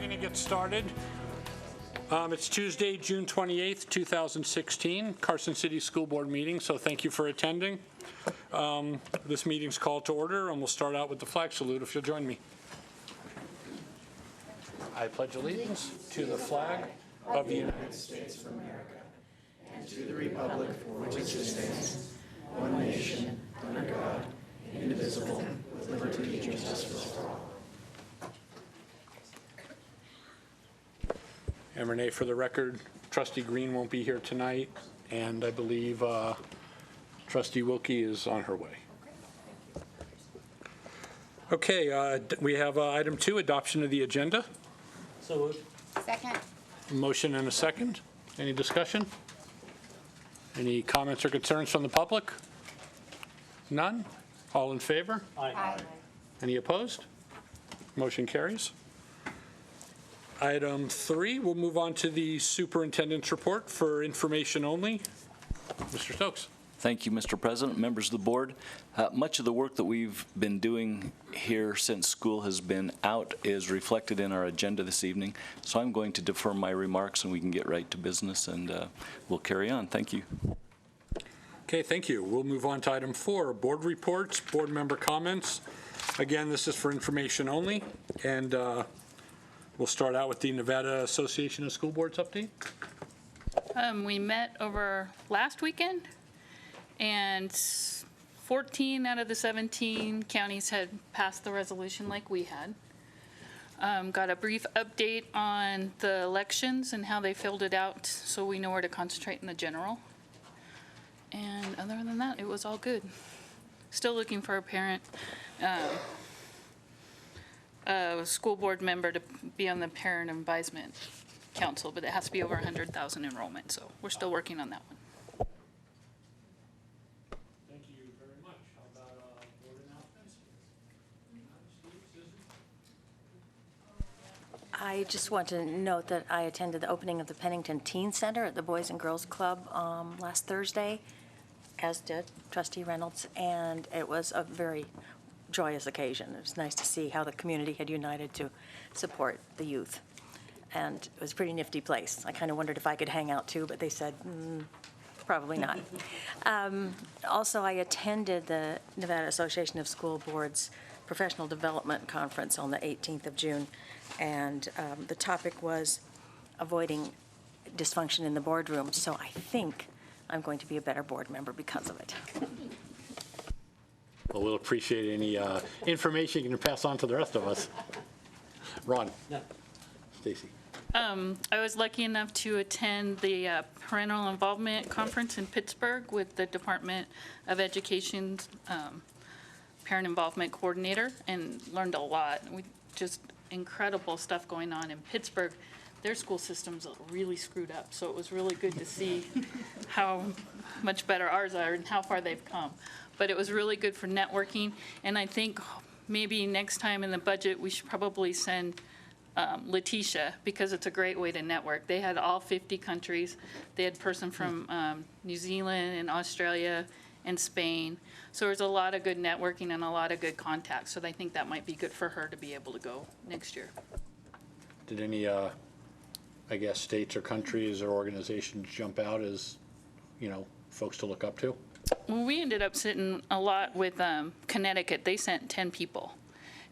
going to get started. It's Tuesday, June 28th, 2016, Carson City School Board meeting, so thank you for attending. This meeting's called to order, and we'll start out with the flag salute if you'll join me. I pledge allegiance to the flag of the United States of America and to the republic for which it stands, one nation, under God, indivisible, with liberty and justice for all. And Renee, for the record, Trustee Green won't be here tonight, and I believe Trustee Wilkie is on her way. Okay, we have item 2, adoption of the agenda. So Second. Motion and a second. Any discussion? Any comments or concerns from the public? None? All in favor? Aye. Any opposed? Motion carries. Item 3, we'll move on to the superintendent's report for information only. Mr. Stokes. Thank you, Mr. President, members of the board. Much of the work that we've been doing here since school has been out is reflected in our agenda this evening. So I'm going to defer my remarks and we can get right to business and we'll carry on. Thank you. Okay, thank you. We'll move on to item 4, board reports, board member comments. Again, this is for information only, and we'll start out with the Nevada Association of School Boards update. we met over last weekend, and 14 out of the 17 counties had passed the resolution like we had. Got a brief update on the elections and how they filled it out so we know where to concentrate in the general. And other than that, it was all good. Still looking for a parent, school board member to be on the parent advisement council, but it has to be over 100,000 enrollment, so we're still working on that one. Thank you very much. How about board announcements? I just want to note that I attended the opening of the Pennington Teen Center at the Boys and Girls Club last Thursday, as did Trustee Reynolds, and it was a very joyous occasion. It was nice to see how the community had united to support the youth, and it was a pretty nifty place. I kind of wondered if I could hang out too, but they said, probably not. Also, I attended the Nevada Association of School Boards Professional Development Conference on the 18th of June, and the topic was avoiding dysfunction in the boardroom, so I think I'm going to be a better board member because of it. Well, we'll appreciate any information you can pass on to the rest of us. Ron. No. Stacy. I was lucky enough to attend the Parental Involvement Conference in Pittsburgh with the Department of Education's Parent Involvement Coordinator and learned a lot. Just incredible stuff going on in Pittsburgh. Their school systems are really screwed up, so it was really good to see how much better ours are and how far they've come. But it was really good for networking, and I think maybe next time in the budget we should probably send Letitia, because it's a great way to network. They had all 50 countries. They had a person from New Zealand and Australia and Spain. So there's a lot of good networking and a lot of good contacts. So I think that might be good for her to be able to go next year. Did any, I guess, states or countries or organizations jump out as, folks to look up to? Well, we ended up sitting a lot with Connecticut. They sent 10 people.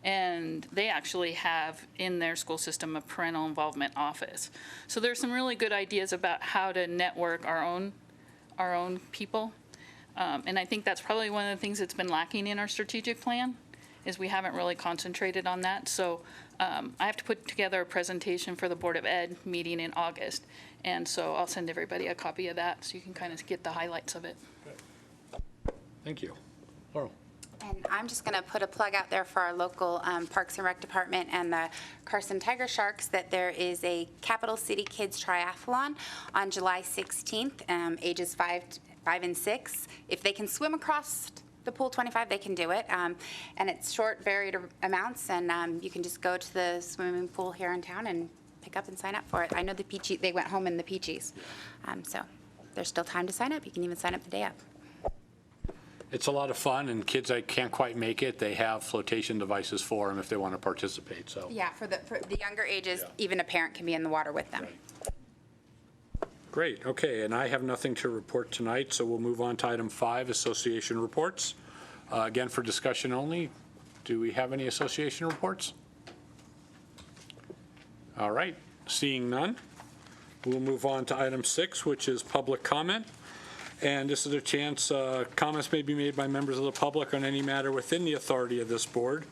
And they actually have in their school system a parental involvement office. So there's some really good ideas about how to network our own people. And I think that's probably one of the things that's been lacking in our strategic plan, is we haven't really concentrated on that. So I have to put together a presentation for the Board of Ed meeting in August. And so I'll send everybody a copy of that so you can kind of get the highlights of it. Thank you. Laurel. And I'm just going to put a plug out there for our local Parks and Rec Department and the Carson Tiger Sharks that there is a Capital City Kids Triathlon on July 16th, ages 5 and 6. If they can swim across the pool 25, they can do it. And it's short, varied amounts, and you can just go to the swimming pool here in town and pick up and sign up for it. I know the Peachy, they went home in the Peachies. So there's still time to sign up. You can even sign up the day up. It's a lot of fun, and kids that can't quite make it, they have flotation devices for them if they want to participate, so. Yeah, for the younger ages, Yeah. even a parent can be in the water with them. Great, okay, and I have nothing to report tonight, so we'll move on to item 5, association reports. Again, for discussion only, do we have any association reports? All right, seeing none, we'll move on to item 6, which is public comment. And this is a chance, comments may be made by members of the public on any matter within the authority of this board.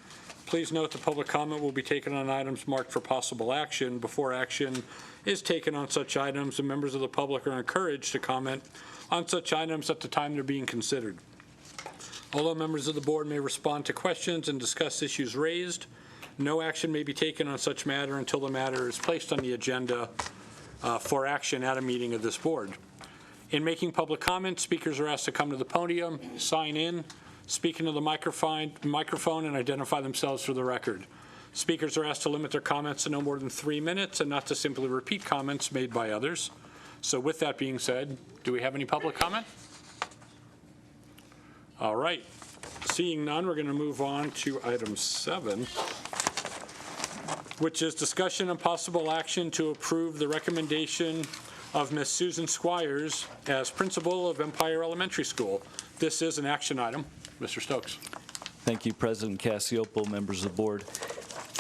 Please note the public comment will be taken on items marked for possible action before action is taken on such items, and members of the public are encouraged to comment on such items at the time they're being considered. Although members of the board may respond to questions and discuss issues raised, no action may be taken on such matter until the matter is placed on the agenda for action at a meeting of this board. In making public comments, speakers are asked to come to the podium, sign in, speak into the microphone, and identify themselves for the record. Speakers are asked to limit their comments to no more than 3 minutes and not to simply repeat comments made by others. So with that being said, do we have any public comment? All right. Seeing none, we're going to move on to item 7, which is discussion and possible action to approve the recommendation of Ms. Susan Squires as principal of Empire Elementary School. This is an action item. Mr. Stokes. Thank you, President Cassiopo, members of the board.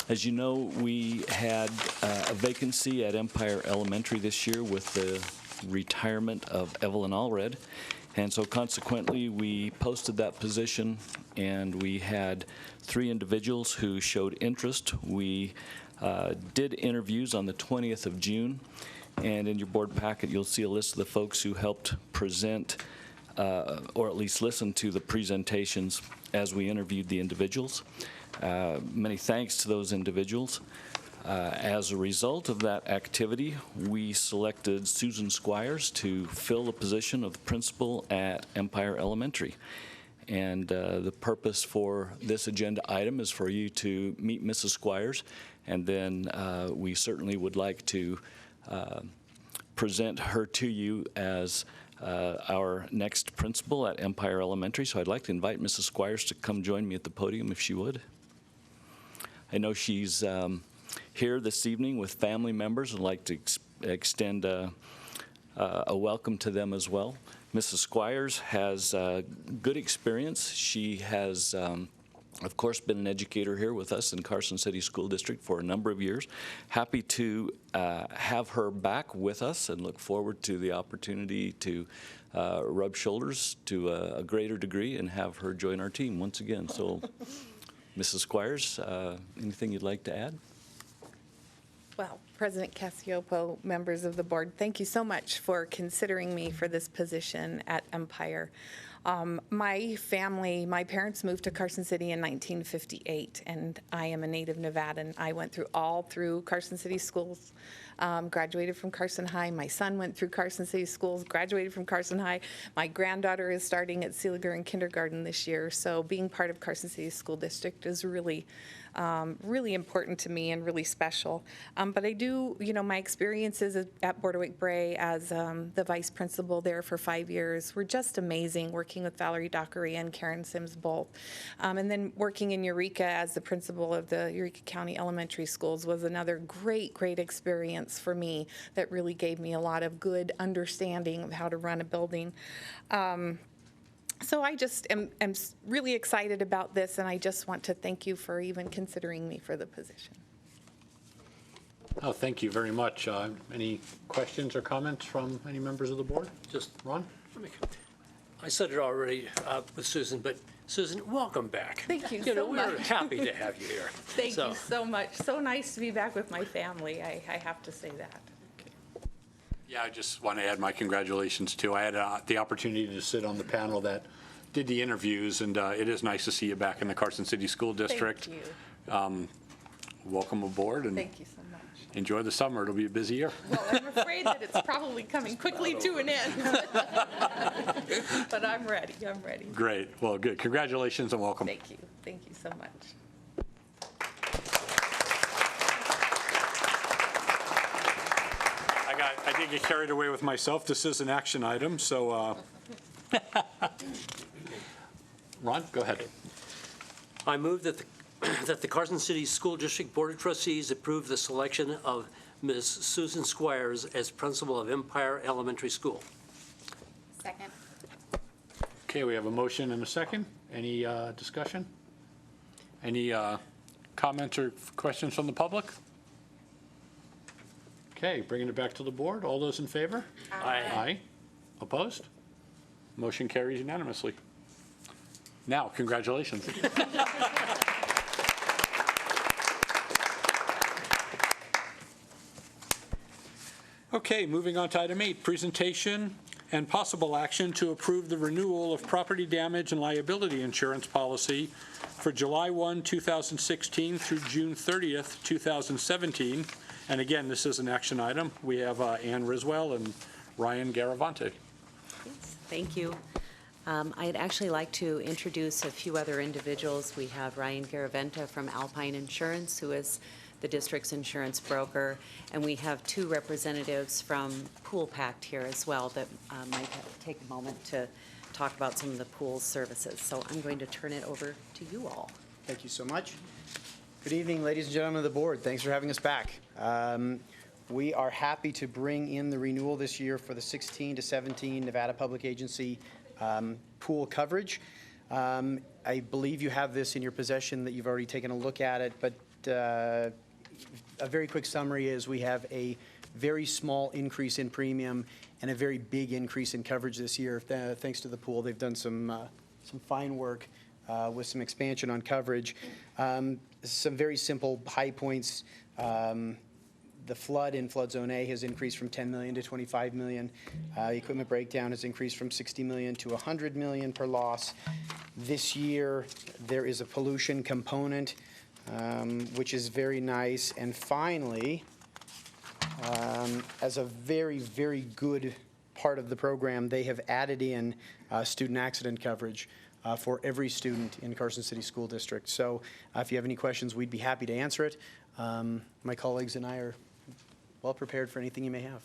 As you know, we had a vacancy at Empire Elementary this year with the retirement of Evelyn Allred. And so consequently, we posted that position, and we had 3 individuals who showed interest. We did interviews on the 20th of June. And in your board packet, you'll see a list of the folks who helped present or at least listen to the presentations as we interviewed the individuals. Many thanks to those individuals. As a result of that activity, we selected Susan Squires to fill the position of the principal at Empire Elementary. And the purpose for this agenda item is for you to meet Mrs. Squires, and then we certainly would like to present her to you as our next principal at Empire Elementary. So I'd like to invite Mrs. Squires to come join me at the podium if she would. I know she's here this evening with family members. I'd like to extend a welcome to them as well. Mrs. Squires has good experience. She has of course, been an educator here with us in Carson City School District for a number of years. Happy to have her back with us and look forward to the opportunity to rub shoulders to a greater degree and have her join our team once again. So, Mrs. Squires, anything you'd like to add? Well, President Cassiopo, members of the board, thank you so much for considering me for this position at Empire. My family, my parents moved to Carson City in 1958, and I am a native Nevadan. I went all through Carson City schools, graduated from Carson High. My son went through Carson City schools, graduated from Carson High. My granddaughter is starting at Seeliger in kindergarten this year, so being part of Carson City School District is really important to me and really special. But I do, my experiences at Bordewick Bray as the vice principal there for 5 years were just amazing, working with Valerie Dockery and Karen Sims both. And then working in Eureka as the principal of the Eureka County Elementary Schools was another great experience for me that really gave me a lot of good understanding of how to run a building. So I just am really excited about this, and I just want to thank you for even considering me for the position. Oh, thank you very much. Any questions or comments from any members of the board? Just, Ron? I said it already with Susan, but Susan, welcome back. Thank you You know, so we're much. happy to have you here. Thank you so much. So nice to be back with my family. I have to say that. Yeah, I just want to add my congratulations, too. I had the opportunity to sit on the panel that did the interviews, and it is nice to see you back in the Carson City School District. Thank you. Welcome aboard, and Thank you so much. enjoy the summer. It'll be a busy year. Well, I'm afraid that it's probably coming quickly to an end. But I'm ready. I'm ready. Great. Well, good. Congratulations and welcome. Thank you. Thank you so much. I did get carried away with myself. This is an action item, so Ron, go ahead. I move that that the Carson City School District Board of Trustees approve the selection of Ms. Susan Squires as principal of Empire Elementary School. Second. Okay, we have a motion and a second. Any discussion? Any comments or questions from the public? Okay, bringing it back to the board. All those in favor? Aye. Aye. Opposed? Motion carries unanimously. Now, congratulations. Okay, moving on to item 8, presentation and possible action to approve the renewal of property damage and liability insurance policy for July 1, 2016 through June 30th, 2017. And again, this is an action item. We have Ann Riswell and Ryan Garavante. Thank you. I'd actually like to introduce a few other individuals. We have Ryan Garaventa from Alpine Insurance, who is the district's insurance broker, and we have two representatives from Pool Pact here as well that might take a moment to talk about some of the pool's services. So I'm going to turn it over to you all. Thank you so much. Good evening, ladies and gentlemen of the board. Thanks for having us back. We are happy to bring in the renewal this year for the 16 to 17 Nevada Public Agency pool coverage. I believe you have this in your possession, that you've already taken a look at it, but a very quick summary is we have a very small increase in premium and a very big increase in coverage this year. Thanks to the pool, they've done some fine work with some expansion on coverage. Some very simple high points. The flood in Flood Zone A has increased from 10 million to 25 million. Equipment breakdown has increased from 60 million to 100 million per loss. This year, there is a pollution component, which is very nice. And finally, as a very, very good part of the program, they have added in student accident coverage for every student in Carson City School District. So if you have any questions, we'd be happy to answer it. My colleagues and I are well prepared for anything you may have.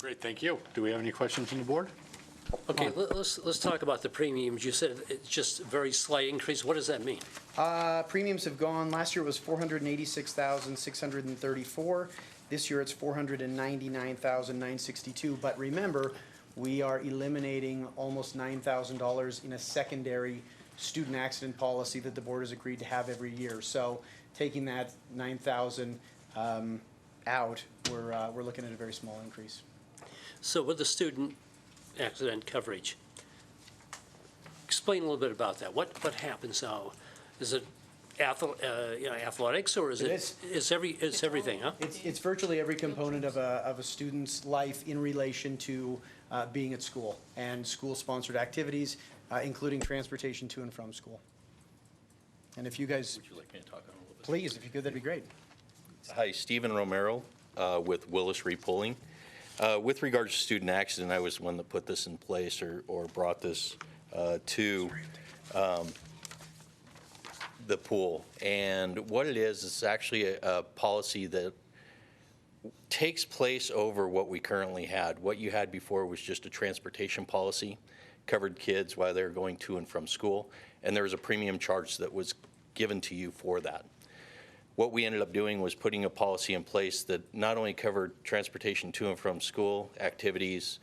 Great, thank you. Do we have any questions from the board? Okay, let's talk about the premiums. You said it's just a very slight increase. What does that mean? Premiums have gone, last year was $486,634. This year it's $499,962. But remember, we are eliminating almost $9,000 in a secondary student accident policy that the board has agreed to have every year. So taking that $9,000 out, we're looking at a very small increase. So with the student accident coverage, explain a little bit about that. What happens now? Is it athletics, or is it? It's everything, huh? It's virtually every component of a student's life in relation to being at school and school-sponsored activities, including transportation to and from school. And if you guys, would you like me to talk on a little bit? Please, if you could, that'd be great. Hi, Stephen Romero with Willis Repolling. With regards to student accident, I was the one that put this in place or brought this to the pool. And what it is actually a policy that takes place over what we currently had. What you had before was just a transportation policy, covered kids while they were going to and from school, and there was a premium charge that was given to you for that. What we ended up doing was putting a policy in place that not only covered transportation to and from school activities,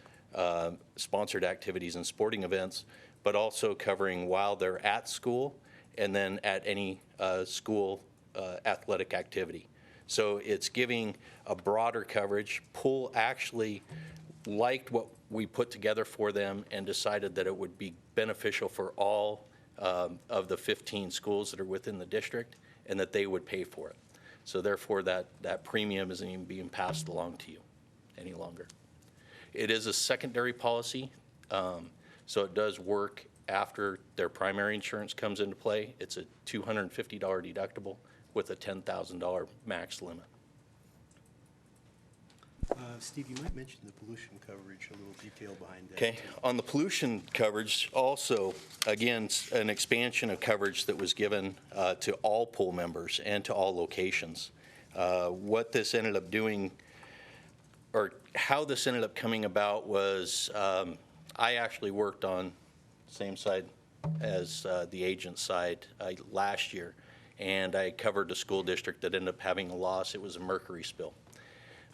sponsored activities and sporting events, but also covering while they're at school and then at any school athletic activity. So it's giving a broader coverage. Pool actually liked what we put together for them and decided that it would be beneficial for all of the 15 schools that are within the district, and that they would pay for it. So therefore, that premium isn't even being passed along to you any longer. It is a secondary policy, so it does work after their primary insurance comes into play. It's a $250 deductible with a $10,000 max limit. Steve, you might mention the pollution coverage, a little detail behind that. Okay, on the pollution coverage, also, again, an expansion of coverage that was given to all pool members and to all locations. What this ended up doing, or how this ended up coming about was I actually worked on same side as the agent side last year, and I covered a school district that ended up having a loss. It was a mercury spill.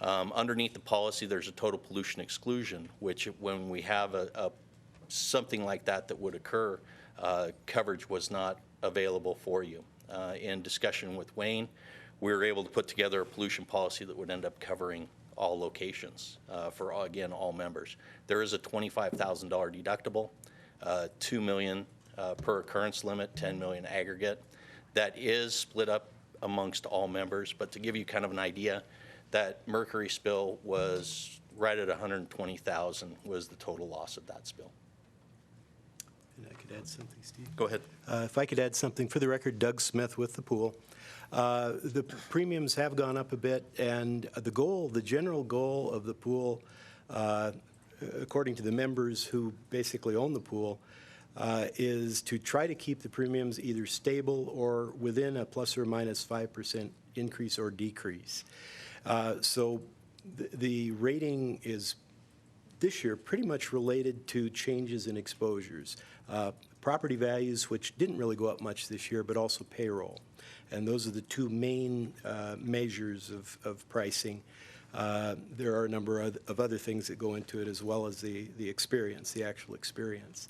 Underneath the policy, there's a total pollution exclusion, which when we have something like that would occur, coverage was not available for you. In discussion with Wayne, we were able to put together a pollution policy that would end up covering all locations for, again, all members. There is a $25,000 deductible, $2 million per occurrence limit, $10 million aggregate. That is split up amongst all members, but to give you kind of an idea, that mercury spill was right at $120,000 was the total loss of that spill. And I could add something, Steve? Go ahead. If I could add something, for the record, Doug Smith with the pool. The premiums have gone up a bit, and the general goal of the pool, according to the members who basically own the pool, is to try to keep the premiums either stable or within a plus or minus 5% increase or decrease. So the rating is this year pretty much related to changes in exposures. Property values, which didn't really go up much this year, but also payroll. And those are the two main measures of pricing. There are a number of other things that go into it, as well as the experience, the actual experience.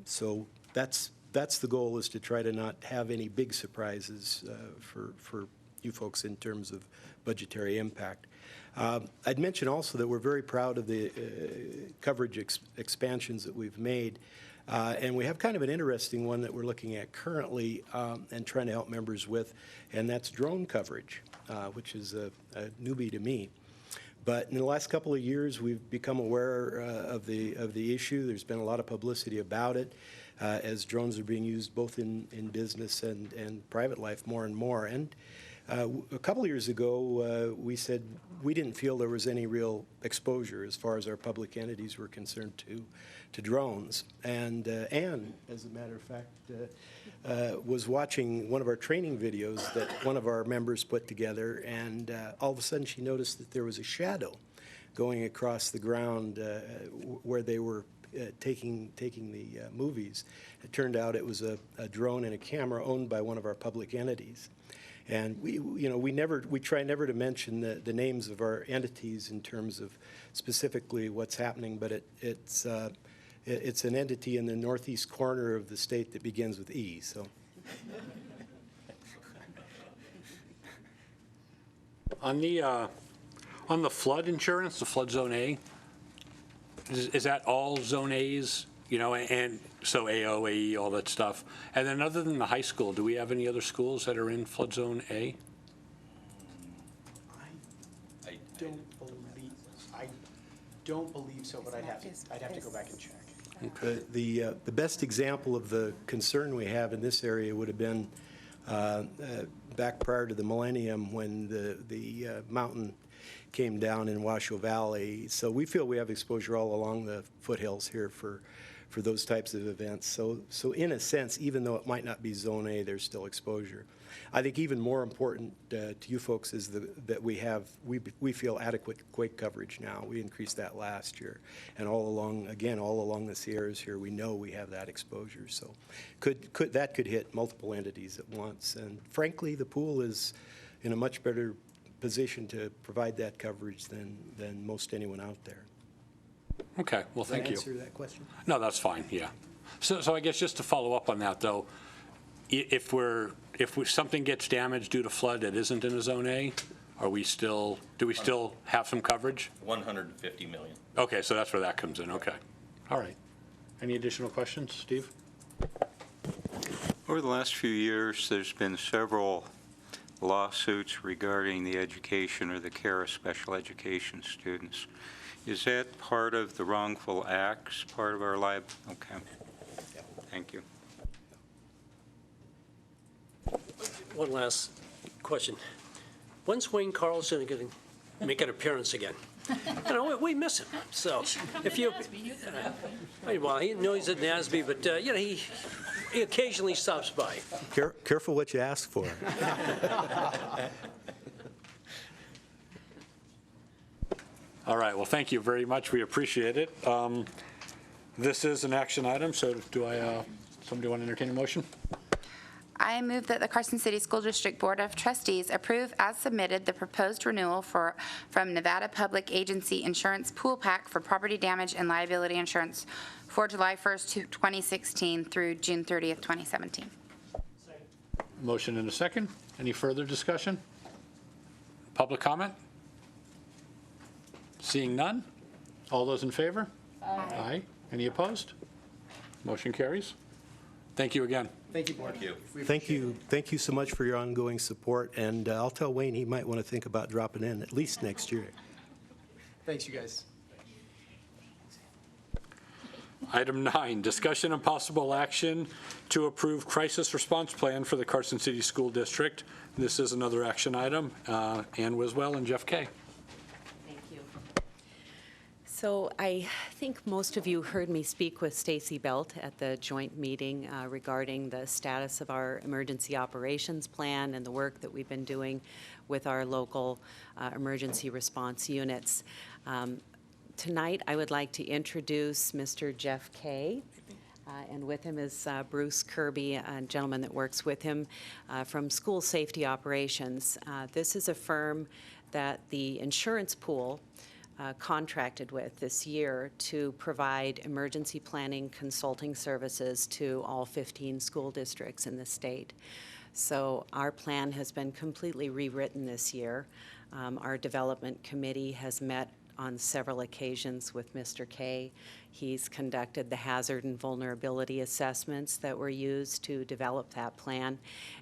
So that's the goal, is to try to not have any big surprises for you folks in terms of budgetary impact. I'd mention also that we're very proud of the coverage expansions that we've made. And we have kind of an interesting one that we're looking at currently and trying to help members with, and that's drone coverage, which is a newbie to me. But in the last couple of years, we've become aware of the issue. There's been a lot of publicity about it, as drones are being used both in business and private life more and more. And a couple of years ago, we said we didn't feel there was any real exposure as far as our public entities were concerned to drones. And Anne, as a matter of fact, was watching one of our training videos that one of our members put together, and all of a sudden she noticed that there was a shadow going across the ground where they were taking the movies. It turned out it was a drone and a camera owned by one of our public entities. And we try never to mention the names of our entities in terms of specifically what's happening, but it's an entity in the northeast corner of the state that begins with E. So. On the flood insurance, the flood zone A, is that all zone A's? And so AO, AE, all that stuff. And then other than the high school, do we have any other schools that are in flood zone A? I don't believe so, but I'd have to go back and check. Okay. The best example of the concern we have in this area would have been back prior to the millennium, when the mountain came down in Washoe Valley. So we feel we have exposure all along the foothills here for those types of events. So in a sense, even though it might not be Zone A, there's still exposure. I think even more important to you folks is that we feel adequate quake coverage now. We increased that last year, and all along the Sierras here, we know we have that exposure. So that could hit multiple entities at once. And frankly, the pool is in a much better position to provide that coverage than most anyone out there. Okay, well, thank you. Does that answer that question? No, that's fine, yeah. So I guess just to follow up on that, though, if something gets damaged due to flood that isn't in a Zone A, do we still have some coverage? $150 million. Okay, so that's where that comes in, okay. All right. Any additional questions, Steve? Over the last few years, there's been several lawsuits regarding the education or the care of special education students. Is that part of the wrongful acts, part of our life? Okay. Thank you. One last question. When's Wayne Carlson going to make an appearance again? We miss him. So if you, well, he knows he's at NASB, but he occasionally stops by. Careful what you ask for. All right. Well, thank you very much. We appreciate it. This is an action item, so somebody want to entertain a motion? I move that the Carson City School District Board of Trustees approve as submitted the proposed renewal from Nevada Public Agency Insurance Pool Pack for property damage and liability insurance for July 1st, 2016 through June 30th, 2017. Motion and a second. Any further discussion? Public comment? Seeing none? All those in favor? Aye. Any opposed? Motion carries. Thank you again. Thank you, Board. Thank you so much for your ongoing support, and I'll tell Wayne he might want to think about dropping in at least next year. Thanks, you guys. Item 9, discussion and possible action to approve crisis response plan for the Carson City School District. This is another action item. Ann Wiswell and Jeff Kay. Thank you. So I think most of you heard me speak with Stacy Belt at the joint meeting regarding the status of our emergency operations plan and the work that we've been doing with our local emergency response units. Tonight, I would like to introduce Mr. Jeff Kay, and with him is Bruce Kirby, a gentleman that works with him from School Safety Operations. This is a firm that the insurance pool contracted with this year to provide emergency planning consulting services to all 15 school districts in the state. So our plan has been completely rewritten this year. Our development committee has met on several occasions with Mr. Kay. He's conducted the hazard and vulnerability assessments that were used to develop that plan.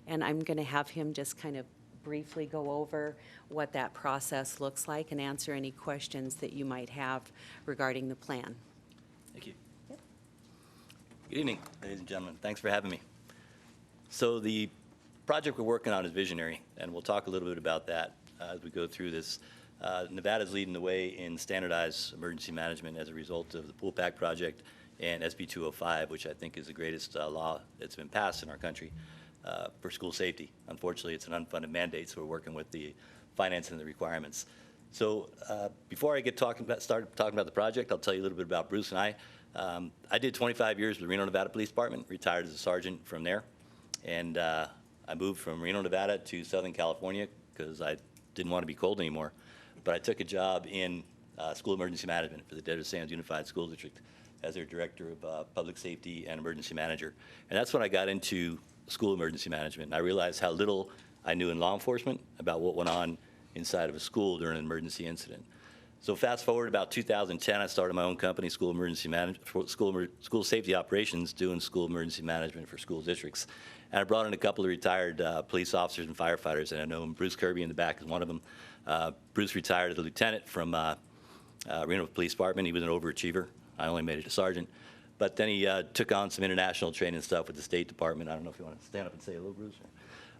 And I'm going to have him just kind of briefly go over what that process looks like and answer any questions that you might have regarding the plan. Thank you. Good evening, ladies and gentlemen. Thanks for having me. So the project we're working on is visionary, and we'll talk a little bit about that as we go through this. Nevada's leading the way in standardized emergency management as a result of the Pool Pack project and SB 205, which I think is the greatest law that's been passed in our country for school safety. Unfortunately, it's an unfunded mandate, so we're working with the finance and the requirements. So before I start talking about the project, I'll tell you a little bit about Bruce and I. I did 25 years with the Reno, Nevada Police Department, retired as a sergeant from there, and I moved from Reno, Nevada to Southern California because I didn't want to be cold anymore. But I took a job in school emergency management for the Desert Sands Unified School District as their director of public safety and emergency manager. And that's when I got into school emergency management. And I realized how little I knew in law enforcement about what went on inside of a school during an emergency incident. So fast forward about 2010, I started my own company, School Safety Operations, doing school emergency management for school districts. And I brought in a couple of retired police officers and firefighters, and I know Bruce Kirby in the back is one of them. Bruce retired as a lieutenant from Reno Police Department. He was an overachiever. I only made it to sergeant. But then he took on some international training stuff with the State Department. I don't know if you want to stand up and say hello, Bruce.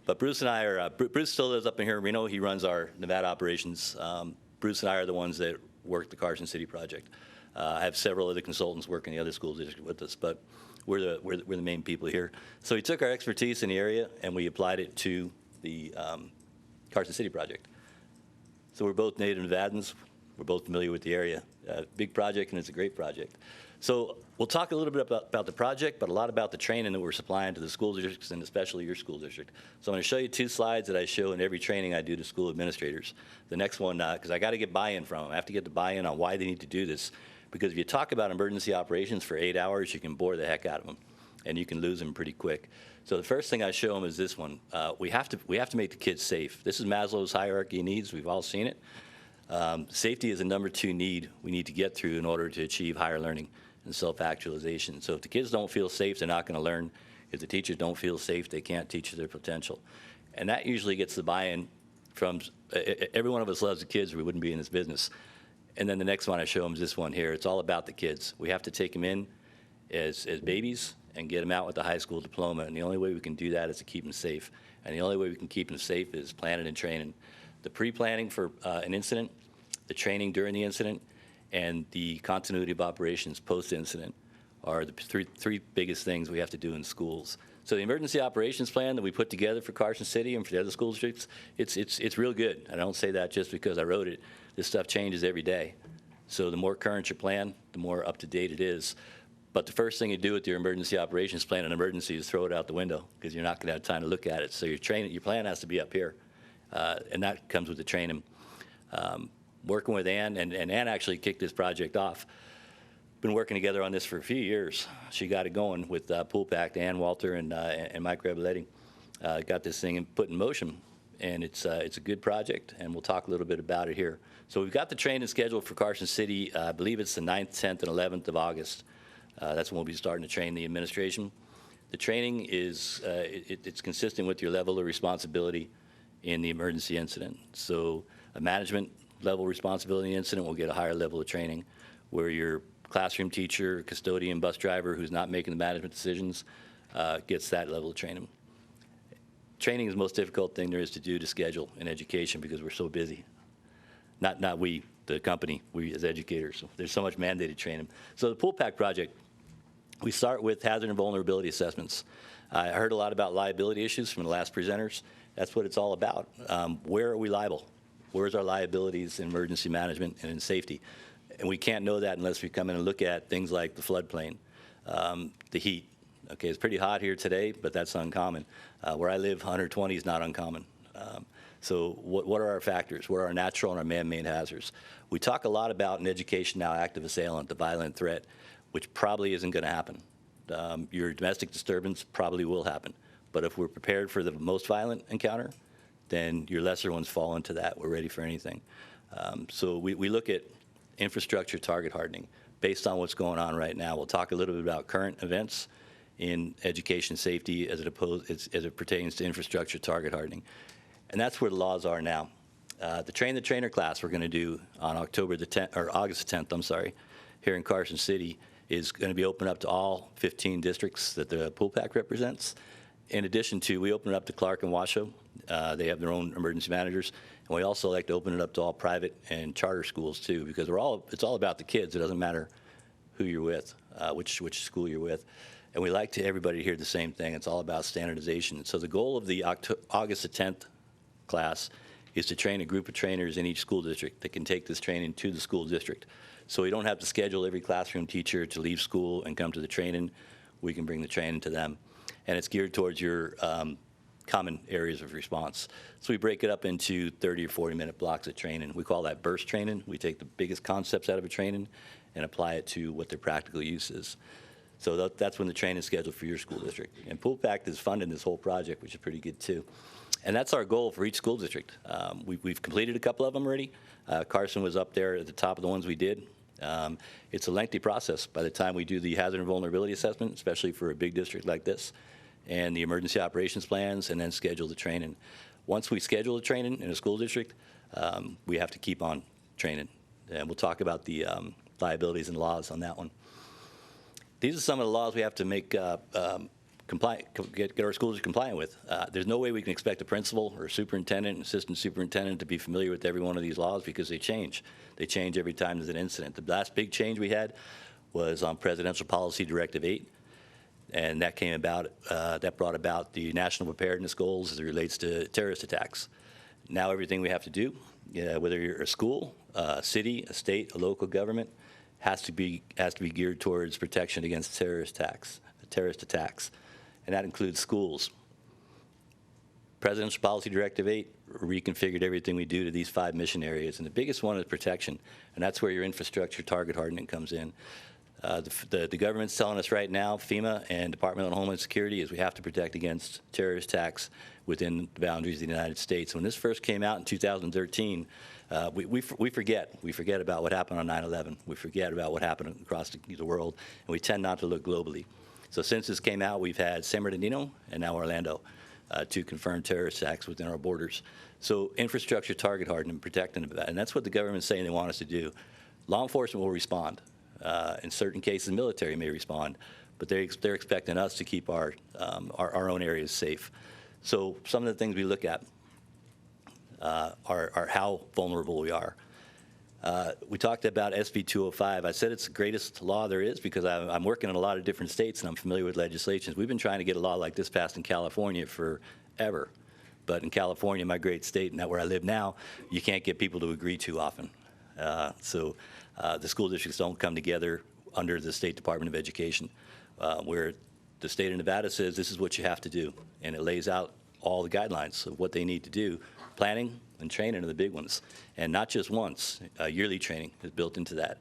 But Bruce and I are, Bruce still lives up in here in Reno. He runs our Nevada operations. Bruce and I are the ones that work the Carson City project. I have several other consultants working in the other school districts with us, but we're the main people here. So we took our expertise in the area and we applied it to the Carson City project. So we're both native Nevadans. We're both familiar with the area. Big project, and it's a great project. So we'll talk a little bit about the project, but a lot about the training that we're supplying to the school districts, and especially your school district. So I'm going to show you 2 slides that I show in every training I do to school administrators. The next one, because I got to get buy-in from them. I have to get the buy-in on why they need to do this. Because if you talk about emergency operations for 8 hours, you can bore the heck out of them, and you can lose them pretty quick. So the first thing I show them is this one. We have to make the kids safe. This is Maslow's hierarchy of needs. We've all seen it. Safety is the number 2 need we need to get through in order to achieve higher learning and self-actualization. So if the kids don't feel safe, they're not going to learn. If the teachers don't feel safe, they can't teach their potential. And that usually gets the buy-in from every one of us loves the kids, or we wouldn't be in this business. And then the next one I show them is this one here. It's all about the kids. We have to take them in as babies and get them out with a high school diploma. And the only way we can do that is to keep them safe. And the only way we can keep them safe is planning and training. The pre-planning for an incident, the training during the incident, and the continuity of operations post-incident are the three biggest things we have to do in schools. So the emergency operations plan that we put together for Carson City and for the other school districts, it's real good. I don't say that just because I wrote it. This stuff changes every day. So the more current your plan, the more up-to-date it is. But the first thing you do with your emergency operations plan in emergency is throw it out the window because you're not going to have time to look at it. So your plan has to be up here, and that comes with the training. Working with Ann, and Ann actually kicked this project off. Been working together on this for a few years. She got it going with Pool Pack, Ann Walter and Mike Rebeletti. Got this thing put in motion, and it's a good project, and we'll talk a little bit about it here. So we've got the training scheduled for Carson City. I believe it's the 9th, 10th, and 11th of August. That's when we'll be starting to train the administration. The training is it's consistent with your level of responsibility in the emergency incident. So a management level responsibility incident will get a higher level of training, where your classroom teacher, custodian, bus driver who's not making the management decisions gets that level of training. Training is the most difficult thing there is to do to schedule in education because we're so busy. Not we, the company, we as educators. So there's so much mandated training. So the Pool Pack project, we start with hazard and vulnerability assessments. I heard a lot about liability issues from the last presenters. That's what it's all about. Where are we liable? Where's our liabilities in emergency management and in safety? And we can't know that unless we come in and look at things like the floodplain, the heat. Okay, it's pretty hot here today, but that's uncommon. Where I live, 120 is not uncommon. So what are our factors? What are our natural and our man-made hazards? We talk a lot about in education now active assailant, the violent threat, which probably isn't going to happen. Your domestic disturbance probably will happen. But if we're prepared for the most violent encounter, then your lesser ones fall into that. We're ready for anything. So we look at infrastructure target hardening based on what's going on right now. We'll talk a little bit about current events in education safety as it pertains to infrastructure target hardening. And that's where the laws are now. The Train the Trainer class we're going to do on August the 10th, I'm sorry, here in Carson City is going to be open up to all 15 districts that the Pool Pack represents. In addition to, we open it up to Clark and Washoe. They have their own emergency managers. And we also like to open it up to all private and charter schools too, because it's all about the kids. It doesn't matter who you're with, which school you're with. And we like everybody to hear the same thing. It's all about standardization. So the goal of the August the 10th class is to train a group of trainers in each school district that can take this training to the school district. So we don't have to schedule every classroom teacher to leave school and come to the training. We can bring the training to them. And it's geared towards your common areas of response. So we break it up into 30 or 40-minute blocks of training. We call that burst training. We take the biggest concepts out of a training and apply it to what their practical use is. So that's when the training is scheduled for your school district. And Pool Pack is funding this whole project, which is pretty good too. And that's our goal for each school district. We've completed a couple of them already. Carson was up there at the top of the ones we did. It's a lengthy process by the time we do the hazard and vulnerability assessment, especially for a big district like this, and the emergency operations plans, and then schedule the training. Once we schedule the training in a school district, we have to keep on training. And we'll talk about the liabilities and laws on that one. These are some of the laws we have to make get our schools compliant with. There's no way we can expect a principal or superintendent and assistant superintendent to be familiar with every one of these laws because they change. They change every time there's an incident. The last big change we had was on Presidential Policy Directive 8, and that came about, that brought about the national preparedness goals as it relates to terrorist attacks. Now everything we have to do, whether you're a school, a city, a state, a local government, has to be geared towards protection against terrorist attacks. And that includes schools. Presidential Policy Directive 8 reconfigured everything we do to these 5 mission areas, and the biggest one is protection, and that's where your infrastructure target hardening comes in. The government's telling us right now, FEMA and Department of Homeland Security, is we have to protect against terrorist attacks within the boundaries of the United States. When this first came out in 2013, we forget. We forget about what happened on 9/11. We forget about what happened across the world, and we tend not to look globally. So since this came out, we've had San Bernardino and now Orlando, 2 confirmed terrorist attacks within our borders. So infrastructure target hardening and protecting that, and that's what the government's saying they want us to do. Law enforcement will respond. In certain cases, the military may respond, but they're expecting us to keep our own areas safe. So some of the things we look at are how vulnerable we are. We talked about SB 205. I said it's the greatest law there is because I'm working in a lot of different states and I'm familiar with legislations. We've been trying to get a law like this passed in California forever. But in California, my great state, and where I live now, you can't get people to agree too often. So the school districts don't come together under the State Department of Education, where the state of Nevada says this is what you have to do, and it lays out all the guidelines of what they need to do. Planning and training are the big ones, and not just once. Yearly training is built into that.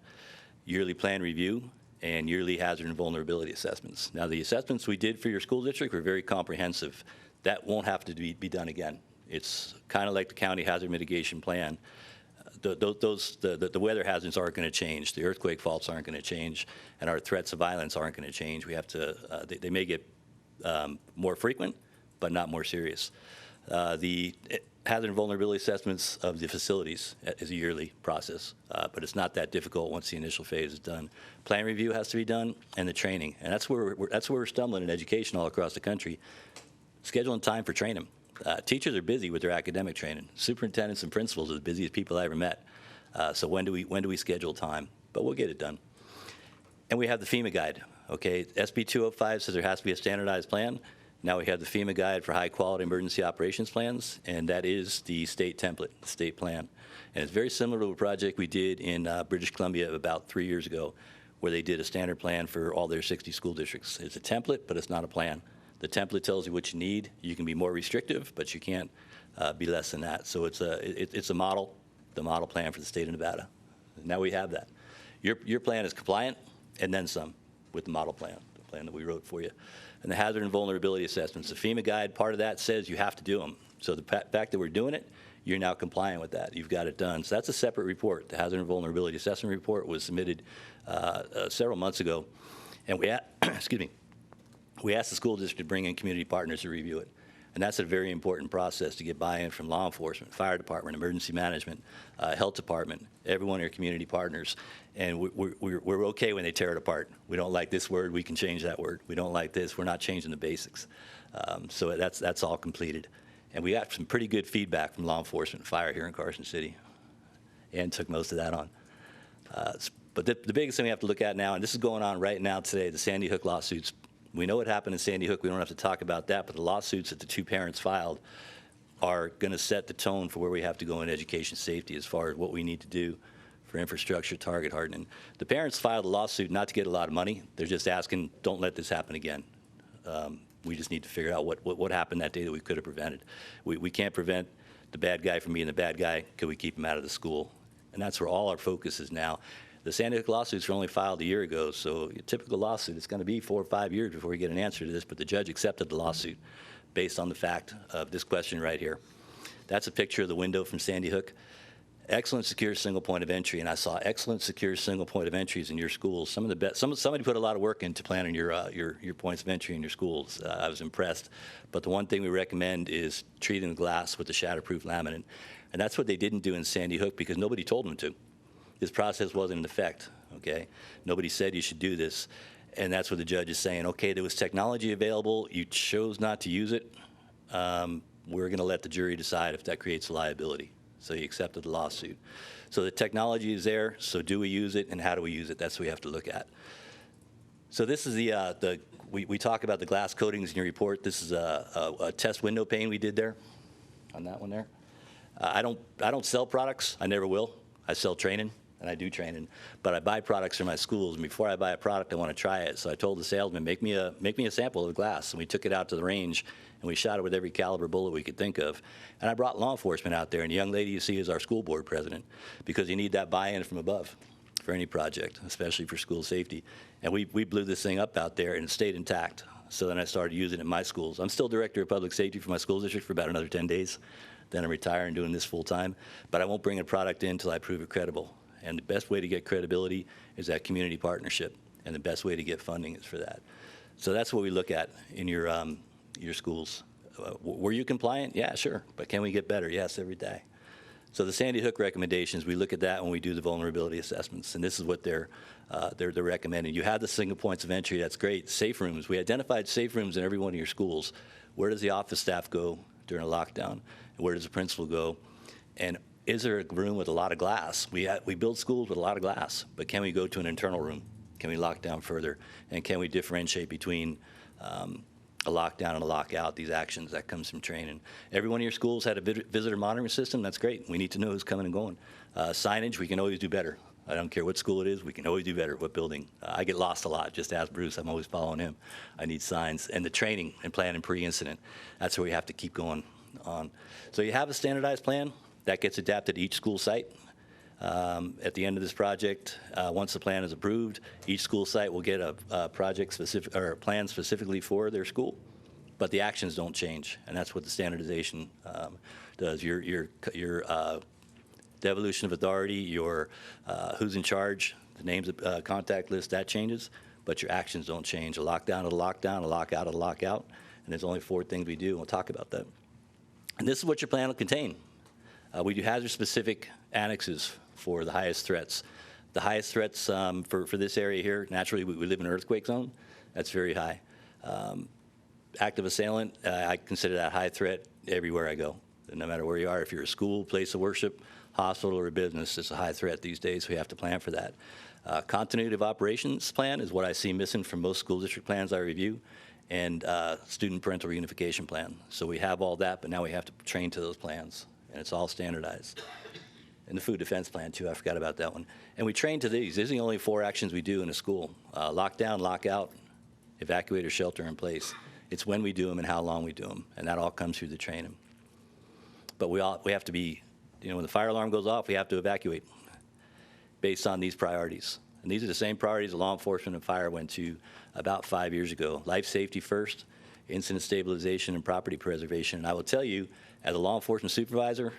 Yearly plan review and yearly hazard and vulnerability assessments. Now, the assessments we did for your school district were very comprehensive. That won't have to be done again. It's kind of like the county hazard mitigation plan. The weather hazards aren't going to change. The earthquake faults aren't going to change, and our threats of violence aren't going to change. We have to. They may get more frequent, but not more serious. The hazard and vulnerability assessments of the facilities is a yearly process, but it's not that difficult once the initial phase is done. Plan review has to be done, and the training, and that's where we're stumbling in education all across the country. Scheduling time for training. Teachers are busy with their academic training. Superintendents and principals are the busiest people I ever met. So when do we schedule time? But we'll get it done. And we have the FEMA guide. Okay, SB 205 says there has to be a standardized plan. Now we have the FEMA guide for high-quality emergency operations plans, and that is the state template, the state plan. And it's very similar to a project we did in British Columbia about 3 years ago, where they did a standard plan for all their 60 school districts. It's a template, but it's not a plan. The template tells you what you need. You can be more restrictive, but you can't be less than that. So it's a model, the model plan for the state of Nevada. Now we have that. Your plan is compliant, and then some with the model plan, the plan that we wrote for you. And the hazard and vulnerability assessments, the FEMA guide, part of that says you have to do them. So the fact that we're doing it, you're now compliant with that. You've got it done. So that's a separate report. The hazard and vulnerability assessment report was submitted several months ago, and excuse me. We asked the school district to bring in community partners to review it. And that's a very important process to get buy-in from law enforcement, fire department, emergency management, health department, everyone are community partners. And we're okay when they tear it apart. We don't like this word, we can change that word. We don't like this, we're not changing the basics. So that's all completed. And we got some pretty good feedback from law enforcement and fire here in Carson City. And took most of that on. But the biggest thing we have to look at now, and this is going on right now today, the Sandy Hook lawsuits. We know what happened in Sandy Hook. We don't have to talk about that, but the lawsuits that the two parents filed are going to set the tone for where we have to go in education safety as far as what we need to do for infrastructure target hardening. The parents filed a lawsuit not to get a lot of money. They're just asking, don't let this happen again. We just need to figure out what happened that day that we could have prevented. We can't prevent the bad guy from being the bad guy. Could we keep him out of the school? And that's where all our focus is now. The Sandy Hook lawsuits were only filed a year ago, so a typical lawsuit, it's going to be 4 or 5 years before we get an answer to this, but the judge accepted the lawsuit based on the fact of this question right here. That's a picture of the window from Sandy Hook. Excellent secure single point of entry, and I saw excellent secure single point of entries in your schools. Some of the best. Somebody put a lot of work into planning your points of entry in your schools. I was impressed. But the one thing we recommend is treating the glass with the shatterproof laminate, and that's what they didn't do in Sandy Hook because nobody told them to. This process wasn't in effect, okay? Nobody said you should do this, and that's what the judge is saying. Okay, there was technology available. You chose not to use it. We're going to let the jury decide if that creates a liability. So he accepted the lawsuit. So the technology is there, so do we use it, and how do we use it? That's what we have to look at. So this is we talk about the glass coatings in your report. This is a test window pane we did there, on that one there. I don't sell products. I never will. I sell training. And I do training, but I buy products from my schools. And before I buy a product, I want to try it. So I told the salesman, make me a sample of the glass. And we took it out to the range, and we shot it with every caliber bullet we could think of. And I brought law enforcement out there, and the young lady you see is our school board president, because you need that buy-in from above for any project, especially for school safety. And we blew this thing up out there, and it stayed intact. So then I started using it in my schools. I'm still director of public safety for my school district for about another 10 days. Then I'm retiring, doing this full time. But I won't bring a product in until I prove it credible. And the best way to get credibility is that community partnership, and the best way to get funding is for that. So that's what we look at in your schools. Were you compliant? Yeah, sure. But can we get better? Yes, every day. So the Sandy Hook recommendations, we look at that when we do the vulnerability assessments, and this is what they're recommending. You have the single points of entry. That's great. Safe rooms. We identified safe rooms in every one of your schools. Where does the office staff go during a lockdown? And where does the principal go? And is there a room with a lot of glass? We build schools with a lot of glass, but can we go to an internal room? Can we lock down further? And can we differentiate between a lockdown and a lockout, these actions that comes from training? Every one of your schools had a visitor monitoring system. That's great. We need to know who's coming and going. Signage, we can always do better. I don't care what school it is, we can always do better. What building? I get lost a lot. Just ask Bruce. I'm always following him. I need signs. And the training and planning pre-incident, that's where we have to keep going on. So you have a standardized plan that gets adapted to each school site. At the end of this project, once the plan is approved, each school site will get a project specific or a plan specifically for their school, but the actions don't change, and that's what the standardization does. Your devolution of authority, your who's in charge, the names of contact list, that changes, but your actions don't change. A lockdown is a lockdown, a lockout is a lockout, and there's only 4 things we do, and we'll talk about that. And this is what your plan will contain. We do hazard-specific annexes for the highest threats. The highest threats for this area here, naturally, we live in an earthquake zone. That's very high. Active assailant, I consider that high threat everywhere I go. No matter where you are, if you're a school, place of worship, hospital, or a business, it's a high threat these days. We have to plan for that. Continuity of operations plan is what I see missing from most school district plans I review, and student parental reunification plan. So we have all that, but now we have to train to those plans, and it's all standardized. And the food defense plan, too, I forgot about that one. And we train to these. These are the only 4 actions we do in a school. Lockdown, lockout, evacuate or shelter in place. It's when we do them and how long we do them, and that all comes through the training. But we have to be, when the fire alarm goes off, we have to evacuate based on these priorities. And these are the same priorities law enforcement and fire went to about 5 years ago. Life safety first, incident stabilization, and property preservation. And I will tell you, as a law enforcement supervisor,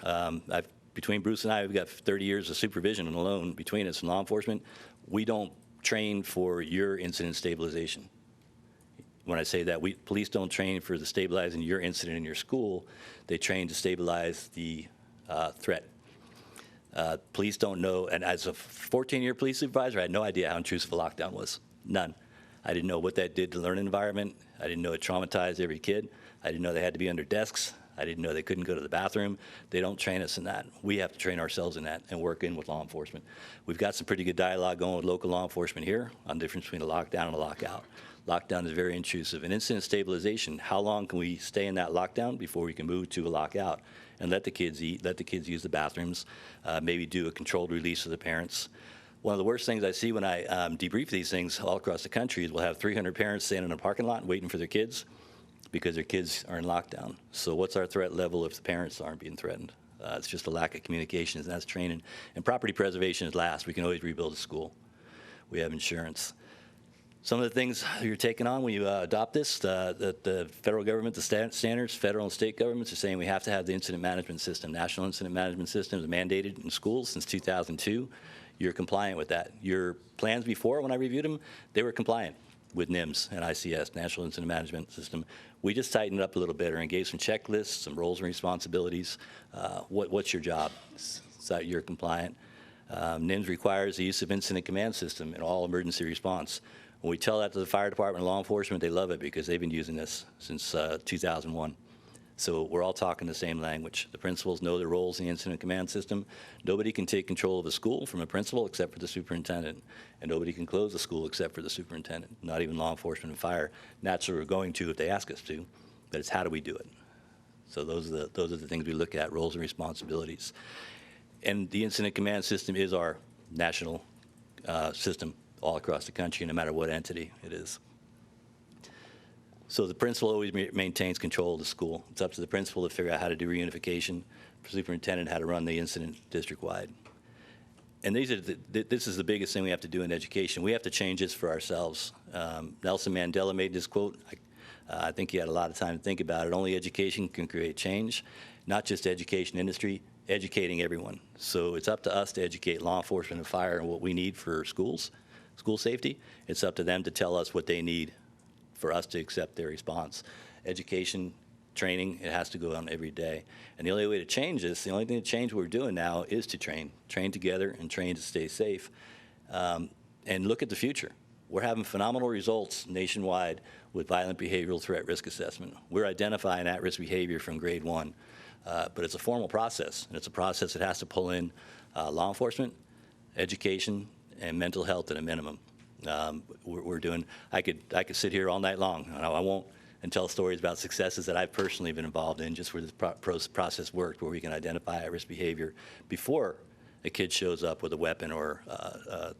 between Bruce and I, we've got 30 years of supervision alone between us and law enforcement. We don't train for your incident stabilization. When I say that, police don't train for the stabilizing your incident in your school. They train to stabilize the threat. Police don't know, and as a 14-year police supervisor, I had no idea how intrusive a lockdown was. None. I didn't know what that did to the learning environment. I didn't know it traumatized every kid. I didn't know they had to be under desks. I didn't know they couldn't go to the bathroom. They don't train us in that. We have to train ourselves in that and work in with law enforcement. We've got some pretty good dialogue going with local law enforcement here on the difference between a lockdown and a lockout. Lockdown is very intrusive. And incident stabilization, how long can we stay in that lockdown before we can move to a lockout and let the kids eat, let the kids use the bathrooms, maybe do a controlled release of the parents. One of the worst things I see when I debrief these things all across the country is we'll have 300 parents standing in a parking lot waiting for their kids because their kids are in lockdown. So what's our threat level if the parents aren't being threatened? It's just a lack of communication, and that's training. And property preservation is last. We can always rebuild a school. We have insurance. Some of the things you're taking on when you adopt this, the federal government, the standards, federal and state governments are saying we have to have the incident management system. National Incident Management System is mandated in schools since 2002. You're compliant with that. Your plans before, when I reviewed them, they were compliant with NIMS and ICS, National Incident Management System. We just tightened it up a little bit and gave some checklists, some roles and responsibilities. What's your job? So you're compliant. NIMS requires the use of incident command system in all emergency response. When we tell that to the fire department and law enforcement, they love it because they've been using this since 2001. So we're all talking the same language. The principals know their roles in the incident command system. Nobody can take control of a school from a principal except for the superintendent. And nobody can close the school except for the superintendent, not even law enforcement and fire. Naturally, we're going to if they ask us to, but it's how do we do it? So those are the things we look at, roles and responsibilities. And the incident command system is our national system all across the country, no matter what entity it is. So the principal always maintains control of the school. It's up to the principal to figure out how to do reunification, superintendent how to run the incident district-wide. And this is the biggest thing we have to do in education. We have to change this for ourselves. Nelson Mandela made this quote. I think he had a lot of time to think about it. Only education can create change, not just education industry, educating everyone. So it's up to us to educate law enforcement and fire and what we need for schools, school safety. It's up to them to tell us what they need for us to accept their response. Education, training, it has to go on every day. And the only way to change this, the only thing to change what we're doing now is to train together and train to stay safe. And look at the future. We're having phenomenal results nationwide with violent behavioral threat risk assessment. We're identifying at-risk behavior from grade 1, but it's a formal process, and it's a process that has to pull in law enforcement, education, and mental health at a minimum. We're doing, I could sit here all night long, and I won't, and tell stories about successes that I've personally been involved in just where this process worked, where we can identify at-risk behavior before a kid shows up with a weapon or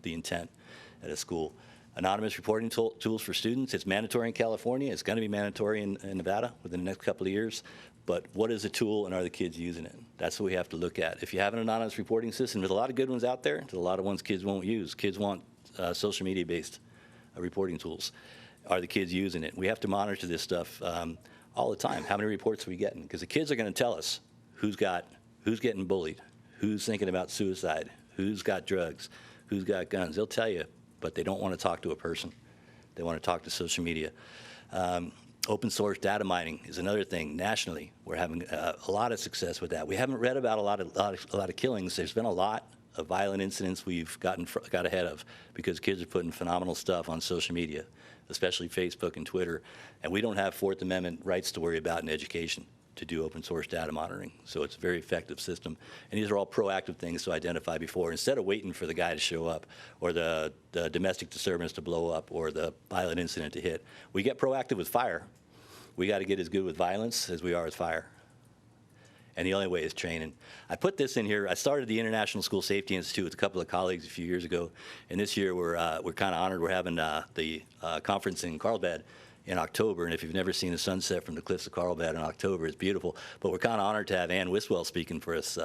the intent at a school. Anonymous reporting tools for students, it's mandatory in California. It's going to be mandatory in Nevada within the next couple of years. But what is the tool and are the kids using it? That's what we have to look at. If you have an anonymous reporting system, there's a lot of good ones out there. There's a lot of ones kids won't use. Kids want social media-based reporting tools. Are the kids using it? We have to monitor this stuff all the time. How many reports are we getting? Because the kids are going to tell us who's getting bullied, who's thinking about suicide, who's got drugs, who's got guns. They'll tell you, but they don't want to talk to a person. They want to talk to social media. Open source data mining is another thing nationally. We're having a lot of success with that. We haven't read about a lot of killings. There's been a lot of violent incidents we've got ahead of because kids are putting phenomenal stuff on social media, especially Facebook and Twitter. And we don't have Fourth Amendment rights to worry about in education to do open source data monitoring. So it's a very effective system. And these are all proactive things to identify before, instead of waiting for the guy to show up or the domestic disturbance to blow up or the violent incident to hit. We get proactive with fire. We got to get as good with violence as we are with fire. And the only way is training. I put this in here. I started the International School Safety Institute with a couple of colleagues a few years ago. And this year we're kind of honored. We're having the conference in Carlsbad in October, and if you've never seen the sunset from the cliffs of Carlsbad in October, it's beautiful. But we're kind of honored to have Ann Wiswell speaking for us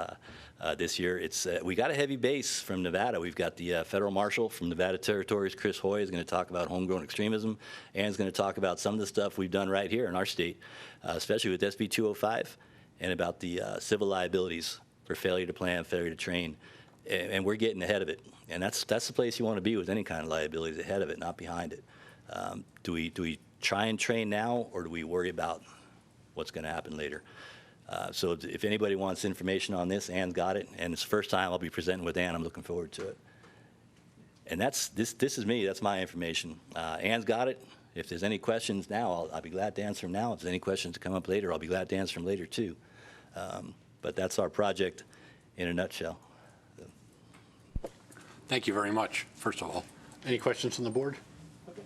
this year. We got a heavy base from Nevada. We've got the federal marshal from Nevada Territories, Chris Hoy, is going to talk about homegrown extremism. Ann's going to talk about some of the stuff we've done right here in our state, especially with SB 205, and about the civil liabilities for failure to plan, failure to train. And we're getting ahead of it. And that's the place you want to be with any kind of liabilities, ahead of it, not behind it. Do we try and train now, or do we worry about what's going to happen later? So if anybody wants information on this, Ann's got it, and it's the first time I'll be presenting with Ann. I'm looking forward to it. And this is me. That's my information. Ann's got it. If there's any questions now, I'll be glad to answer them now. If there's any questions to come up later, I'll be glad to answer them later too. But that's our project in a nutshell. Thank you very much, first of all. Any questions from the board?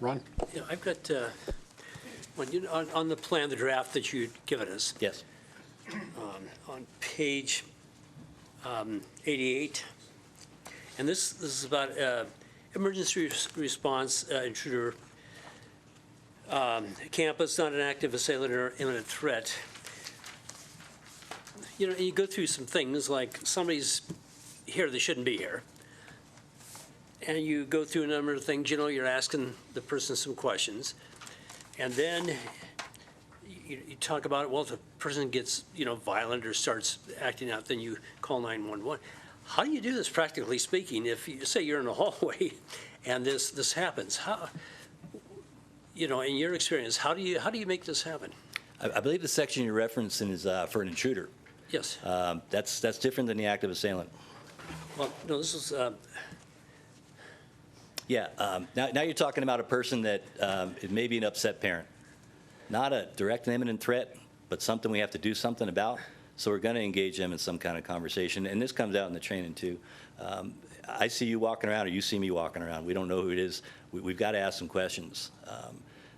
Ron? Yeah, I've got, on the plan, the draft that you'd given us. Yes. On page 88, and this is about emergency response intruder campus, not an active assailant or imminent threat. You know, you go through some things like somebody's here, they shouldn't be here. And you go through a number of things, you know, you're asking the person some questions. And then you talk about, well, if the person gets, you know, violent or starts acting out, then you call 911. How do you do this, practically speaking, if you say you're in a hallway and this happens? How, you know, in your experience, how do you make this happen? I believe the section you're referencing is for an intruder. Yes. That's different than the active assailant. Well, no, this is... Yeah, now you're talking about a person that it may be an upset parent. Not a direct and imminent threat, but something we have to do something about. So we're going to engage them in some kind of conversation. And this comes out in the training too. I see you walking around or you see me walking around. We don't know who it is. We've got to ask some questions.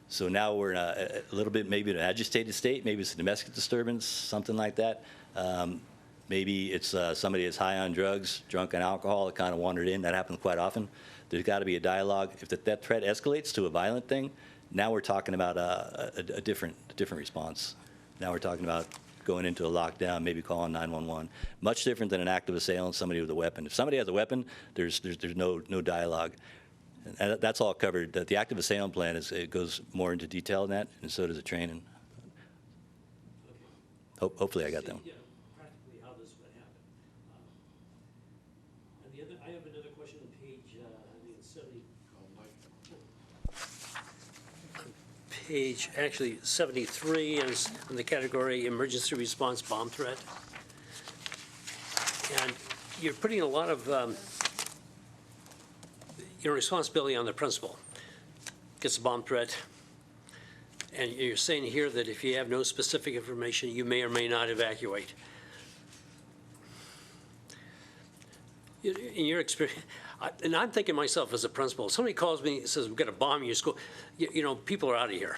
So now we're in a little bit, maybe an agitated state. Maybe it's a domestic disturbance, something like that. Maybe it's somebody that's high on drugs, drunk on alcohol, that kind of wandered in. That happens quite often. There's got to be a dialogue. If that threat escalates to a violent thing, now we're talking about a different response. Now we're talking about going into a lockdown, maybe calling 911. Much different than an active assailant, somebody with a weapon. If somebody has a weapon, there's no dialogue. And that's all covered. The active assailant plan it goes more into detail than that, and so does the training. Hopefully I got that one. Yeah, practically how this would happen. And I have another question on page, I think it's 70. Page, actually 73 is in the category emergency response bomb threat. And you're putting a lot of your responsibility on the principal. Gets a bomb threat. And you're saying here that if you have no specific information, you may or may not evacuate. In your experience, and I'm thinking myself as a principal, if somebody calls me and says, we've got a bomb in your school, you know, people are out of here.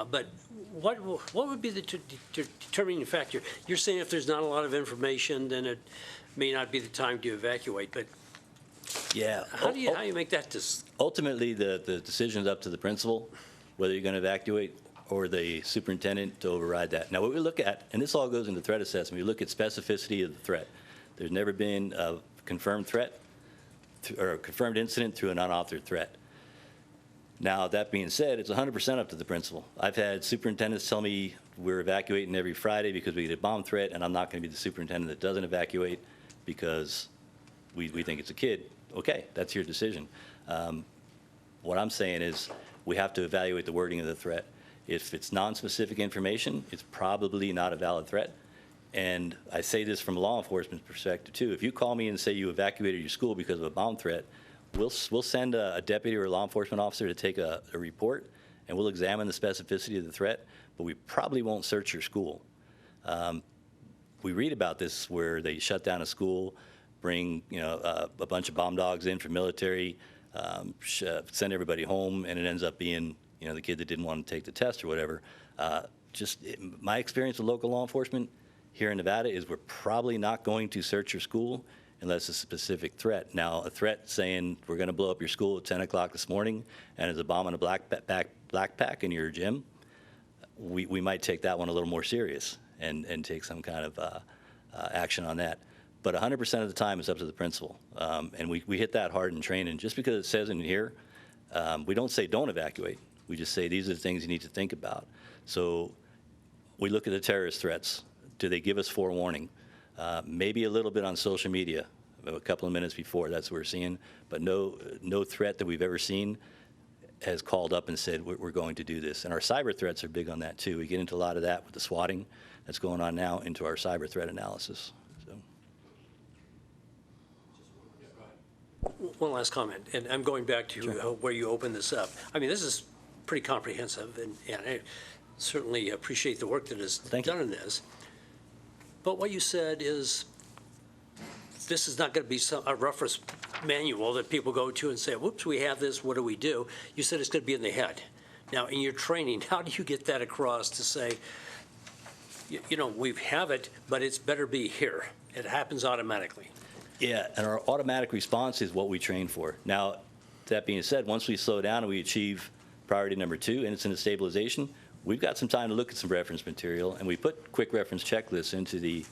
But what would be the determining factor? You're saying if there's not a lot of information, then may not be the time to evacuate, but Yeah. how do you make that Ultimately, the decision is up to the principal, whether you're going to evacuate or the superintendent to override that. Now, what we look at, and this all goes into threat assessment, we look at specificity of the threat. There's never been a confirmed threat or a confirmed incident through an unauthorized threat. Now, that being said, it's 100% up to the principal. I've had superintendents tell me we're evacuating every Friday because we get a bomb threat, and I'm not going to be the superintendent that doesn't evacuate because we think it's a kid. Okay, that's your decision. What I'm saying is we have to evaluate the wording of the threat. If it's non-specific information, it's probably not a valid threat. And I say this from a law enforcement perspective too. If you call me and say you evacuated your school because of a bomb threat, we'll send a deputy or a law enforcement officer to take a report, and we'll examine the specificity of the threat, but we probably won't search your school. We read about this where they shut down a school, bring a bunch of bomb dogs in for military, send everybody home, and it ends up being the kid that didn't want to take the test or whatever. My experience with local law enforcement here in Nevada is we're probably not going to search your school unless it's a specific threat. Now, a threat saying we're going to blow up your school at 10 o'clock this morning and there's a bomb in a black pack in your gym, we might take that one a little more serious and take some kind of action on that. But 100% of the time, it's up to the principal. And we hit that hard in training. Just because it says in here, we don't say don't evacuate. We just say these are the things you need to think about. So we look at the terrorist threats. Do they give us forewarning? Maybe a little bit on social media, a couple of minutes before, that's what we're seeing. But no threat that we've ever seen has called up and said, we're going to do this. And our cyber threats are big on that, too. We get into a lot of that with the swatting that's going on now into our cyber threat analysis. One last comment, and I'm going back to where you opened this up. I mean, this is pretty comprehensive, and I certainly appreciate the work that is done in this. But what you said is this is not going to be a reference manual that people go to and say, whoops, we have this, what do we do? You said it's going to be in the head. Now, in your training, how do you get that across to say, we have it, but it's better be here? It happens automatically. Yeah, and our automatic response is what we train for. Now, that being said, once we slow down and we achieve priority number 2, incident stabilization, we've got some time to look at some reference material, and we put quick reference checklists into the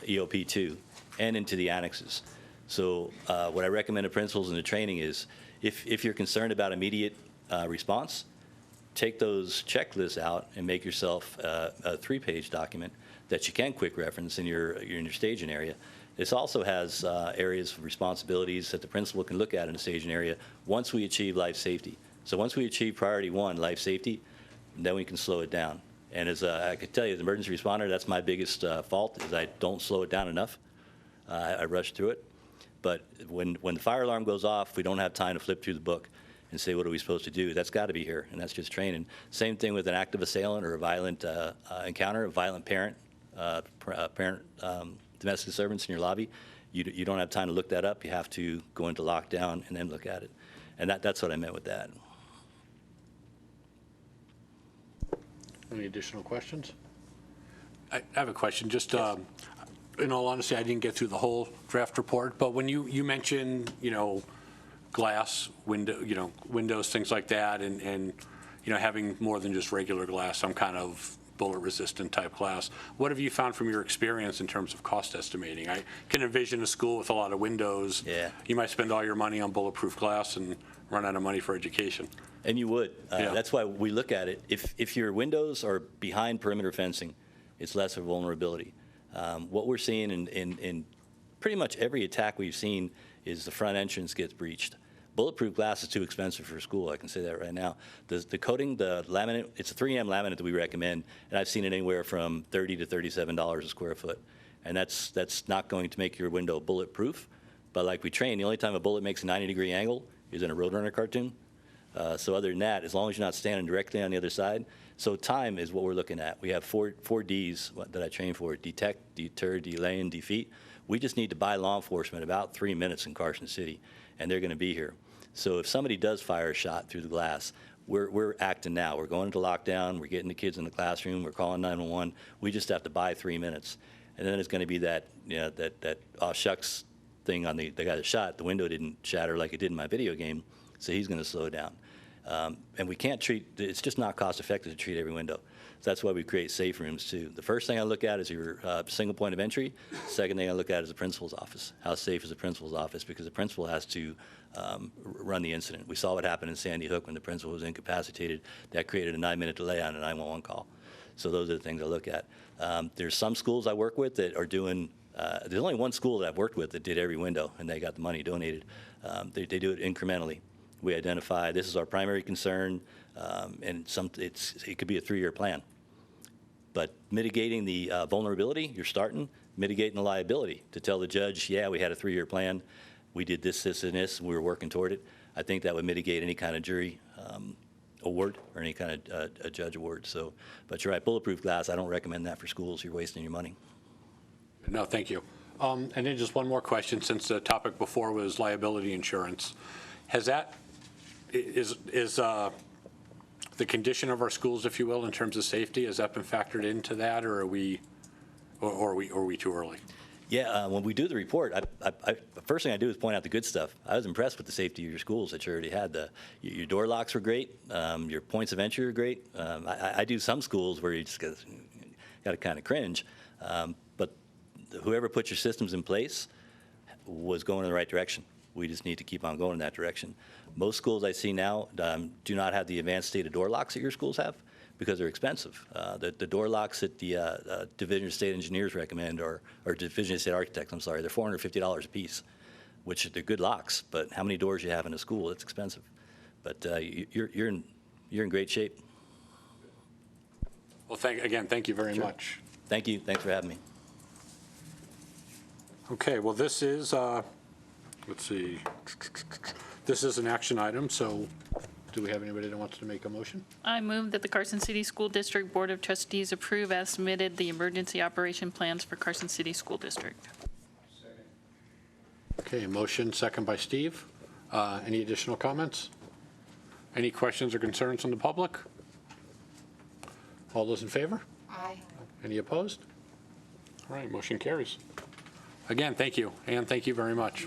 EOP2 and into the annexes. So what I recommend to principals in the training is if you're concerned about immediate response, take those checklists out and make yourself a 3-page document that you can quick reference in your staging area. This also has areas of responsibilities that the principal can look at in a staging area once we achieve life safety. So once we achieve priority 1, life safety, then we can slow it down. And as I could tell you, as an emergency responder, that's my biggest fault, is I don't slow it down enough. I rush through it. But when the fire alarm goes off, we don't have time to flip through the book and say, what are we supposed to do? That's got to be here, and that's just training. Same thing with an active assailant or a violent encounter, a violent parent, domestic disturbance in your lobby. You don't have time to look that up. You have to go into lockdown and then look at it. And that's what I meant with that. Any additional questions? I have a question. Just in all honesty, I didn't get through the whole draft report, but when you mentioned, glass, windows, things like that, and having more than just regular glass, some kind of bullet-resistant type glass. What have you found from your experience in terms of cost estimating? I can envision a school with a lot of windows. Yeah. You might spend all your money on bulletproof glass and run out of money for education. And you would. That's why we look at it. If your windows are behind perimeter fencing, it's less of a vulnerability. What we're seeing in pretty much every attack we've seen is the front entrance gets breached. Bulletproof glass is too expensive for a school, I can say that right now. The coating, the laminate, it's a 3M laminate that we recommend, and I've seen it anywhere from $30 to $37 a square foot. And that's not going to make your window bulletproof, but like we train, the only time a bullet makes a 90-degree angle is in a Roadrunner cartoon. So other than that, as long as you're not standing directly on the other side, so time is what we're looking at. We have four Ds that I train for: detect, deter, delay, and defeat. We just need to buy law enforcement about 3 minutes in Carson City, and they're going to be here. So if somebody does fire a shot through the glass, we're acting now. We're going into lockdown. We're getting the kids in the classroom. We're calling 911. We just have to buy 3 minutes. And then it's going to be that, you know, that oh shucks thing on the guy that shot. The window didn't shatter like it did in my video game, so he's going to slow down. And we can't treat, it's just not cost effective to treat every window. So that's why we create safe rooms too. The first thing I look at is your single point of entry. Second thing I look at is the principal's office. How safe is the principal's office? Because the principal has to run the incident. We saw what happened in Sandy Hook when the principal was incapacitated. That created a 9-minute delay on a 911 call. So those are the things I look at. There's some schools I work with that are doing, there's only one school that I've worked with that did every window and they got the money donated. They do it incrementally. We identify this is our primary concern, and it could be a 3-year plan. But mitigating the vulnerability, you're starting, mitigating the liability to tell the judge, yeah, we had a 3-year plan, we did this, this, and this, and we were working toward it. I think that would mitigate any kind of jury award or any kind of a judge award. So, but you're right, bulletproof glass, I don't recommend that for schools. You're wasting your money. No, thank you. And then just one more question, since the topic before was liability insurance. Is the condition of our schools, if you will, in terms of safety, has that been factored into that, or are we too early? Yeah, when we do the report, the first thing I do is point out the good stuff. I was impressed with the safety of your schools that you already had. Your door locks were great. Your points of entry were great. I do some schools where you just got to kind of cringe. But whoever put your systems in place was going in the right direction. We just need to keep on going in that direction. Most schools I see now do not have the advanced state of door locks that your schools have because they're expensive. The door locks that the Division of State Engineers recommend, or Division of State Architects, I'm sorry, they're $450 a piece, which they're good locks, but how many doors you have in a school, it's expensive. But you're in great shape. Well, thank you very much. Thank you. Thanks for having me. Okay, well, this is, let's see, this is an action item, so do we have anybody that wants to make a motion? I move that the Carson City School District Board of Trustees approve as submitted the emergency operation plans for Carson City School District. Okay, motion, second by Steve. Any additional comments? Any questions or concerns from the public? All those in favor? Aye. Any opposed? All right, motion carries. Again, thank you, and thank you very much.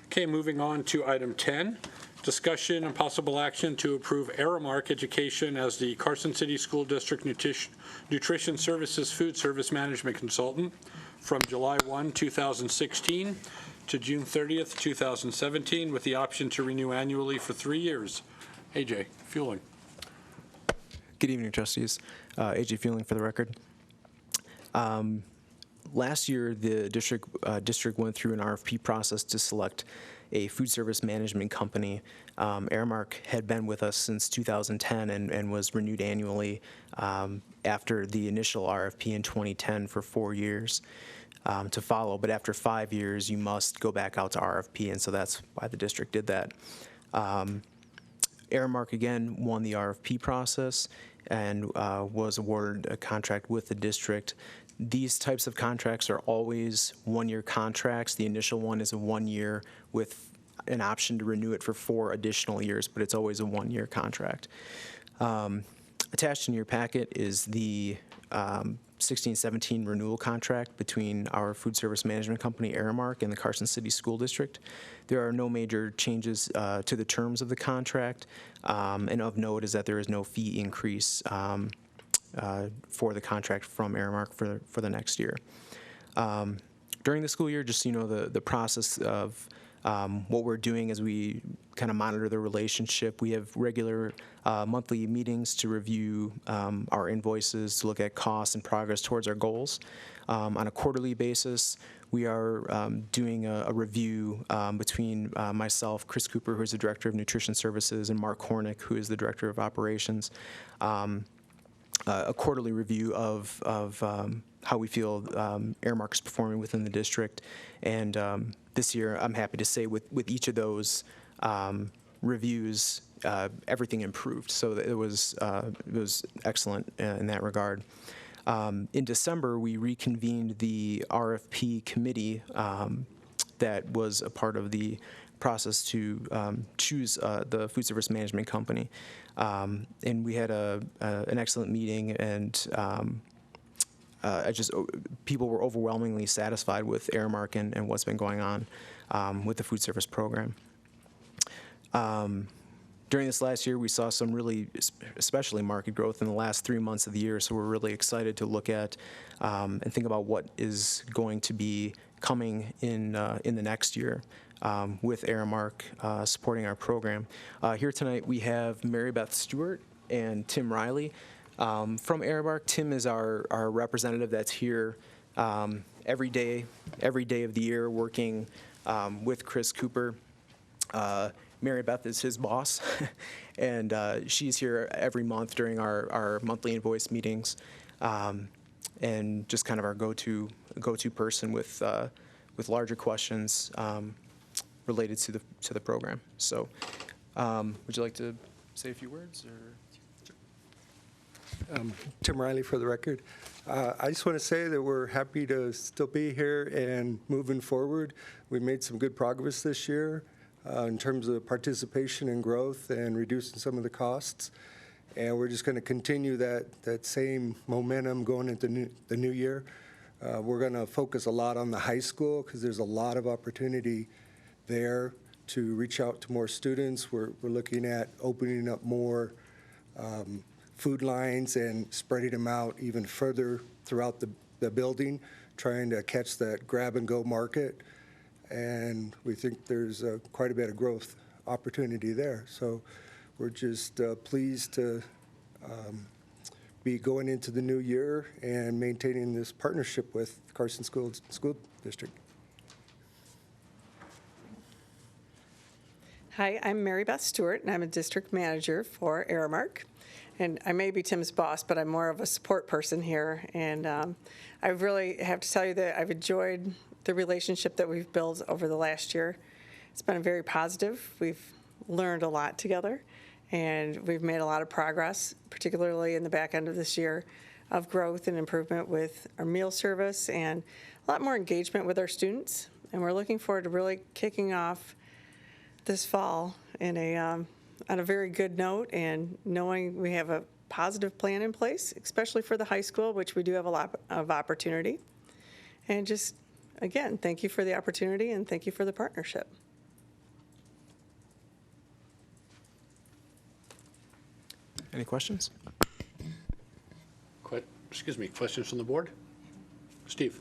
Okay, moving on to item 10, discussion and possible action to approve Aramark Education as the Carson City School District Nutrition Services Food Service Management Consultant from July 1, 2016 to June 30th, 2017, with the option to renew annually for 3 years. AJ Fueling. Good evening, trustees. AJ Fueling for the record. Last year, the district went through an RFP process to select a food service management company. Aramark had been with us since 2010 and was renewed annually after the initial RFP in 2010 for 4 years to follow. But after 5 years, you must go back out to RFP, and so that's why the district did that. Aramark again won the RFP process and was awarded a contract with the district. These types of contracts are always one-year contracts. The initial one is a 1 year with an option to renew it for 4 additional years, but it's always a 1-year contract. Attached in your packet is the 16-17 renewal contract between our food service management company, Aramark, and the Carson City School District. There are no major changes to the terms of the contract, and of note is that there is no fee increase for the contract from Aramark for the next year. During the school year, just so you know, the process of what we're doing as we kind of monitor the relationship, we have regular monthly meetings to review our invoices, to look at costs and progress towards our goals. On a quarterly basis, we are doing a review between myself, Chris Cooper, who is the Director of Nutrition Services, and Mark Hornick, who is the Director of Operations. A quarterly review of how we feel Aramark is performing within the district. And this year, I'm happy to say with each of those reviews, everything improved. So it was excellent in that regard. In December, we reconvened the RFP committee that was a part of the process to choose the food service management company. And we had an excellent meeting, and people were overwhelmingly satisfied with Aramark and what's been going on with the food service program. During this last year, we saw some really, especially market growth in the last 3 months of the year, so we're really excited to look at and think about what is going to be coming in the next year with Aramark supporting our program. Here tonight, we have Mary Beth Stewart and Tim Riley. From Aramark, Tim is our representative that's here every day of the year working with Chris Cooper. Mary Beth is his boss, and she's here every month during our monthly invoice meetings, and just kind of our go-to person with larger questions related to the program. So, would you like to say a few words? Or? Tim Riley for the record. I just want to say that we're happy to still be here and moving forward. We made some good progress this year in terms of participation and growth and reducing some of the costs. And we're just going to continue that same momentum going into the new year. We're going to focus a lot on the high school because there's a lot of opportunity there to reach out to more students. We're looking at opening up more food lines and spreading them out even further throughout the building, trying to catch that grab-and-go market. And we think there's quite a bit of growth opportunity there. So we're just pleased to be going into the new year and maintaining this partnership with Carson School District. Hi, I'm Mary Beth Stewart, and I'm a district manager for Aramark. And I may be Tim's boss, but I'm more of a support person here. And I really have to tell you that I've enjoyed the relationship that we've built over the last year. It's been very positive. We've learned a lot together, and we've made a lot of progress, particularly in the back end of this year, of growth and improvement with our meal service and a lot more engagement with our students. And we're looking forward to really kicking off this fall in on a very good note, and knowing we have a positive plan in place, especially for the high school, which we do have a lot of opportunity. And just, again, thank you for the opportunity and thank you for the partnership. Any questions? Excuse me, questions from the board? Steve?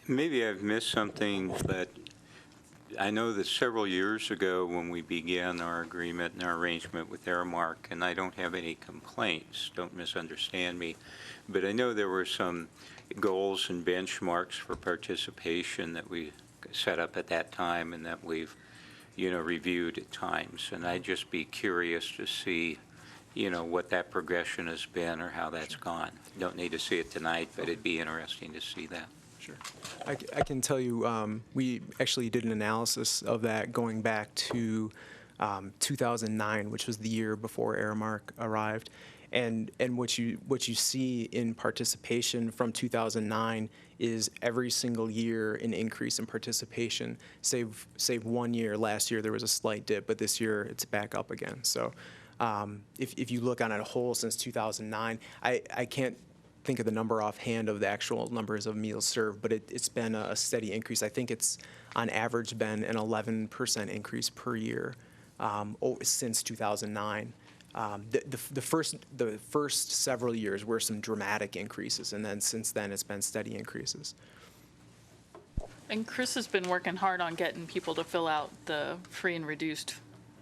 Maybe I've missed something, but I know that several years ago when we began our agreement and our arrangement with Aramark, and I don't have any complaints, don't misunderstand me, but I know there were some goals and benchmarks for participation that we set up at that time and that we've, reviewed at times. And I'd just be curious to see, what that progression has been or how that's gone. Don't need to see it tonight, but it'd be interesting to see that. Sure. I can tell you, we actually did an analysis of that going back to 2009, which was the year before Aramark arrived. And what you see in participation from 2009 is every single year an increase in participation, save 1 year. Last year there was a slight dip, but this year it's back up again. So if you look on it a whole since 2009, I can't think of the number offhand of the actual numbers of meals served, but it's been a steady increase. I think it's on average been an 11% increase per year since 2009. The first several years were some dramatic increases, and then since then it's been steady increases. And Chris has been working hard on getting people to fill out the free and reduced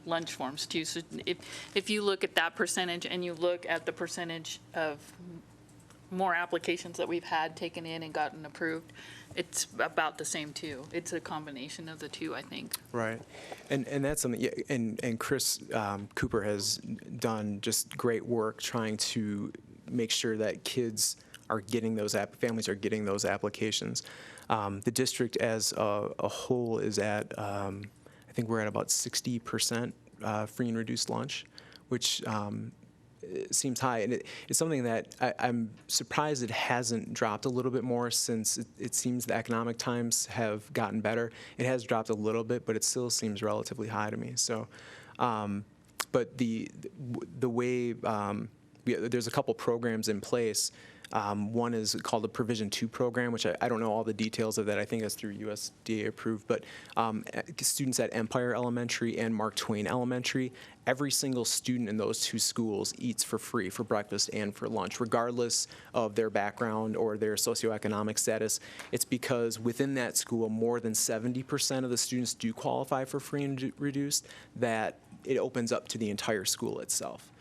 lunch forms too. So if you look at that percentage and you look at the percentage of more applications that we've had taken in and gotten approved, it's about the same too. It's a combination of the two, I think. Right, and that's something. And Chris Cooper has done just great work trying to make sure that kids are getting those families are getting those applications. The district as a whole is at I think we're at about 60% free and reduced lunch, which seems high, and it's something that I'm surprised it hasn't dropped a little bit more since it seems the economic times have gotten better. It has dropped a little bit, but it still seems relatively high to me. So, but the way there's a couple programs in place. One is called the Provision 2 program, which I don't know all the details of that. I think that's through USDA approved. But students at Empire Elementary and Mark Twain Elementary, every single student in those two schools eats for free for breakfast and for lunch, regardless of their background or their socioeconomic status. It's because within that school, more than 70% of the students do qualify for free and reduced, that it opens up to the entire school itself.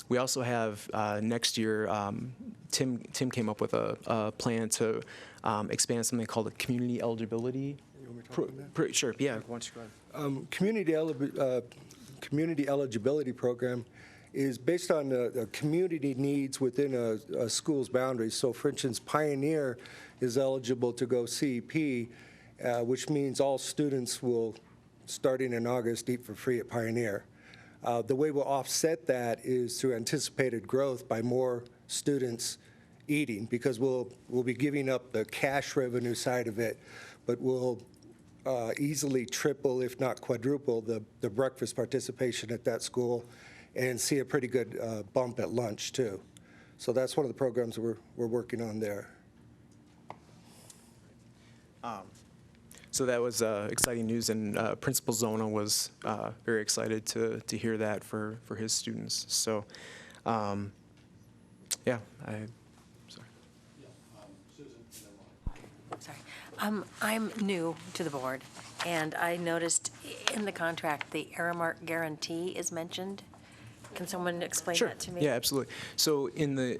We also have next year, Tim came up with a plan to expand something called a community eligibility. Sure, yeah. Why don't you go ahead? Community eligibility program is based on the community needs within a school's boundaries. So, for instance, Pioneer is eligible to go CEP, which means all students will, starting in August, eat for free at Pioneer. The way we'll offset that is through anticipated growth by more students eating, because we'll be giving up the cash revenue side of it, but we'll easily triple, if not quadruple, the breakfast participation at that school and see a pretty good bump at lunch, too. So that's one of the programs we're working on there. So that was exciting news, and Principal Zona was very excited to hear that for his students. So, yeah, sorry. Sorry. I'm new to the board, and I noticed in the contract the Aramark guarantee is mentioned. Can someone explain that to me? Yeah, absolutely. So in the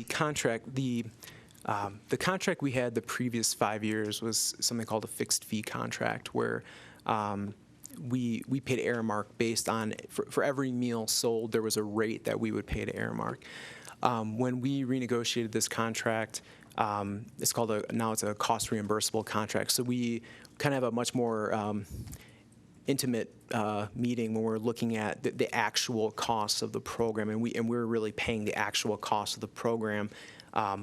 contract, the contract we had the previous 5 years was something called a fixed fee contract, where we paid Aramark based on, for every meal sold, there was a rate that we would pay to Aramark. When we renegotiated this contract, it's called now it's a cost reimbursable contract. So we kind of have a much more intimate meeting when we're looking at the actual costs of the program, and we're really paying the actual cost of the program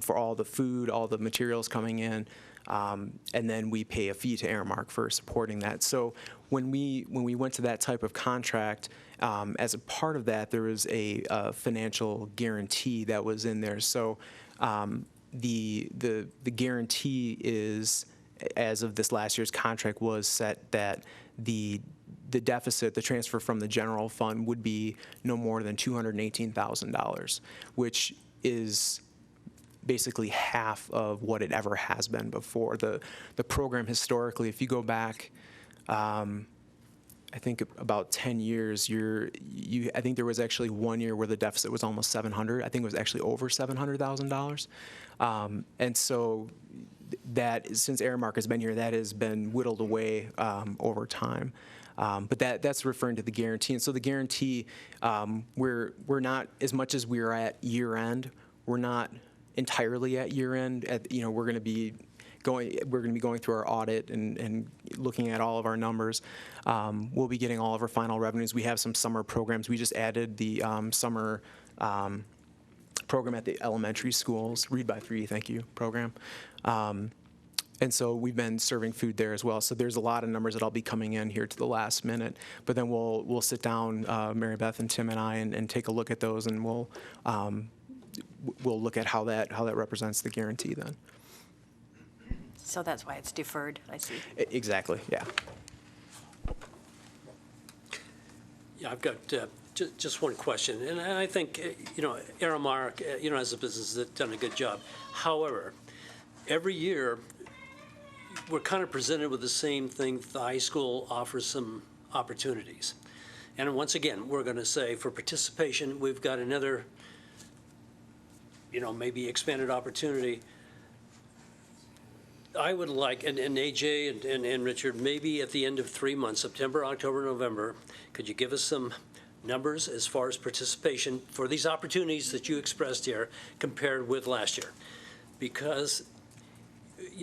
for all the food, all the materials coming in, and then we pay a fee to Aramark for supporting that. So when we went to that type of contract, as a part of that, there was a financial guarantee that was in there. So the guarantee is, as of this last year's contract, was set that the deficit, the transfer from the general fund, would be no more than $218,000, which is basically half of what it ever has been before. The program historically, if you go back, I think about 10 years, I think there was actually 1 year where the deficit was almost 700. I think it was actually over $700,000. And so that, since Aramark has been here, that has been whittled away over time. But that's referring to the guarantee. And so the guarantee, we're not, as much as we're at year end, we're not entirely at year end. We're going to be going through our audit and looking at all of our numbers. We'll be getting all of our final revenues. We have some summer programs. We just added the summer program at the elementary schools, Read by 3, thank you, program. And so we've been serving food there as well. So there's a lot of numbers that'll be coming in here to the last minute. But then we'll sit down, Mary Beth and Tim and I, and take a look at those, and we'll look at how that represents the guarantee then. So that's why it's deferred, I see. Exactly, yeah. Yeah, I've got just one question, and I think, Aramark, as a business, has done a good job. However, every year, we're kind of presented with the same thing. The high school offers some opportunities. And once again, we're going to say, for participation, we've got another, maybe expanded opportunity. I would like, and AJ and Richard, maybe at the end of 3 months, September, October, November, could you give us some numbers as far as participation for these opportunities that you expressed here compared with last year? Because,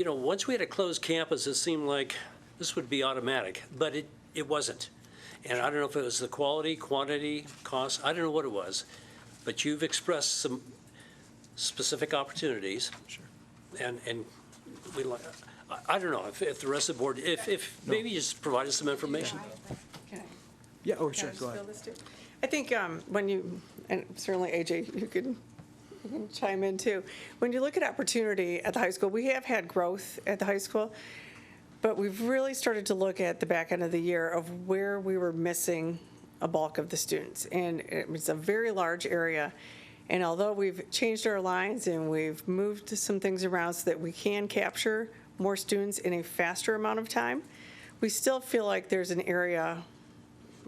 once we had a closed campus, it seemed like this would be automatic, but it wasn't. And I don't know if it was the quality, quantity, cost, I don't know what it was, but you've expressed some specific opportunities. Sure. And I don't know if the rest of the board, if maybe you just provide us some information. Can I? Yeah, oh, sure, Can I go just ahead. fill this too? I think when you and certainly AJ, you can chime in too. When you look at opportunity at the high school, we have had growth at the high school, but we've really started to look at the back end of the year of where we were missing a bulk of the students. And it's a very large area. And although we've changed our lines and we've moved some things around so that we can capture more students in a faster amount of time, we still feel like there's an area,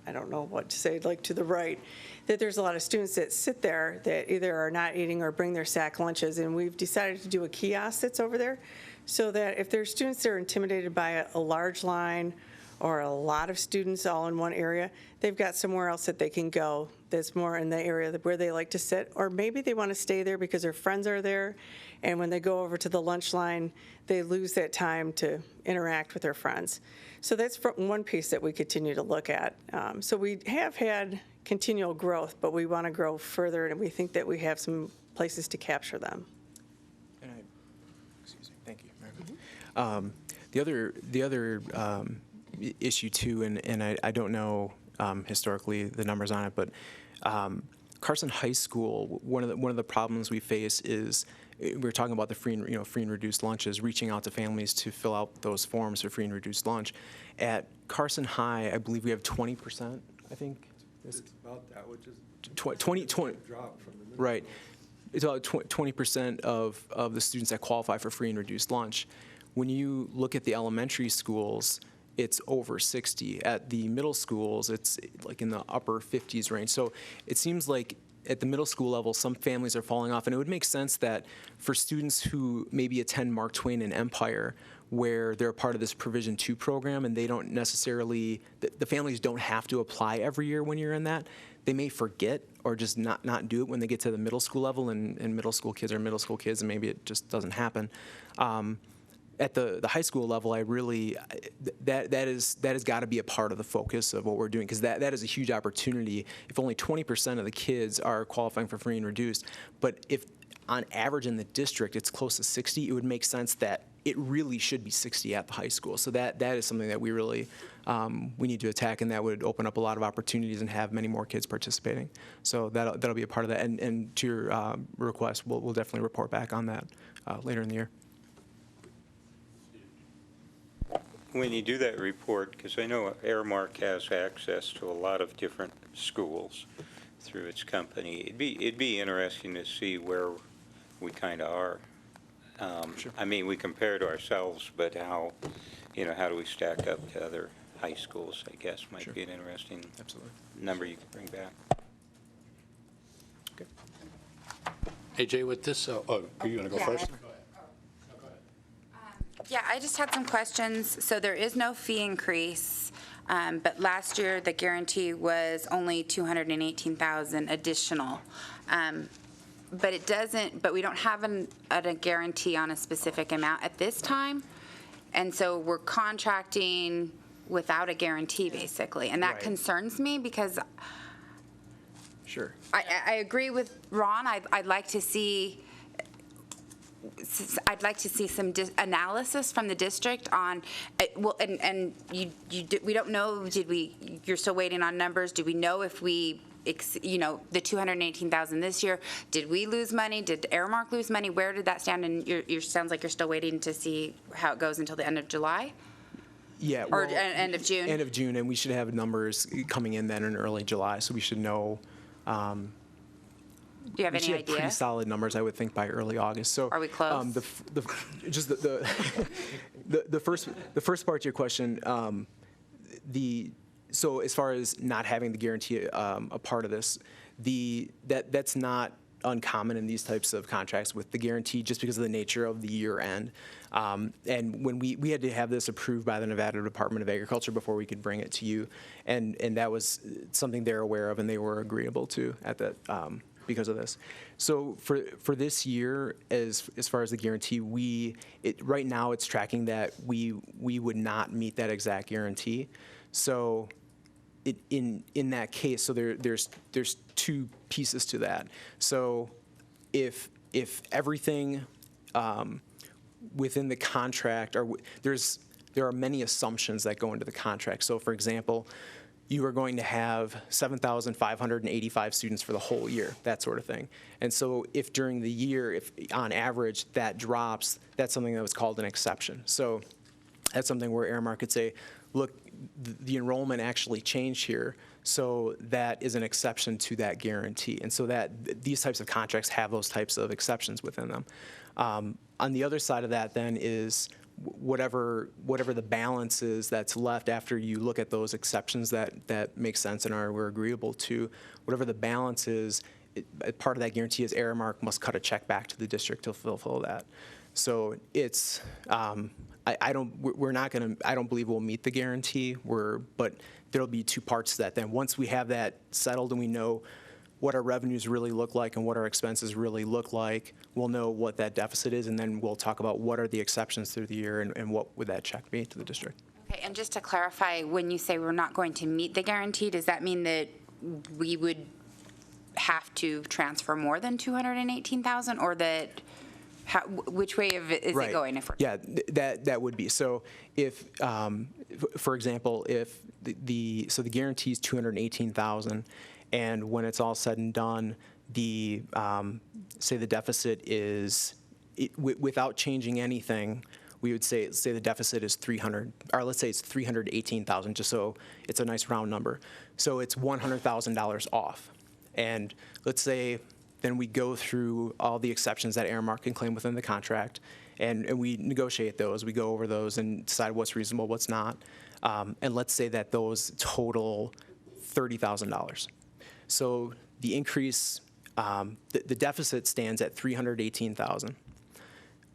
I don't know what to say, like to the right, that there's a lot of students that sit there that either are not eating or bring their sack lunches. And we've decided to do a kiosk that's over there so that if there's students that are intimidated by a large line or a lot of students all in one area, they've got somewhere else that they can go that's more in the area where they like to sit. Or maybe they want to stay there because their friends are there. And when they go over to the lunch line, they lose that time to interact with their friends. So that's one piece that we continue to look at. So we have had continual growth, but we want to grow further, and we think that we have some places to capture them. And excuse me, thank you, Mayor. The other issue too, and I don't know historically the numbers on it, but Carson High School, one of the problems we face is we were talking about the free and reduced lunches, reaching out to families to fill out those forms for free and reduced lunch. At Carson High, I believe we have 20%. I think it's about that, which is 20 drop from the right. It's about 20% of the students that qualify for free and reduced lunch. When you look at the elementary schools, it's over 60. At the middle schools, it's like in the upper 50s range. So it seems like at the middle school level, some families are falling off. And it would make sense that for students who maybe attend Mark Twain and Empire, where they're part of this Provision 2 program and they don't necessarily, the families don't have to apply every year when you're in that. They may forget or just not do it when they get to the middle school level, and middle school kids are middle school kids, and maybe it just doesn't happen. At the high school level, I really, that has got to be a part of the focus of what we're doing, because that is a huge opportunity. If only 20% of the kids are qualifying for free and reduced, but if on average in the district it's close to 60, it would make sense that it really should be 60 at the high school. So that is something that we really we need to attack, and that would open up a lot of opportunities and have many more kids participating. So that'll be a part of that. And to your request, we'll definitely report back on that later in the year. When you do that report, because I know Airmark has access to a lot of different schools through its company, it'd be interesting to see where we kind of are. Sure. I mean, we compare to ourselves, but how do we stack up to other high schools, I guess, might be an interesting number you could bring back. Okay. AJ, with this, are you going to go first? Yeah, I just had some questions. So there is no fee increase, but last year the guarantee was only $218,000 additional. But it doesn't. But we don't have a guarantee on a specific amount at this time, and so we're contracting without a guarantee basically, and that concerns me because. Sure. I agree with Ron. I'd like to see. I'd like to see some analysis from the district on, well, and we don't know, you're still waiting on numbers. Do we know if we, the $218,000 this year, did we lose money? Did Airmark lose money? Where did that stand? And you sounds like you're still waiting to see how it goes until the end of July? Yeah. Or end of June? End of June, and we should have numbers coming in then in early July, so we should know. Do you have any idea? Pretty solid numbers, I would think, by early August. So are we close? The first part to your question, so as far as not having the guarantee a part of this, that's not uncommon in these types of contracts with the guarantee, just because of the nature of the year end. And when we had to have this approved by the Nevada Department of Agriculture before we could bring it to you, and that was something they're aware of and they were agreeable to at that. Because of this. So for this year, as far as the guarantee, right now it's tracking that we would not meet that exact guarantee. So in that case, so there's two pieces to that. So if everything within the contract, there are many assumptions that go into the contract. So for example, you are going to have 7,585 students for the whole year, that sort of thing. And so if during the year, if on average that drops, that's something that was called an exception. So that's something where Aramark could say, look, the enrollment actually changed here, so that is an exception to that guarantee. And so that these types of contracts have those types of exceptions within them. On the other side of that then is whatever the balance is that's left after you look at those exceptions that make sense and we're agreeable to, whatever the balance is, part of that guarantee is Aramark must cut a check back to the district to fulfill that. So it's, I don't believe we'll meet the guarantee, but there'll be two parts to that then. Once we have that settled and we know what our revenues really look like and what our expenses really look like, we'll know what that deficit is, and then we'll talk about what are the exceptions through the year and what would that check be to the district. Okay, and just to clarify, when you say we're not going to meet the guarantee, does that mean that we would have to transfer more than 218,000, or that, which way is it going? Yeah, that would be. So if, for example, if the guarantee is 218,000, and when it's all said and done, say the deficit is, without changing anything, we would say the deficit is 300, or let's say it's 318,000, just so it's a nice round number. So it's $100,000 off. And let's say then we go through all the exceptions that Aramark can claim within the contract, and we negotiate those. We go over those and decide what's reasonable, what's not. And let's say that those total $30,000. So the increase, the deficit stands at 318,000.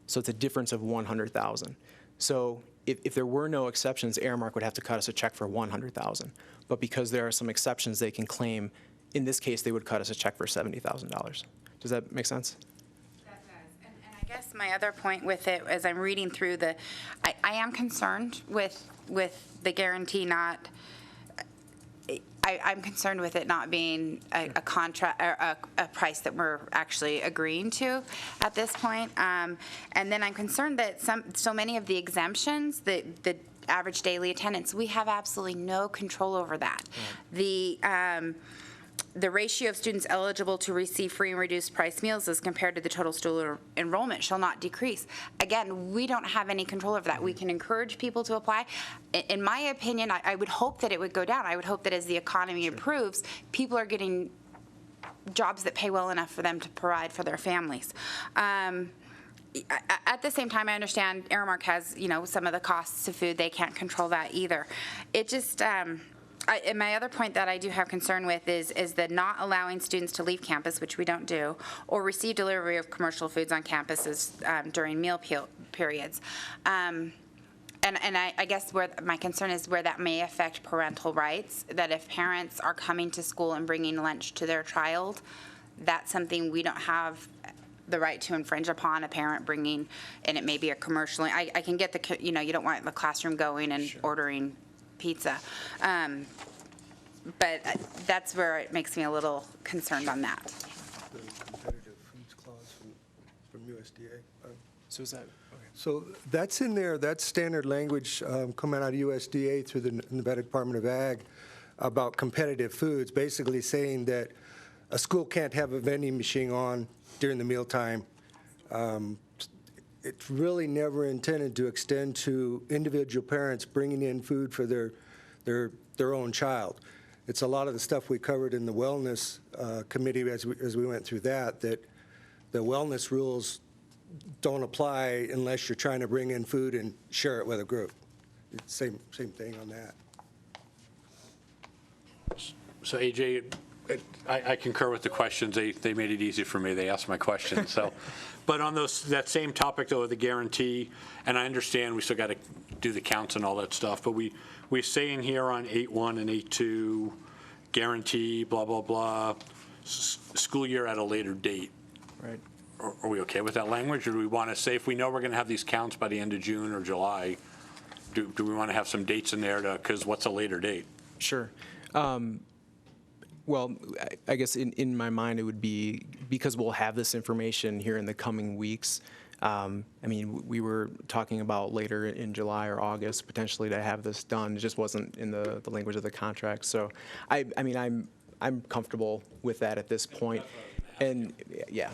So it's a difference of 100,000. So if there were no exceptions, Aramark would have to cut us a check for 100,000. But because there are some exceptions they can claim, in this case, they would cut us a check for $70,000. Does that make sense? That does. And I guess my other point with it, as I'm reading through I am concerned with the guarantee not, I'm concerned with it not being a contract or a price that we're actually agreeing to at this point. And then I'm concerned that so many of the exemptions, the average daily attendance, we have absolutely no control over that. Right. The ratio of students eligible to receive free and reduced price meals as compared to the total student enrollment shall not decrease. Again, we don't have any control over that. We can encourage people to apply. In my opinion, I would hope that it would go down. I would hope that as the economy improves, people are getting jobs that pay well enough for them to provide for their families. At the same time, I understand Aramark has, some of the costs of food. They can't control that either. It just... and my other point that I do have concern with is the not allowing students to leave campus, which we don't do, or receive delivery of commercial foods on campuses during meal periods. And I guess where my concern is where that may affect parental rights, that if parents are coming to school and bringing lunch to their child, that's something we don't have the right to infringe upon, a parent bringing, and it may be a commercial. I can get you don't want the classroom going and ordering pizza. But that's where it makes me a little concerned on that. The competitive foods clause from USDA. So is that, okay. So that's in there, that's standard language coming out of USDA through the Nevada Department of Ag about competitive foods, basically saying that a school can't have a vending machine on during the mealtime. It's really never intended to extend to individual parents bringing in food for their own child. It's a lot of the stuff we covered in the wellness committee as we went through that the wellness rules don't apply unless you're trying to bring in food and share it with a group. It's same thing on that. So AJ, I concur with the questions. They made it easy for me. They asked my questions. So, but on that same topic though, of the guarantee, and I understand we still got to do the counts and all that stuff, but we say in here on 8.1 and 8.2, guarantee, blah blah blah, school year at a later date. Right. Are we okay with that language, or do we want to say if we know we're going to have these counts by the end of June or July, do we want to have some dates in there because what's a later date? Sure. Well, I guess in my mind it would be, because we'll have this information here in the coming weeks, I mean, we were talking about later in July or August potentially to have this done. It just wasn't in the language of the contract. So, I mean, I'm comfortable with that at this point. And yeah.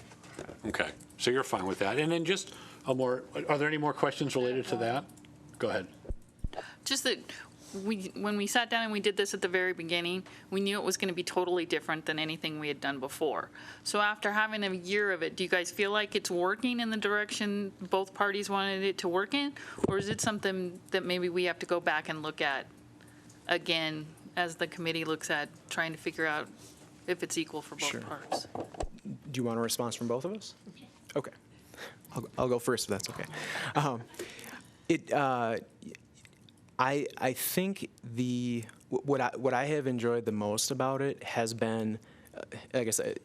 Okay, so you're fine with that. And then just are there any more questions related to that? Go ahead. Just that when we sat down and we did this at the very beginning, we knew it was going to be totally different than anything we had done before. So after having a year of it, do you guys feel like it's working in the direction both parties wanted it to work in? Or is it something that maybe we have to go back and look at again as the committee looks at trying to figure out if it's equal for both Sure. parts? Do you want a response from both of us? Okay. I'll go first if that's okay. I think what I have enjoyed the most about it has been, like I said,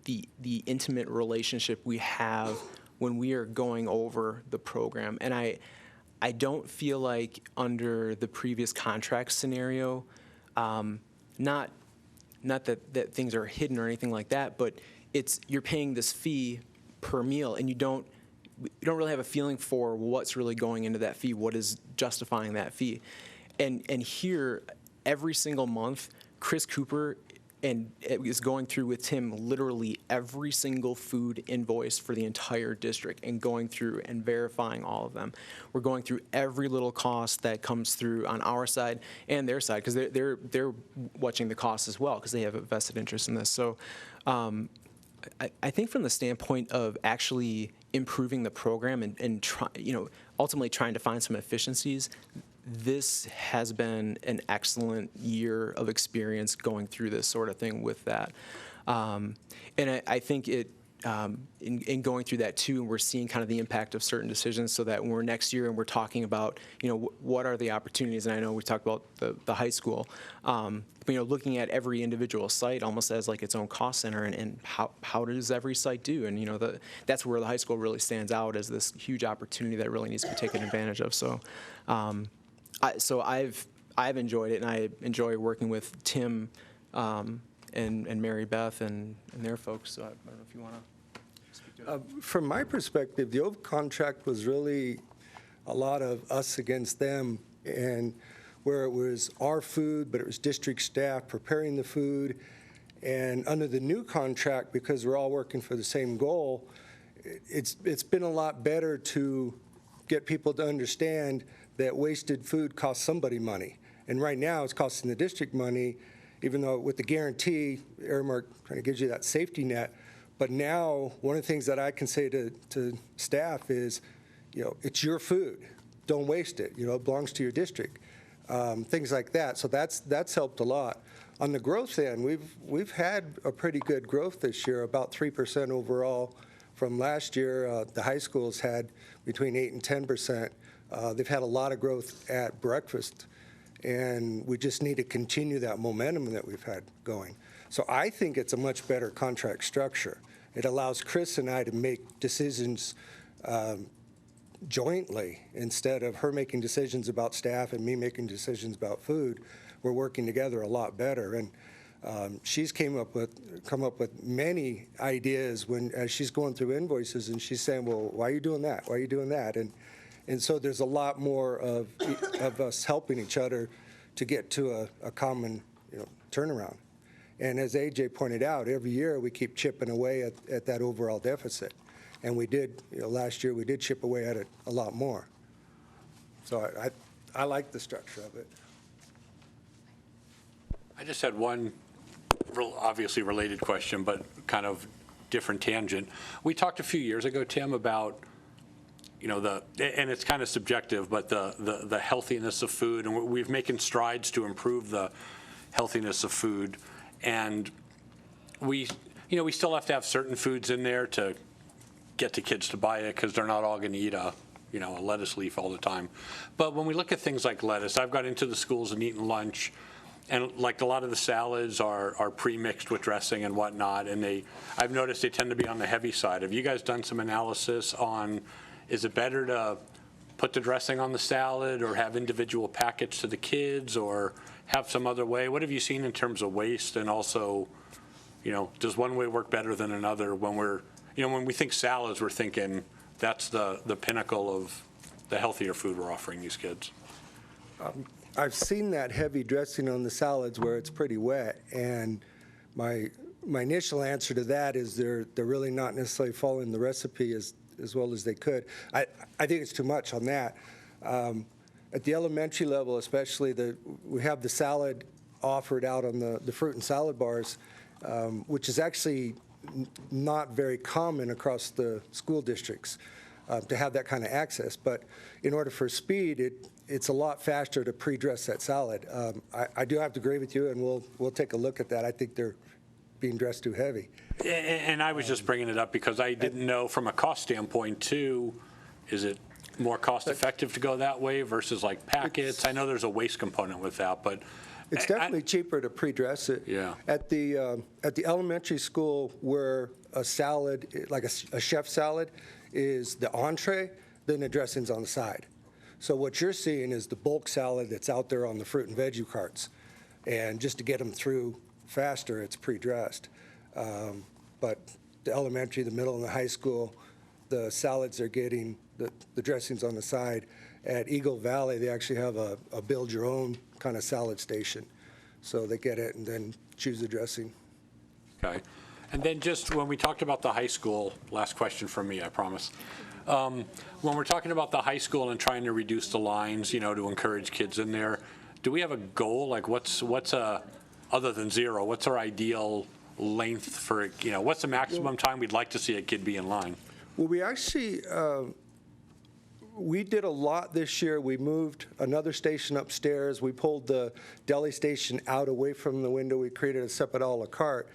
the intimate relationship we have when we are going over the program. And I don't feel like under the previous contract scenario, not that things are hidden or anything like that, but you're paying this fee per meal, and you don't really have a feeling for what's really going into that fee, what is justifying that fee. And here, every single month, Chris Cooper is going through with Tim literally every single food invoice for the entire district and going through and verifying all of them. We're going through every little cost that comes through on our side and their side, because they're watching the costs as well, because they have a vested interest in this. So I think from the standpoint of actually improving the program and ultimately trying to find some efficiencies, this has been an excellent year of experience going through this sort of thing with that. And I think in going through that too, we're seeing kind of the impact of certain decisions, so that when we're next year and we're talking about, what are the opportunities, and I know we talked about the high school, but, looking at every individual site almost as like its own cost center, and how does every site do? And, that's where the high school really stands out as this huge opportunity that really needs to be taken advantage of. So, I've enjoyed it, and I enjoy working with Tim and Mary Beth and their folks. So I don't know if you want to speak to it. From my perspective, the old contract was really a lot of us against them, and where it was our food, but it was district staff preparing the food. And under the new contract, because we're all working for the same goal, it's been a lot better to get people to understand that wasted food costs somebody money. And right now, it's costing the district money, even though with the guarantee, Aramark kind of gives you that safety net. But now, one of the things that I can say to staff is, it's your food. Don't waste it. It belongs to your district. Things like that. So that's helped a lot. On the growth end, we've had a pretty good growth this year, about 3% overall. From last year, the high schools had between 8 and 10%. They've had a lot of growth at breakfast, and we just need to continue that momentum that we've had going. So I think it's a much better contract structure. It allows Chris and I to make decisions jointly instead of her making decisions about staff and me making decisions about food. We're working together a lot better. And she's come up with many ideas as she's going through invoices, and she's saying, well, why are you doing that? Why are you doing that? And so there's a lot more of us helping each other to get to a common turnaround. And as AJ pointed out, every year we keep chipping away at that overall deficit. And we did, last year we did chip away at it a lot more. So I like the structure of it. I just had one obviously related question, but kind of different tangent. We talked a few years ago, Tim, about and it's kind of subjective, but the healthiness of food, and we've making strides to improve the healthiness of food, and we still have to have certain foods in there to get the kids to buy it, because they're not all going to eat a lettuce leaf all the time. But when we look at things like lettuce, I've got into the schools and eaten lunch, and like a lot of the salads are pre-mixed with dressing and whatnot, and I've noticed they tend to be on the heavy side. Have you guys done some analysis on, is it better to put the dressing on the salad or have individual packets to the kids or have some other way? What have you seen in terms of waste? And also, does one way work better than another when when we think salads, we're thinking that's the pinnacle of the healthier food we're offering these kids. I've seen that heavy dressing on the salads where it's pretty wet, and my initial answer to that is they're really not necessarily following the recipe as well as they could. I think it's too much on that. At the elementary level especially, we have the salad offered out on the fruit and salad bars, which is actually not very common across the school districts to have that kind of access. But in order for speed, it's a lot faster to pre-dress that salad. I do have to agree with you, and we'll take a look at that. I think they're being dressed too heavy. And I was just bringing it up because I didn't know from a cost standpoint too, is it more cost effective to go that way versus like packets? I know there's a waste component with that, but it's definitely cheaper to pre-dress it. Yeah. At the elementary school, where a salad, like a chef salad, is the entree, then the dressing's on the side. So what you're seeing is the bulk salad that's out there on the fruit and veggie carts, and just to get them through faster, it's pre-dressed. But the elementary, the middle, and the high school, the salads are getting the dressings on the side. At Eagle Valley, they actually have a build-your-own kind of salad station. So they get it and then choose the dressing. Okay. And then just when we talked about the high school, last question from me, I promise. When we're talking about the high school and trying to reduce the lines, to encourage kids in there, do we have a goal? Like what's other than 0, what's our ideal length for, what's the maximum time we'd like to see a kid be in line? Well, we actually, we did a lot this year. We moved another station upstairs. We pulled the deli station out away from the window. We created a separate a la carte.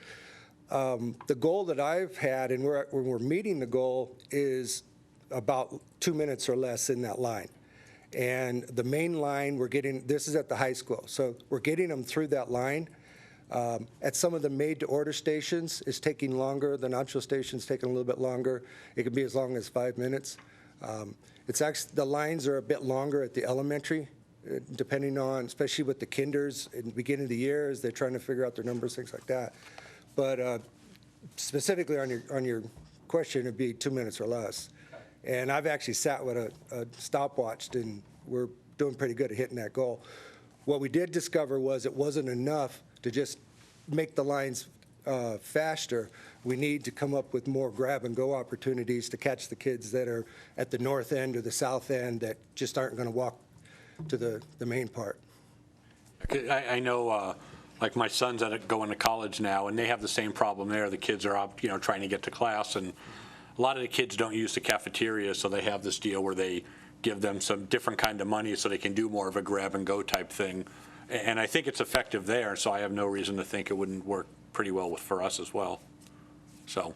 The goal that I've had, and we're meeting the goal, is about 2 minutes or less in that line. And the main line, this is at the high school, so we're getting them through that line. At some of the made-to-order stations, it's taking longer. The nacho station's taking a little bit longer. It can be as long as 5 minutes. It's actually, the lines are a bit longer at the elementary, depending on, especially with the kinders in the beginning of the year, as they're trying to figure out their numbers, things like that. But specifically on your question, it'd be 2 minutes or less. And I've actually sat with a stopwatch, and we're doing pretty good at hitting that goal. What we did discover was it wasn't enough to just make the lines faster. We need to come up with more grab-and-go opportunities to catch the kids that are at the north end or the south end that just aren't going to walk to the main part. I know, like my son's going to college now, and they have the same problem there. The kids are up, trying to get to class, and a lot of the kids don't use the cafeteria, so they have this deal where they give them some different kind of money so they can do more of a grab-and-go type thing. And I think it's effective there, so I have no reason to think it wouldn't work pretty well for us as well. So,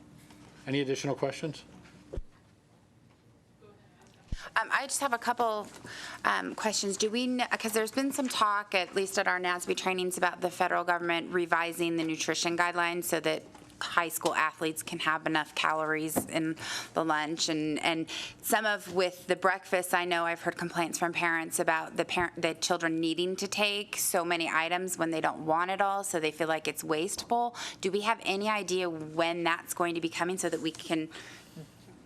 any additional questions? I just have a couple questions. Do we know, because there's been some talk, at least at our NASB trainings, about the federal government revising the nutrition guidelines so that high school athletes can have enough calories in the lunch, and some of with the breakfast, I know I've heard complaints from parents about the children needing to take so many items when they don't want it all, so they feel like it's wasteful. Do we have any idea when that's going to be coming so that we can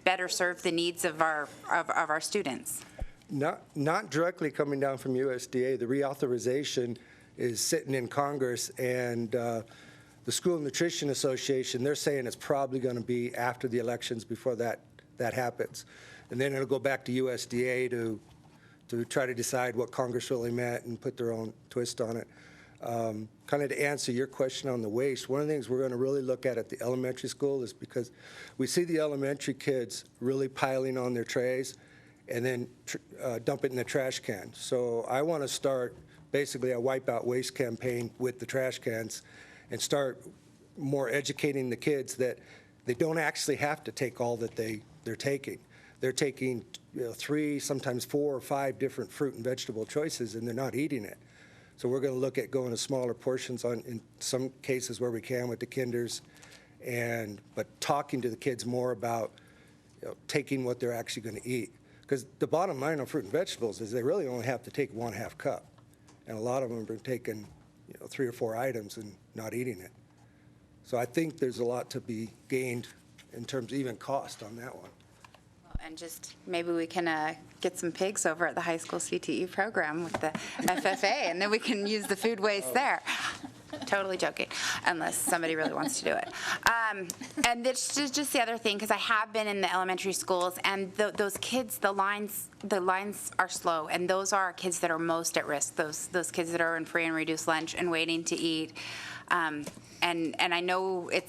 better serve the needs of our students? Not directly coming down from USDA. The reauthorization is sitting in Congress, and the School Nutrition Association, they're saying it's probably going to be after the elections before that happens. And then it'll go back to USDA to try to decide what Congress really meant and put their own twist on it. Kind of to answer your question on the waste, one of the things we're going to really look at the elementary school is because we see the elementary kids really piling on their trays and then dump it in the trash can. So I want to start basically a wipe out waste campaign with the trash cans and start more educating the kids that they don't actually have to take all that they're taking. They're taking 3, sometimes 4 or 5 different fruit and vegetable choices, and they're not eating it. So we're going to look at going to smaller portions in some cases where we can with the kinders, but talking to the kids more about taking what they're actually going to eat. Because the bottom line on fruit and vegetables is they really only have to take 1/2 cup, and a lot of them are taking 3 or 4 items and not eating it. So I think there's a lot to be gained in terms of even cost on that one. and just maybe we can get some pigs over at the high school CTE program with the FFA, and then we can use the food waste there. Totally joking, unless somebody really wants to do it. And this is just the other thing, because I have been in the elementary schools, and those kids, the lines are slow, and those are our kids that are most at risk. Those kids that are in free and reduced lunch and waiting to eat. And I know they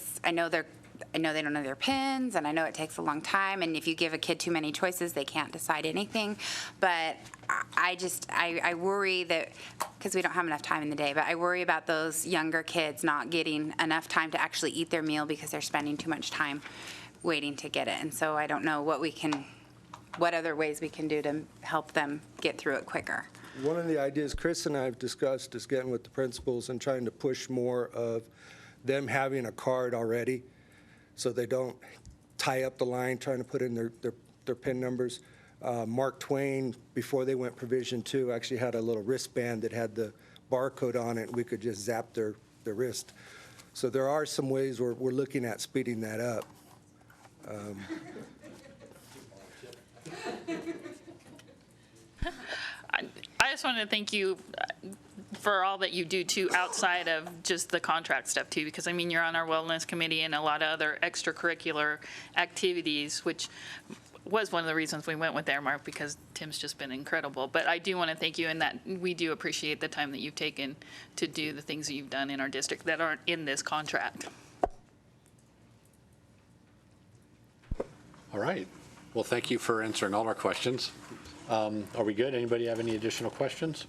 don't know their pins, and I know it takes a long time, and if you give a kid too many choices, they can't decide anything. But I worry that, because we don't have enough time in the day, but I worry about those younger kids not getting enough time to actually eat their meal because they're spending too much time waiting to get it. And so I don't know what other ways we can do to help them get through it quicker. One of the ideas Chris and I have discussed is getting with the principals and trying to push more of them having a card already, so they don't tie up the line trying to put in their PIN numbers. Mark Twain, before they went Provision 2, actually had a little wristband that had the barcode on it, and we could just zap their wrist. So there are some ways we're looking at speeding that up. I just want to thank you for all that you do too, outside of just the contract stuff too, because I mean, you're on our wellness committee and a lot of other extracurricular activities, which was one of the reasons we went with Airmark, because Tim's just been incredible. But I do want to thank you, and that we do appreciate the time that you've taken to do the things that you've done in our district that aren't in this contract. All right. Well, thank you for answering all our questions. Are we good? Anybody have any additional questions?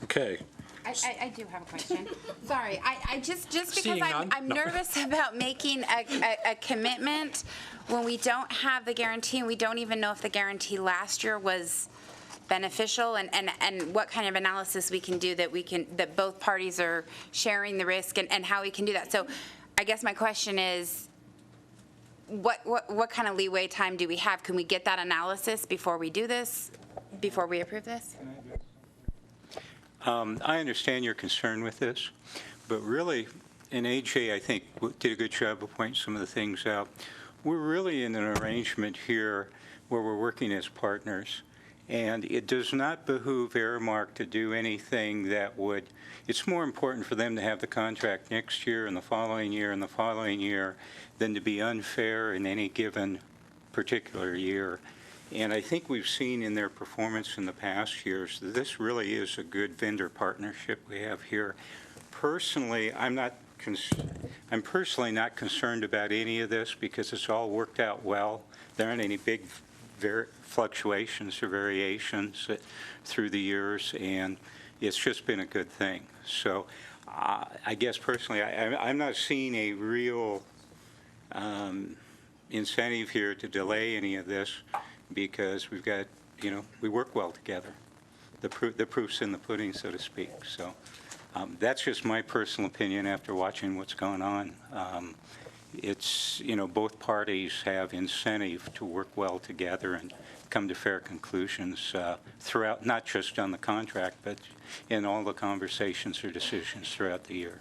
Okay. I do have a question. Sorry, I just because Seeing none? I'm nervous about making a commitment when we don't have the guarantee, and we don't even know if the guarantee last year was beneficial, and what kind of analysis we can do that both parties are sharing the risk, and how we can do that. So I guess my question is, what kind of leeway time do we have? Can we get that analysis before we do this, before we approve this? I understand your concern with this, but really, and AJ, I think, did a good job of pointing some of the things out. We're really in an arrangement here where we're working as partners, and it does not behoove Aramark to do anything that would, it's more important for them to have the contract next year and the following year and the following year than to be unfair in any given particular year. And I think we've seen in their performance in the past years that this really is a good vendor partnership we have here. Personally, I'm personally not concerned about any of this because it's all worked out well. There aren't any big fluctuations or variations through the years, and it's just been a good thing. So I guess personally, I'm not seeing a real incentive here to delay any of this, because we've got, we work well together. The proof's in the pudding, so to speak. So that's just my personal opinion after watching what's going on. It's, both parties have incentive to work well together and come to fair conclusions throughout, not just on the contract, but in all the conversations or decisions throughout the year.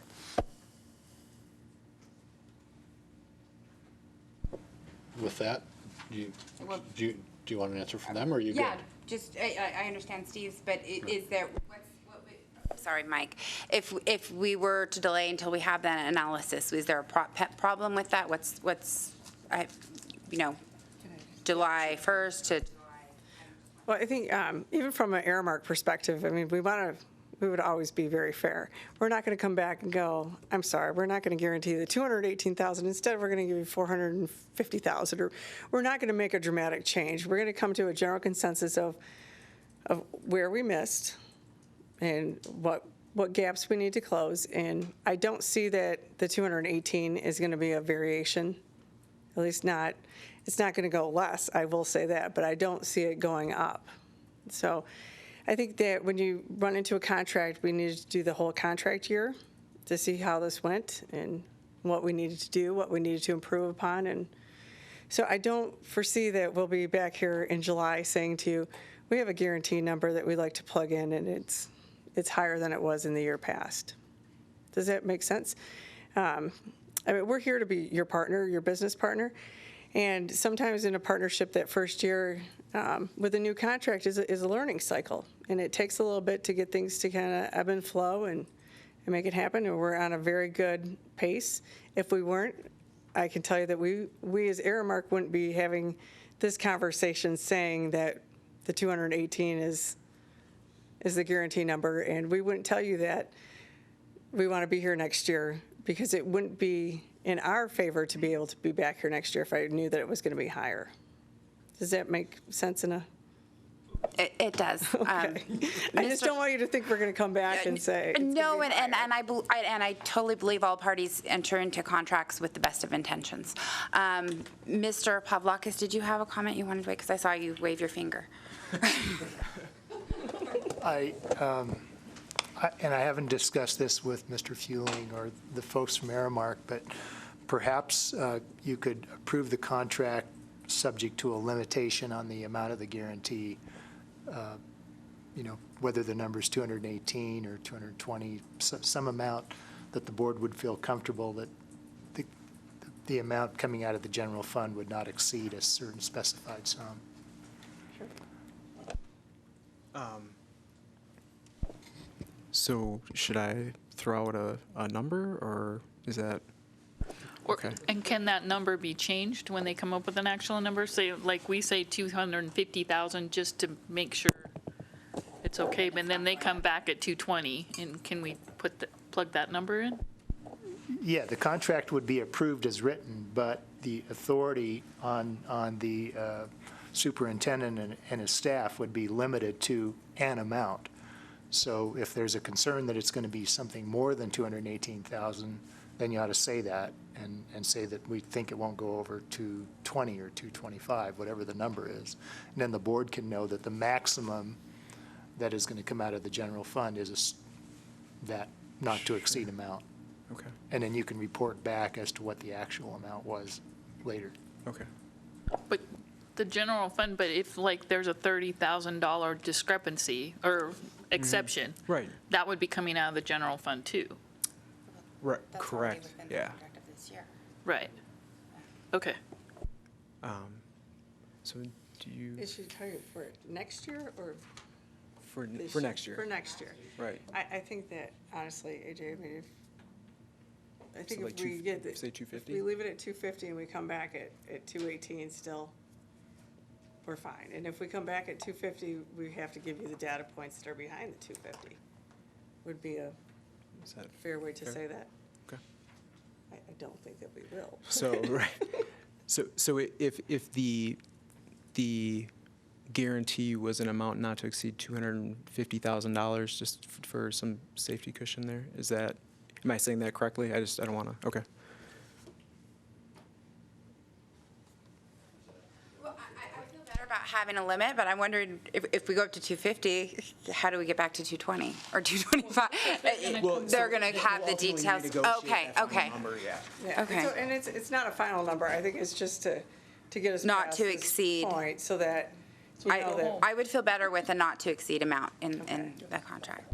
With that, do you want an answer from them, or are you good? Yeah, just, I understand Steve's, but is there, sorry, Mike, if we were to delay until we have that analysis, is there a problem with that? July 1st to? Well, I think even from an Aramark perspective, I mean, we would always be very fair. We're not going to come back and go, I'm sorry, we're not going to guarantee the $218,000. Instead, we're going to give you $450,000. Or we're not going to make a dramatic change. We're going to come to a general consensus of where we missed and what gaps we need to close. And I don't see that the 218 is going to be a variation, at least not. It's not going to go less, I will say that, but I don't see it going up. So I think that when you run into a contract, we needed to do the whole contract year to see how this went and what we needed to do, what we needed to improve upon. And so I don't foresee that we'll be back here in July saying to you, we have a guarantee number that we'd like to plug in, and it's higher than it was in the year past. Does that make sense? I mean, we're here to be your partner, your business partner. And sometimes in a partnership, that first year with a new contract is a learning cycle. And it takes a little bit to get things to kind of ebb and flow and make it happen. And we're on a very good pace. If we weren't, I can tell you that we as Aramark wouldn't be having this conversation saying that the 218 is the guarantee number. And we wouldn't tell you that we want to be here next year, because it wouldn't be in our favor to be able to be back here next year if I knew that it was going to be higher. Does that make sense in a? It does. Okay. I just don't want you to think we're going to come back and say. No, and I totally believe all parties enter into contracts with the best of intentions. Mr. Pavlakis, did you have a comment you wanted to make? Because I saw you wave your finger. And I haven't discussed this with Mr. Fueling or the folks from Aramark, but perhaps you could approve the contract subject to a limitation on the amount of the guarantee, whether the number is 218 or 220, some amount that the board would feel comfortable that the amount coming out of the general fund would not exceed a certain specified sum. So should I throw out a number, or is that? Okay. And can that number be changed when they come up with an actual number? Say, like we say 250,000 just to make sure it's okay, but then they come back at 220, and can we plug that number in? Yeah, the contract would be approved as written, but the authority on the superintendent and his staff would be limited to an amount. So if there's a concern that it's going to be something more than 218,000, then you ought to say that and say that we think it won't go over 220 or 225, whatever the number is. And then the board can know that the maximum that is going to come out of the general fund is that not to exceed amount. Okay. And then you can report back as to what the actual amount was later. Okay. But the general fund, but if like there's a $30,000 discrepancy or exception, Right. that would be coming out of the general fund too. Right. That's already Correct. within the Yeah. contract of this year. Right. Okay. So do you Is she talking for next year or for this next year? For next year. Right. I think that honestly, AJ, I mean, I think So if like we get, say if 250? we leave it at 250 and we come back at 218 still, we're fine. And if we come back at 250, we have to give you the data points that are behind the 250. Would be a Is that fair way to fair? say that. Okay. I don't think that we will. So right. So if the guarantee was an amount not to exceed $250,000, just for some safety cushion there, is that? Am I saying that correctly? I don't want to. Okay. Well, I feel better about having a limit, but I'm wondering if we go up to 250, how do we get back to 220 or 225? Well, They're going to have the details. Okay, okay. Yeah. Okay. And it's not a final number. I think it's just to get us Not past to this exceed. point so that we know that. I would feel better with a not to exceed amount in the contract.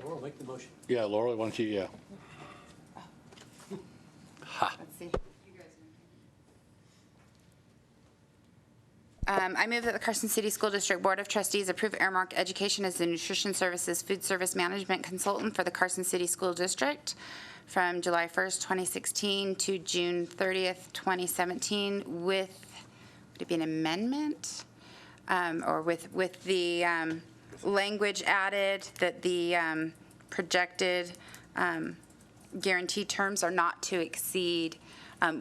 Laurel, make the motion. Yeah, Laurel, why don't you, yeah. Let's see. I move that the Carson City School District Board of Trustees approve Aramark Education as the Nutrition Services Food Service Management Consultant for the Carson City School District from July 1st, 2016 to June 30th, 2017 with, would it be an amendment? Or with the language added that the projected guarantee terms are not to exceed,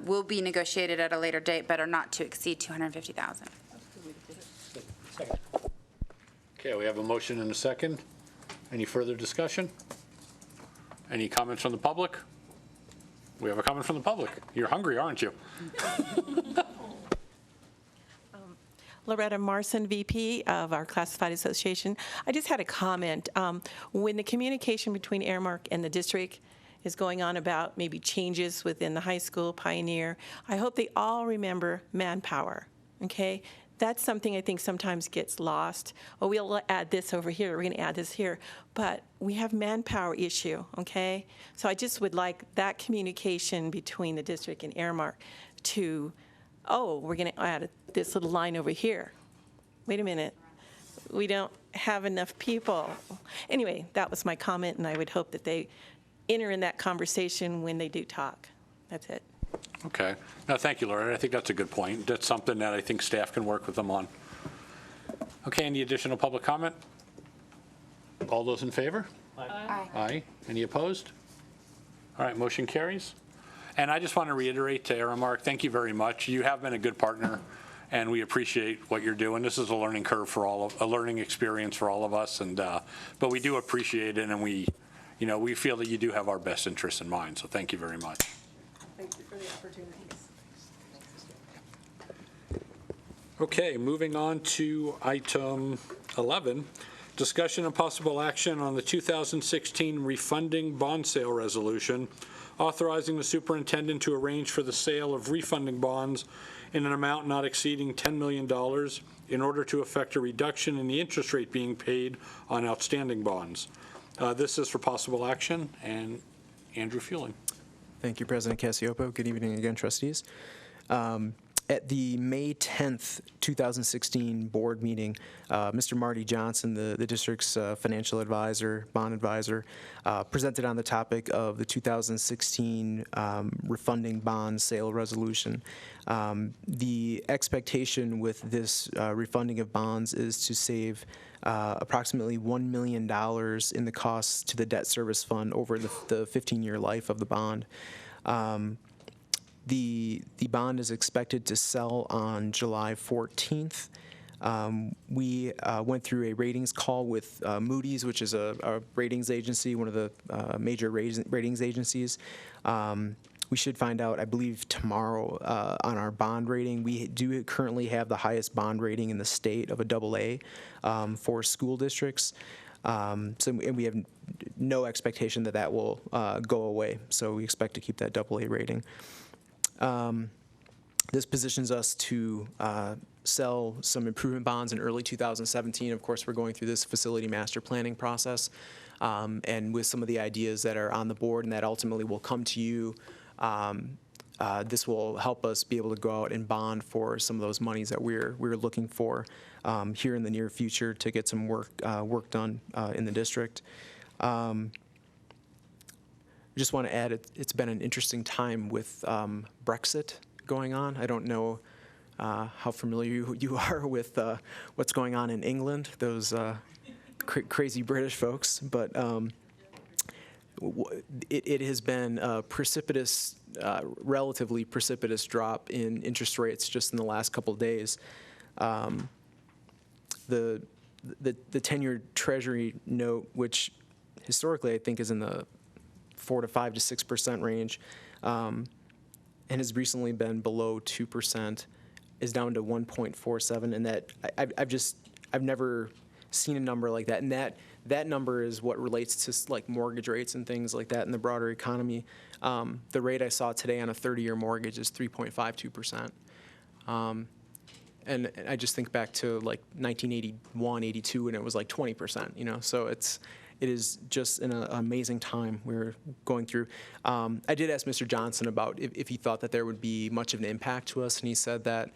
will be negotiated at a later date, but are not to exceed 250,000. Second. Okay, we have a motion and a second. Any further discussion? Any comments from the public? We have a comment from the public. You're hungry, aren't you? Loretta Marson, VP of our Classified Association. I just had a comment. When the communication between Aramark and the district is going on about maybe changes within the high school, Pioneer, I hope they all remember manpower, okay? that's something I think sometimes gets lost. Oh, we'll add this over here, we're going to add this here. But we have manpower issue, okay? So I just would like that communication between the district and Aramark to, oh, we're going to add this little line over here. Wait a minute. We don't have enough people. Anyway, that was my comment, and I would hope that they enter in that conversation when they do talk. That's it. Okay. No, thank you, Laura. I think that's a good point. That's something that I think staff can work with them on. Okay, any additional public comment? All those in favor? Aye. Aye. Any opposed? All right, motion carries. And I just want to reiterate to Aramark, thank you very much. You have been a good partner, and we appreciate what you're doing. This is a learning curve for a learning experience for all of us, and but we do appreciate it, and we feel that you do have our best interests in mind. So thank you very much. Thank you for the opportunities. Okay, moving on to item 11, discussion and possible action on the 2016 refunding bond sale resolution, authorizing the superintendent to arrange for the sale of refunding bonds in an amount not exceeding $10 million in order to effect a reduction in the interest rate being paid on outstanding bonds. This is for possible action, and Andrew Fueling. Thank you, President Cassioppo. Good evening again, trustees. At the May 10th, 2016 board meeting, Mr. Marty Johnson, the district's financial advisor, bond advisor, presented on the topic of the 2016 refunding bond sale resolution. The expectation with this refunding of bonds is to save approximately $1 million in the costs to the debt service fund over the 15-year life of the bond. The bond is expected to sell on July 14th. We went through a ratings call with Moody's, which is a ratings agency, one of the major ratings agencies. We should find out, I believe, tomorrow on our bond rating. We do currently have the highest bond rating in the state of a AA for school districts. And we have no expectation that that will go away. So we expect to keep that AA rating. This positions us to sell some improvement bonds in early 2017. Of course, we're going through this facility master planning process, and with some of the ideas that are on the board and that ultimately will come to you, this will help us be able to go out and bond for some of those monies that we're looking for here in the near future to get some work done in the district. I just want to add, it's been an interesting time with Brexit going on. I don't know how familiar you are with what's going on in England, those crazy British folks, but it has been a precipitous, relatively precipitous drop in interest rates just in the last couple of days. The 10-year Treasury note, which historically I think is in the 4 to 5 to 6% range, and has recently been below 2%, is down to 1.47, and that I've never seen a number like that, and that number is what relates to like mortgage rates and things like that in the broader economy. The rate I saw today on a 30-year mortgage is 3.52%. And I just think back to like 1981, 82, and it was like 20%, so it is just an amazing time we're going through. I did ask Mr. Johnson about if he thought that there would be much of an impact to us, and he said that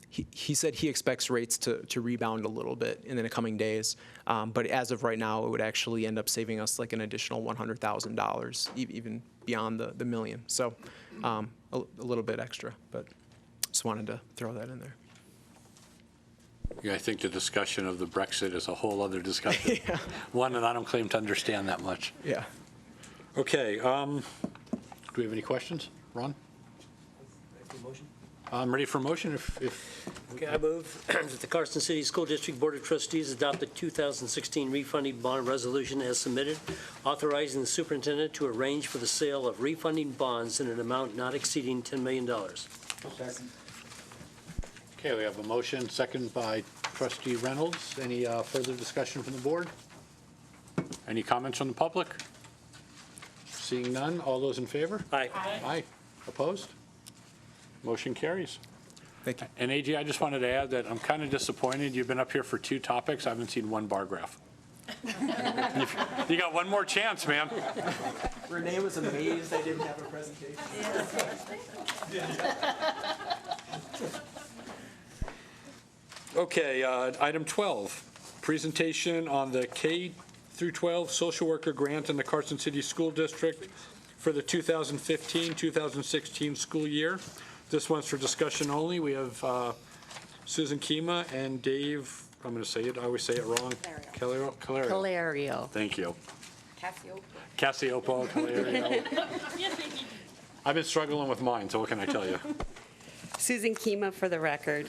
he said he expects rates to rebound a little bit in the coming days, but as of right now, it would actually end up saving us like an additional $100,000, even beyond the million. So a little bit extra, but just wanted to throw that in there. Yeah, I think the discussion of the Brexit is a whole other discussion. Yeah. One that I don't claim to understand that much. Yeah. Okay. Do we have any questions? Ron? I'm ready for a motion if Okay, I move that the Carson City School District Board of Trustees adopt the 2016 refunding bond resolution as submitted, authorizing the superintendent to arrange for the sale of refunding bonds in an amount not exceeding $10 million. Okay, we have a motion, second by Trustee Reynolds. Any further discussion from the board? Any comments from the public? Seeing none, all those in favor? Aye. Aye. Opposed? Motion carries. Thank you. And AG, I just wanted to add that I'm kind of disappointed. You've been up here for 2 topics. I haven't seen one bar graph. You got one more chance, man. Renee was amazed I didn't have a presentation. Okay, item 12, presentation on the K through 12 social worker grant in the Carson City School District for the 2015-2016 school year. This one's for discussion only. We have Susan Kima and Dave, I'm going to say it, I always say it wrong. Calerio. Calerio. Thank you. Cassiopo. Calerio. I've been struggling with mine, so what can I tell you? Susan Kima for the record.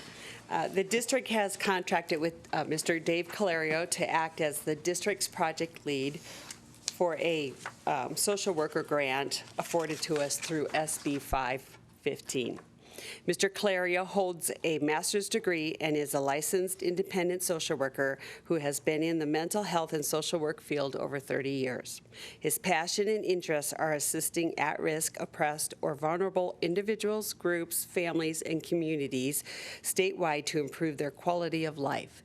The district has contracted with Mr. Dave Calerio to act as the district's project lead for a social worker grant afforded to us through SB 515. Mr. Calerio holds a master's degree and is a licensed independent social worker who has been in the mental health and social work field over 30 years. His passion and interests are assisting at-risk, oppressed, or vulnerable individuals, groups, families, and communities statewide to improve their quality of life.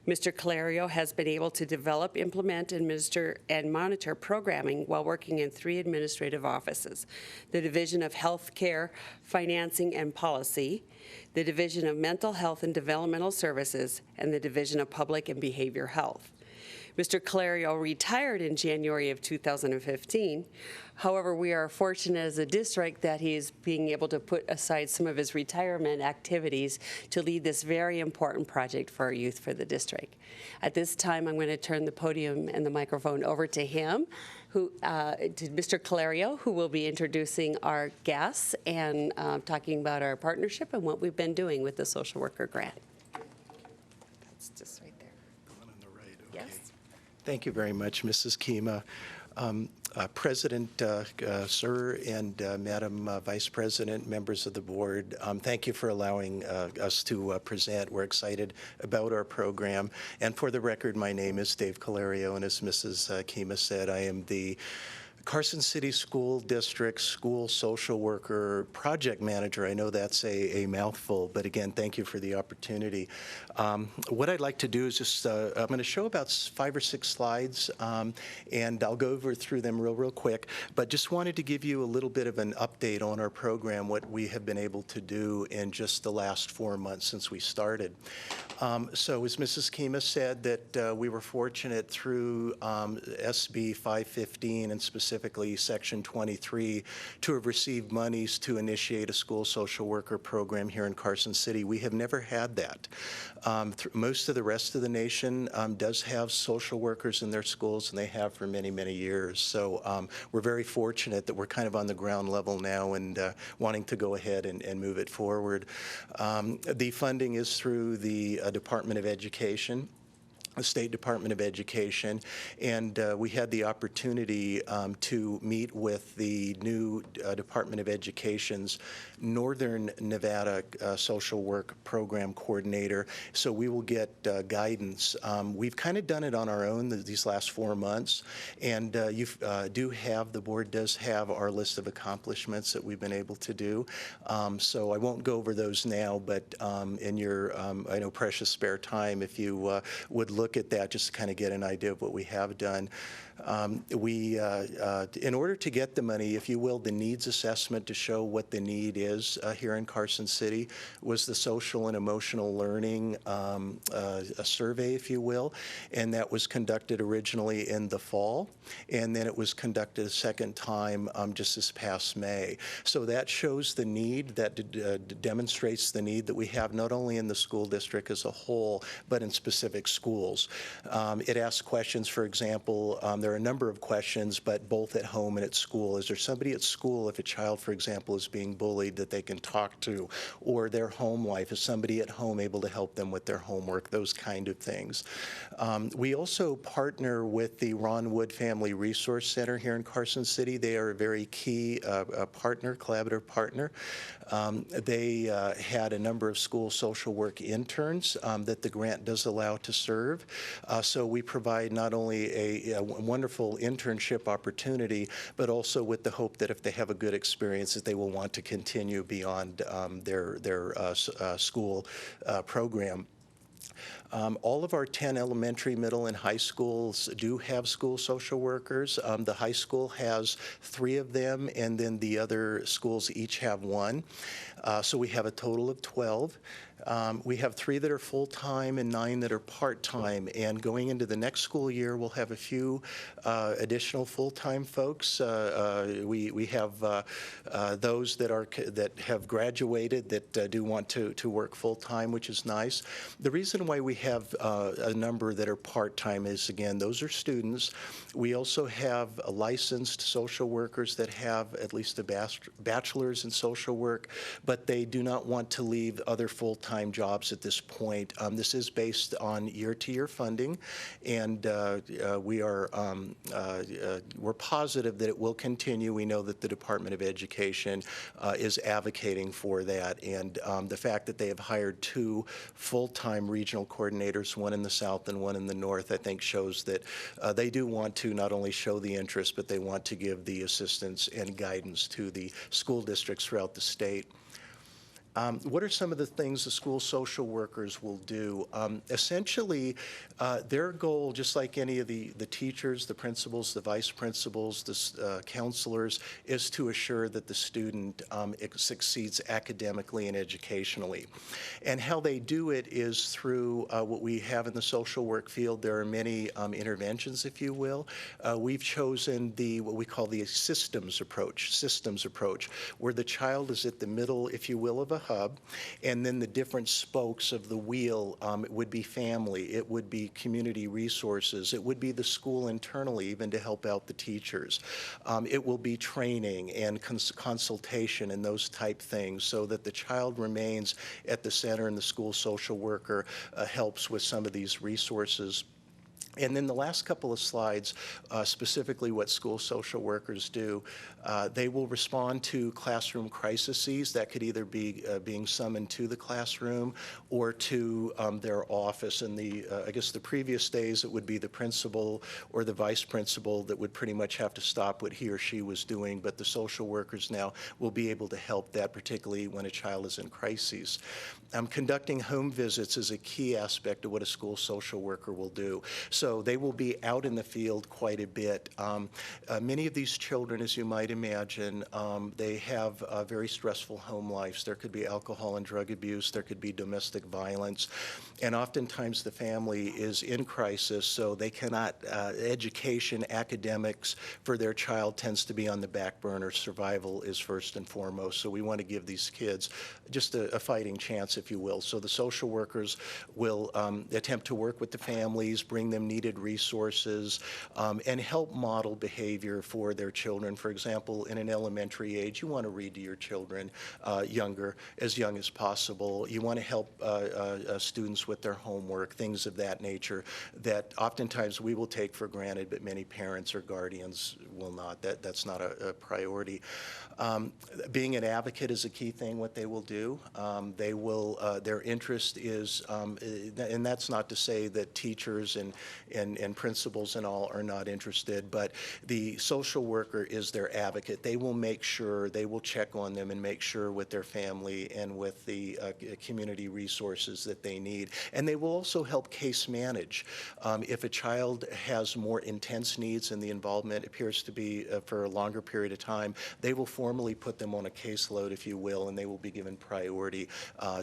Mr. Calerio has been able to develop, implement, administer, and monitor programming while working in 3 administrative offices: the Division of Health Care, Financing, and Policy, the Division of Mental Health and Developmental Services, and the Division of Public and Behavior Health. Mr. Calerio retired in January of 2015. However, we are fortunate as a district that he's being able to put aside some of his retirement activities to lead this very important project for our youth for the district. At this time, I'm going to turn the podium and the microphone over to him, to Mr. Calerio, who will be introducing our guests and talking about our partnership and what we've been doing with the social worker grant. That's just right there. Going on the right, okay. Yes. Thank you very much, Mrs. Kima. President, Sir, and Madam Vice President, members of the board, thank you for allowing us to present. We're excited about our program. And for the record, my name is Dave Calerio, and as Mrs. Kima said, I am the Carson City School District School Social Worker Project Manager. I know that's a mouthful, but again, thank you for the opportunity. What I'd like to do is just, I'm going to show about 5 or 6 slides, and I'll go through them real quick, but just wanted to give you a little bit of an update on our program, what we have been able to do in just the last 4 months since we started. So as Mrs. Kima said, that we were fortunate through SB 515 and specifically Section 23 to have received monies to initiate a school social worker program here in Carson City. We have never had that. Most of the rest of the nation does have social workers in their schools, and they have for many, many years. So we're very fortunate that we're kind of on the ground level now and wanting to go ahead and move it forward. The funding is through the Department of Education, the State Department of Education, and we had the opportunity to meet with the new Department of Education's Northern Nevada Social Work Program Coordinator, so we will get guidance. We've kind of done it on our own these last 4 months, and the board does have our list of accomplishments that we've been able to do, so I won't go over those now, but in your, I know, precious spare time, if you would look at that just to kind of get an idea of what we have done. In order to get the money, if you will, the needs assessment to show what the need is here in Carson City was the social and emotional learning a survey, if you will, and that was conducted originally in the fall, and then it was conducted a second time just this past May. So that shows the need, that demonstrates the need that we have not only in the school district as a whole, but in specific schools. It asks questions, for example, there are a number of questions, but both at home and at school. Is there somebody at school, if a child, for example, is being bullied, that they can talk to? Or their home life, is somebody at home able to help them with their homework? Those kind of things. We also partner with the Ron Wood Family Resource Center here in Carson City. They are a very key partner, collaborative partner. They had a number of school social work interns that the grant does allow to serve. So we provide not only a wonderful internship opportunity, but also with the hope that if they have a good experience, that they will want to continue beyond their school program. All of our 10 elementary, middle, and high schools do have school social workers. The high school has 3 of them, and then the other schools each have 1. So we have a total of 12. We have 3 that are full-time and 9 that are part-time. And going into the next school year, we'll have a few additional full-time folks. We have those that have graduated that do want to work full-time, which is nice. The reason why we have a number that are part-time is, again, those are students. We also have licensed social workers that have at least a bachelor's in social work, but they do not want to leave other full-time jobs at this point. This is based on year-to-year funding, and we're positive that it will continue. We know that the Department of Education is advocating for that, and the fact that they have hired 2 full-time regional coordinators, one in the south and one in the north, I think shows that they do want to not only show the interest, but they want to give the assistance and guidance to the school districts throughout the state. What are some of the things the school social workers will do? Essentially, their goal, just like any of the teachers, the principals, the vice principals, the counselors, is to assure that the student succeeds academically and educationally. And how they do it is through what we have in the social work field. There are many interventions, if you will. We've chosen what we call the systems approach, where the child is at the middle, if you will, of a hub, and then the different spokes of the wheel. It would be family, it would be community resources, it would be the school internally, even to help out the teachers. It will be training and consultation and those type things, so that the child remains at the center and the school social worker helps with some of these resources. And then the last couple of slides, specifically what school social workers do, they will respond to classroom crises. That could either be being summoned to the classroom or to their office. In I guess the previous days, it would be the principal or the vice principal that would pretty much have to stop what he or she was doing, but the social workers now will be able to help that, particularly when a child is in crises. Conducting home visits is a key aspect of what a school social worker will do. So they will be out in the field quite a bit. Many of these children, as you might imagine, they have very stressful home lives. There could be alcohol and drug abuse. There could be domestic violence. And oftentimes the family is in crisis, so they cannot, education, academics for their child tends to be on the back burner. Survival is first and foremost. So we want to give these kids just a fighting chance, if you will. So the social workers will attempt to work with the families, bring them needed resources, and help model behavior for their children. For example, in an elementary age, you want to read to your children as young as possible. You want to help students with their homework, things of that nature that oftentimes we will take for granted, but many parents or guardians will not. That's not a priority. Being an advocate is a key thing, what they will do. They will, their interest is, and that's not to say that teachers and principals and all are not interested, but the social worker is their advocate. They will make sure, they will check on them and make sure with their family and with the community resources that they need. And they will also help case manage. If a child has more intense needs and the involvement appears to be for a longer period of time, they will formally put them on a caseload, if you will, and they will be given priority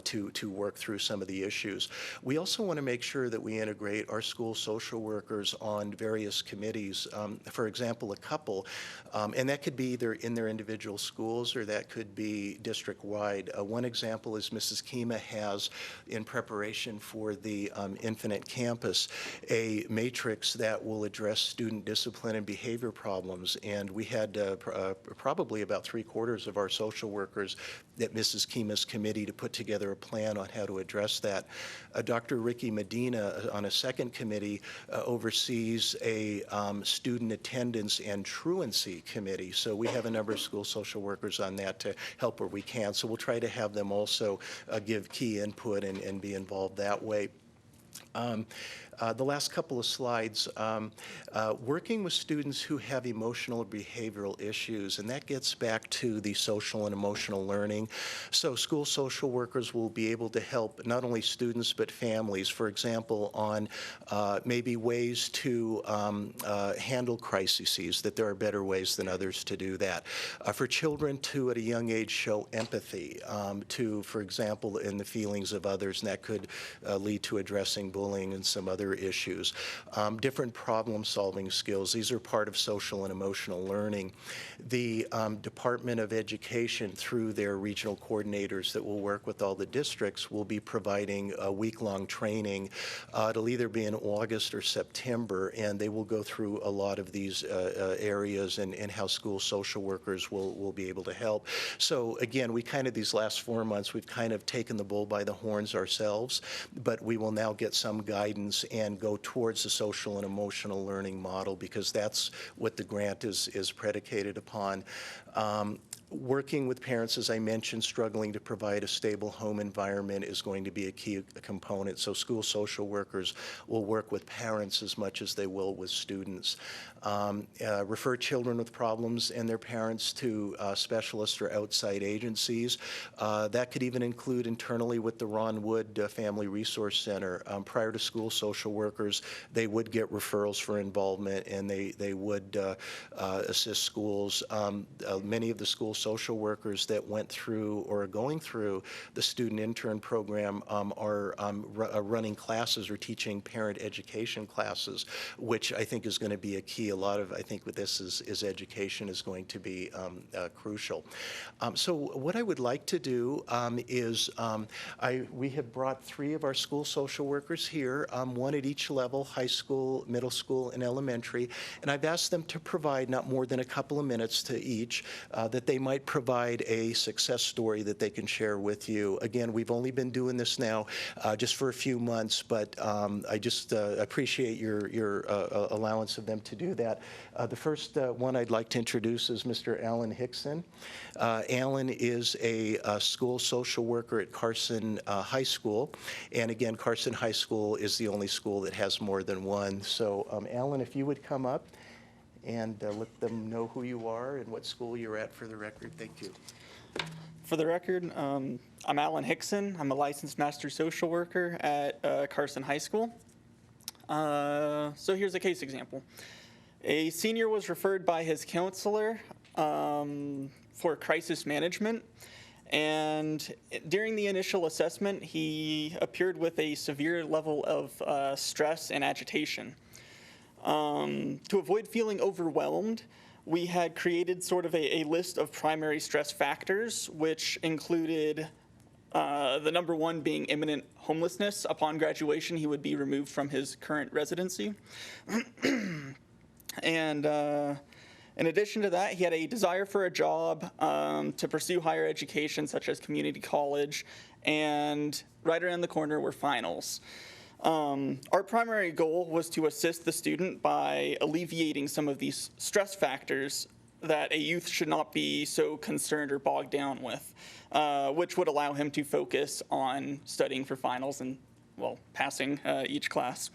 to work through some of the issues. We also want to make sure that we integrate our school social workers on various committees. For example, a couple, and that could be either in their individual schools or that could be district-wide. One example is Mrs. Kima has, in preparation for the Infinite Campus, a matrix that will address student discipline and behavior problems. And we had probably about 3/4 of our social workers at Mrs. Kima's committee to put together a plan on how to address that. Dr. Ricky Medina, on a second committee, oversees a student attendance and truancy committee. So we have a number of school social workers on that to help where we can. So we'll try to have them also give key input and be involved that way. The last couple of slides, working with students who have emotional or behavioral issues, and that gets back to the social and emotional learning. So school social workers will be able to help not only students but families, for example, on maybe ways to handle crises, that there are better ways than others to do that. For children to, at a young age, show empathy to, for example, in the feelings of others, and that could lead to addressing bullying and some other issues. Different problem-solving skills. These are part of social and emotional learning. The Department of Education, through their regional coordinators that will work with all the districts, will be providing a week-long training. It'll either be in August or September, and they will go through a lot of these areas and how school social workers will be able to help. So again, we kind of, these last 4 months, we've kind of taken the bull by the horns ourselves, but we will now get some guidance and go towards the social and emotional learning model, because that's what the grant is predicated upon. Working with parents, as I mentioned, struggling to provide a stable home environment is going to be a key component. So school social workers will work with parents as much as they will with students. Refer children with problems and their parents to specialists or outside agencies. That could even include internally with the Ron Wood Family Resource Center. Prior to school social workers, they would get referrals for involvement, and they would assist schools. Many of the school social workers that went through or are going through the student intern program are running classes or teaching parent education classes, which I think is going to be a key. A lot of, I think, with this is education is going to be crucial. So what I would like to do is we have brought 3 of our school social workers here, 1 at each level, high school, middle school, and elementary, and I've asked them to provide not more than a couple of minutes to each, that they might provide a success story that they can share with you. Again, we've only been doing this now just for a few months, but I just appreciate your allowance of them to do that. The first one I'd like to introduce is Mr. Alan Hickson. Alan is a school social worker at Carson High School, and again, Carson High School is the only school that has more than one. So Alan, if you would come up and let them know who you are and what school you're at for the record. Thank you. For the record, I'm Alan Hickson. I'm a licensed master social worker at Carson High School. So here's a case example. A senior was referred by his counselor for crisis management, and during the initial assessment, he appeared with a severe level of stress and agitation. To avoid feeling overwhelmed, we had created sort of a list of primary stress factors, which included the number 1 being imminent homelessness. Upon graduation, he would be removed from his current residency. And in addition to that, he had a desire for a job, to pursue higher education, such as community college, and right around the corner were finals. Our primary goal was to assist the student by alleviating some of these stress factors that a youth should not be so concerned or bogged down with, which would allow him to focus on studying for finals and, well, passing each class.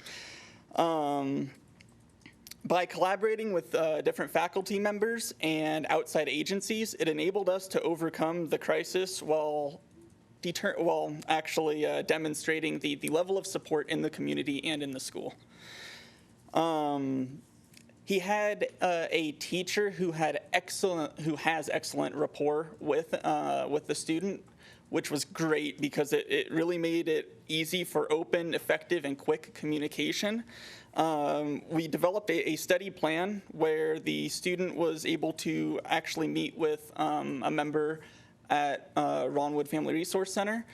By collaborating with different faculty members and outside agencies, it enabled us to overcome the crisis while actually demonstrating the level of support in the community and in the school. He had a teacher who has excellent rapport with the student, which was great because it really made it easy for open, effective, and quick communication. We developed a study plan where the student was able to actually meet with a member at Ron Wood Family Resource Center,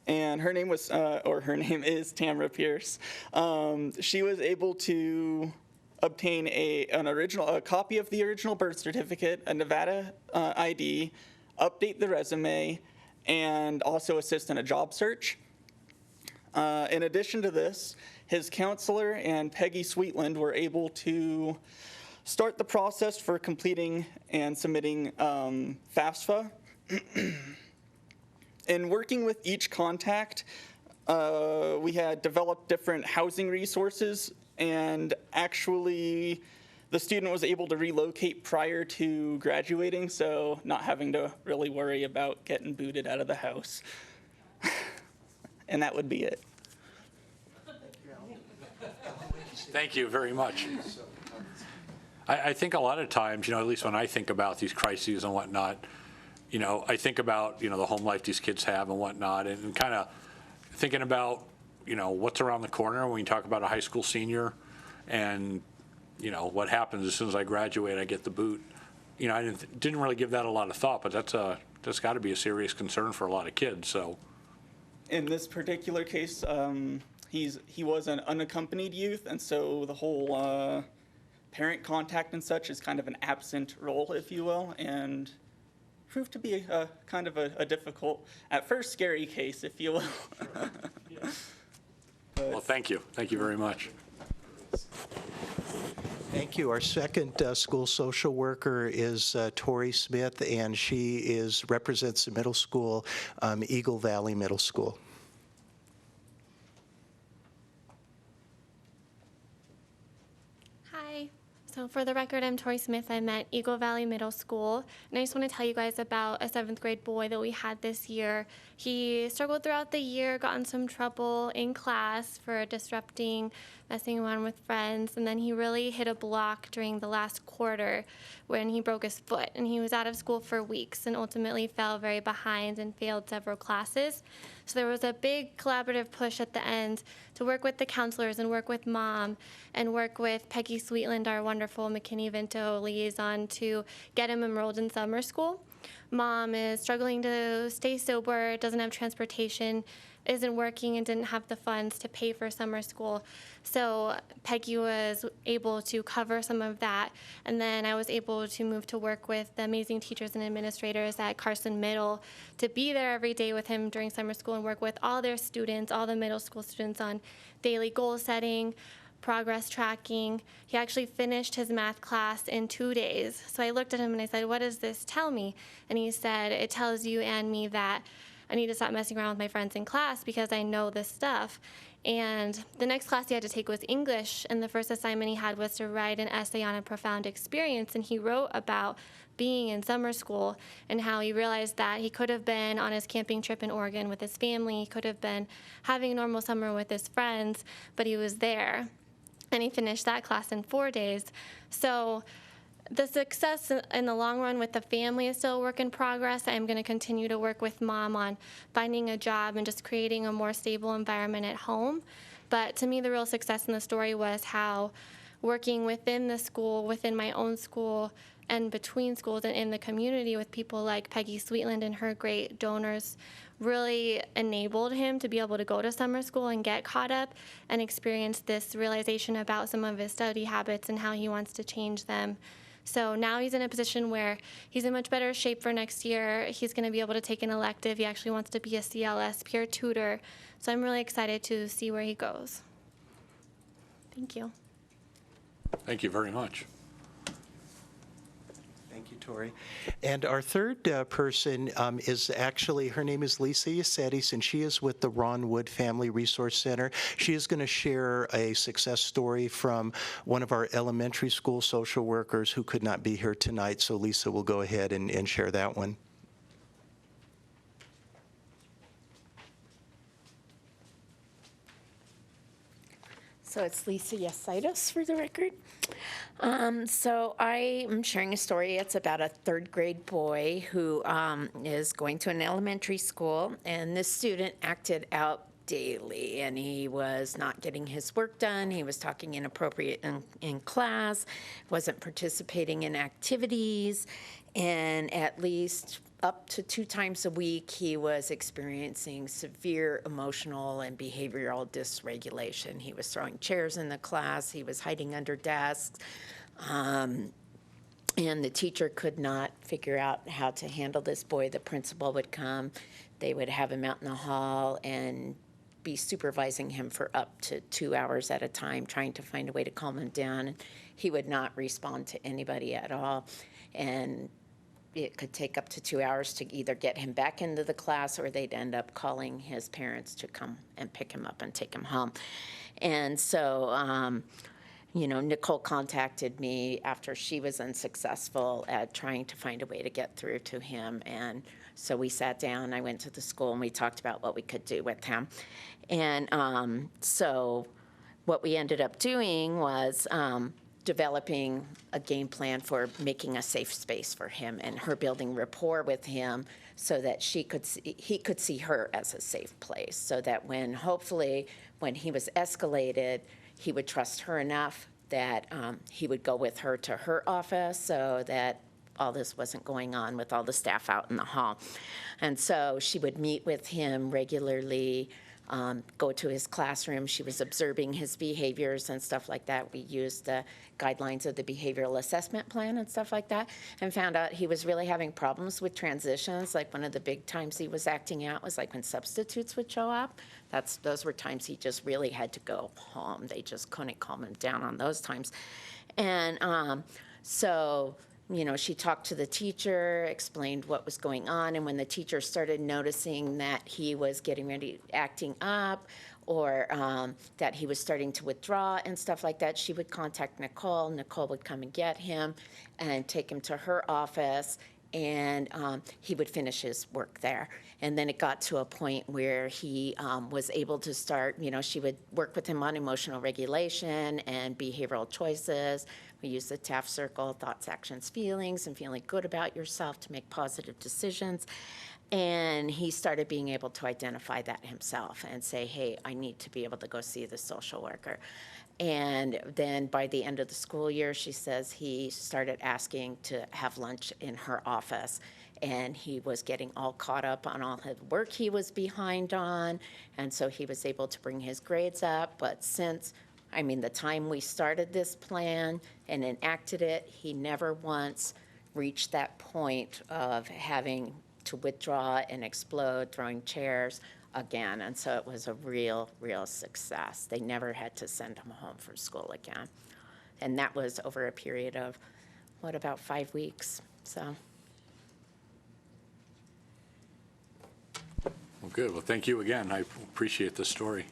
and her name is Tamara Pierce. She was able to obtain a copy of the original birth certificate, a Nevada ID, update the resume, and also assist in a job search. In addition to this, his counselor and Peggy Sweetland were able to start the process for completing and submitting FAFSA. In working with each contact, we had developed different housing resources, and actually the student was able to relocate prior to graduating, so not having to really worry about getting booted out of the house. And that would be it. Thank you very much. I think a lot of times, at least when I think about these crises and whatnot, I think about, the home life these kids have and whatnot, and kind of thinking about, what's around the corner when you talk about a high school senior and, what happens as soon as I graduate, I get the boot. I didn't really give that a lot of thought, but that's got to be a serious concern for a lot of kids, so. In this particular case, he was an unaccompanied youth, and so the whole parent contact and such is kind of an absent role, if you will, and proved to be a kind of a difficult, at first scary case, if you will. Well, thank you. Thank you very much. Thank you. Our second school social worker is Tori Smith, and she represents the middle school, Eagle Valley Middle School. Hi. So for the record, I'm Tori Smith. I'm at Eagle Valley Middle School, and I just want to tell you guys about a 7th grade boy that we had this year. He struggled throughout the year, got in some trouble in class for disrupting, messing around with friends, and then he really hit a block during the last quarter when he broke his foot, and he was out of school for weeks and ultimately fell very behind and failed several classes. So there was a big collaborative push at the end to work with the counselors and work with Mom and work with Peggy Sweetland, our wonderful McKinney-Vento liaison, to get him enrolled in summer school. Mom is struggling to stay sober, doesn't have transportation, isn't working, and didn't have the funds to pay for summer school. So Peggy was able to cover some of that, and then I was able to move to work with the amazing teachers and administrators at Carson Middle to be there every day with him during summer school and work with all their students, all the middle school students, on daily goal setting, progress tracking. He actually finished his math class in 2 days. So I looked at him and I said, "What does this tell me?" And he said, "It tells you and me that I need to stop messing around with my friends in class because I know this stuff." And the next class he had to take was English, and the first assignment he had was to write an essay on a profound experience, and he wrote about being in summer school and how he realized that he could have been on his camping trip in Oregon with his family, he could have been having a normal summer with his friends, but he was there. And he finished that class in 4 days. So the success in the long run with the family is still a work in progress. I'm going to continue to work with Mom on finding a job and just creating a more stable environment at home. But to me, the real success in the story was how working within the school, within my own school, and between schools and in the community with people like Peggy Sweetland and her great donors really enabled him to be able to go to summer school and get caught up and experience this realization about some of his study habits and how he wants to change them. So now he's in a position where he's in much better shape for next year. He's going to be able to take an elective. He actually wants to be a CLS peer tutor. So I'm really excited to see where he goes. Thank you. Thank you very much. Thank you, Tori. And our third person is actually, her name is Lisa Yacetis, and she is with the Ron Wood Family Resource Center. She is going to share a success story from one of our elementary school social workers who could not be here tonight. So Lisa will go ahead and share that one. So it's Lisa Yacitis for the record. So I am sharing a story. It's about a 3rd grade boy who is going to an elementary school, and this student acted out daily, and he was not getting his work done. He was talking inappropriate in class, wasn't participating in activities, and at least up to 2 times a week, he was experiencing severe emotional and behavioral dysregulation. He was throwing chairs in the class. He was hiding under desks. And the teacher could not figure out how to handle this boy. The principal would come. They would have him out in the hall and be supervising him for up to 2 hours at a time, trying to find a way to calm him down. He would not respond to anybody at all. And it could take up to 2 hours to either get him back into the class, or they'd end up calling his parents to come and pick him up and take him home. And so, Nicole contacted me after she was unsuccessful at trying to find a way to get through to him. And so we sat down, I went to the school, and we talked about what we could do with him. And so what we ended up doing was developing a game plan for making a safe space for him, and her building rapport with him so that he could see her as a safe place, so that hopefully when he was escalated, he would trust her enough that he would go with her to her office so that all this wasn't going on with all the staff out in the hall. And so she would meet with him regularly, go to his classroom. She was observing his behaviors and stuff like that. We used the guidelines of the behavioral assessment plan and stuff like that, and found out he was really having problems with transitions. Like, one of the big times he was acting out was like when substitutes would show up. Those were times he just really had to go home. They just couldn't calm him down on those times. And so she talked to the teacher, explained what was going on, and when the teacher started noticing that he was getting ready, acting up, or that he was starting to withdraw and stuff like that, she would contact Nicole. Nicole would come and get him and take him to her office, and he would finish his work there. And then it got to a point where he was able to start, she would work with him on emotional regulation and behavioral choices. We use the TAF circle, thoughts, actions, feelings, and feeling good about yourself to make positive decisions. And he started being able to identify that himself and say, hey, I need to be able to go see the social worker. And then by the end of the school year, she says he started asking to have lunch in her office. And he was getting all caught up on all his work he was behind on. And so he was able to bring his grades up. But since the time we started this plan and enacted it, he never once reached that point of having to withdraw and explode, throwing chairs again. And so it was a real, real success. They never had to send him home from school again. And that was over a period of, about 5 weeks. So. Well, good. Well, thank you again. I appreciate the story.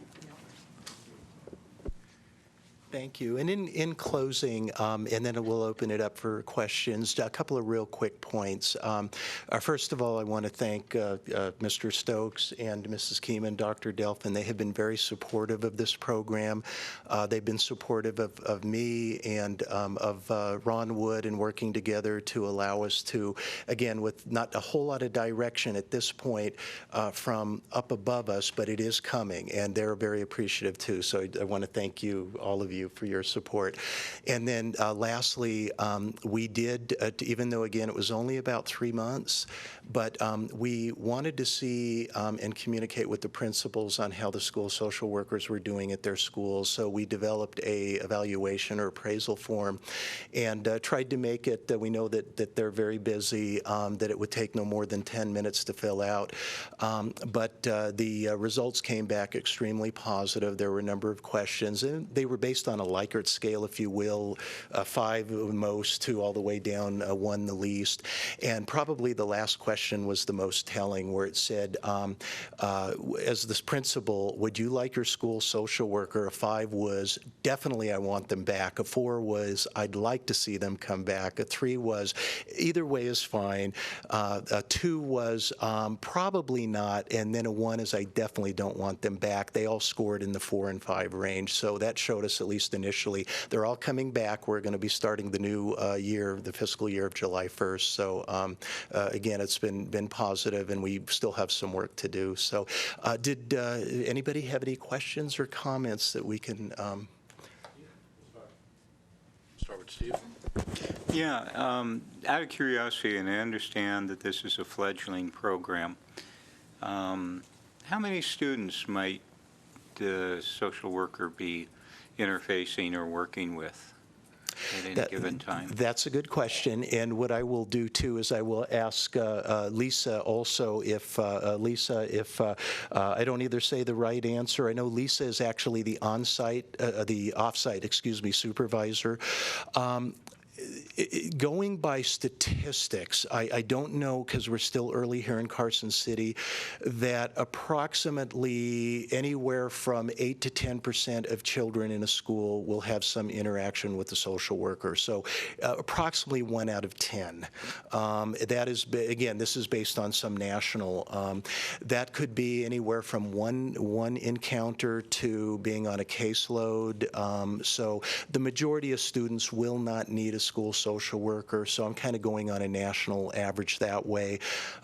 Thank you. And in closing, and then we'll open it up for questions, a couple of real quick points. First of all, I want to thank Mr. Stokes and Mrs. Keeman, Dr. Delphin. They have been very supportive of this program. They've been supportive of me and of Ron Wood in working together to allow us to, again, with not a whole lot of direction at this point from up above us, but it is coming, and they're very appreciative too. So I want to thank you, all of you, for your support. And then lastly, we did, even though, again, it was only about 3 months, but we wanted to see and communicate with the principals on how the school social workers were doing at their schools. So we developed a evaluation or appraisal form and tried to make it, we know that they're very busy, that it would take no more than 10 minutes to fill out. But the results came back extremely positive. There were a number of questions, and they were based on a Likert scale, if you will, 5 most to all the way down 1 the least. And probably the last question was the most telling, where it said, as this principal, would you like your school social worker? A 5 was, definitely I want them back. A 4 was, I'd like to see them come back. A 3 was, either way is fine. A 2 was, probably not. And then a 1 is, I definitely don't want them back. They all scored in the 4 and 5 range. So that showed us, at least initially, they're all coming back. We're going to be starting the new year, the fiscal year of July 1st. So again, it's been positive, and we still have some work to do. So did anybody have any questions or comments that we can? Start with Steve. Yeah, out of curiosity, and I understand that this is a fledgling program, how many students might the social worker be interfacing or working with at any given time? That's a good question. And what I will do, too, is I will ask Lisa also if, I don't either say the right answer. I know Lisa is actually the offsite supervisor. Going by statistics, I don't know, because we're still early here in Carson City, that approximately anywhere from 8 to 10% of children in a school will have some interaction with the social worker. So approximately 1 out of 10. That is, again, this is based on some national. That could be anywhere from one encounter to being on a caseload. So the majority of students will not need a school social worker, so I'm kind of going on a national average that way.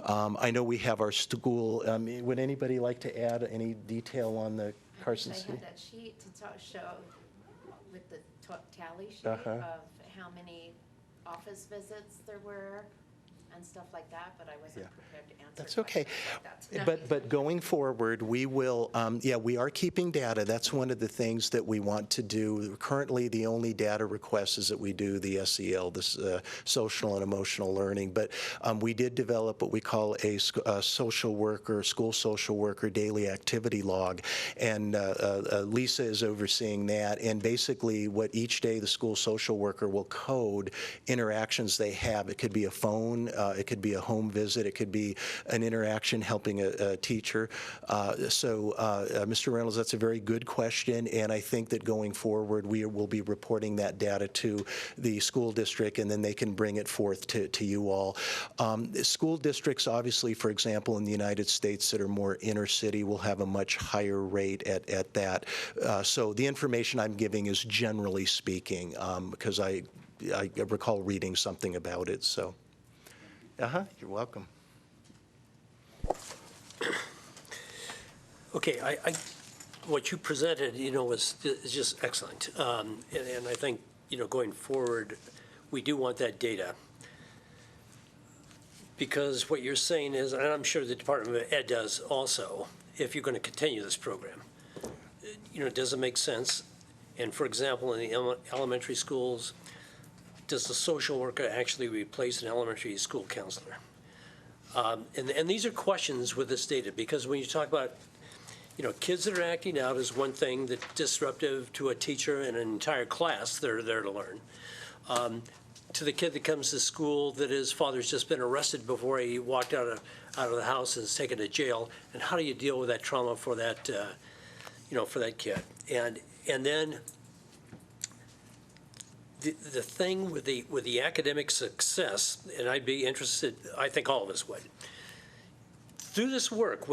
I know we have our school. Would anybody like to add any detail on the Carson City? I had that sheet to show with the tally sheet Uh-huh. of how many office visits there were and stuff like that, but I wasn't prepared to answer. That's okay. questions like that. But going forward, we will, we are keeping data. That's one of the things that we want to do. Currently, the only data request is that we do the SEL, this social and emotional learning. But we did develop what we call a social worker, school social worker daily activity log. And Lisa is overseeing that. And basically, what each day the school social worker will code interactions they have. It could be a phone, it could be a home visit, it could be an interaction helping a teacher. Mr. Reynolds, that's a very good question, and I think that going forward we will be reporting that data to the school district, and then they can bring it forth to you all. School districts, obviously, for example, in the United States that are more inner city will have a much higher rate at that. So the information I'm giving is generally speaking, because I recall reading something about it. So, you're welcome. Okay, what you presented, is just excellent. And I think, going forward, we do want that data. Because what you're saying is, and I'm sure the Department of Ed does also, if you're going to continue this program, does it make sense? And for example, in the elementary schools, does the social worker actually replace an elementary school counselor? And these are questions with this data, because when you talk about, kids that are acting out is one thing that's disruptive to a teacher and an entire class that are there to learn. To the kid that comes to school that his father's just been arrested before he walked out of the house and is taken to jail, and how do you deal with that trauma for that, for that kid? And then the thing with the academic success, and I'd be interested, I think all of us would, through this work,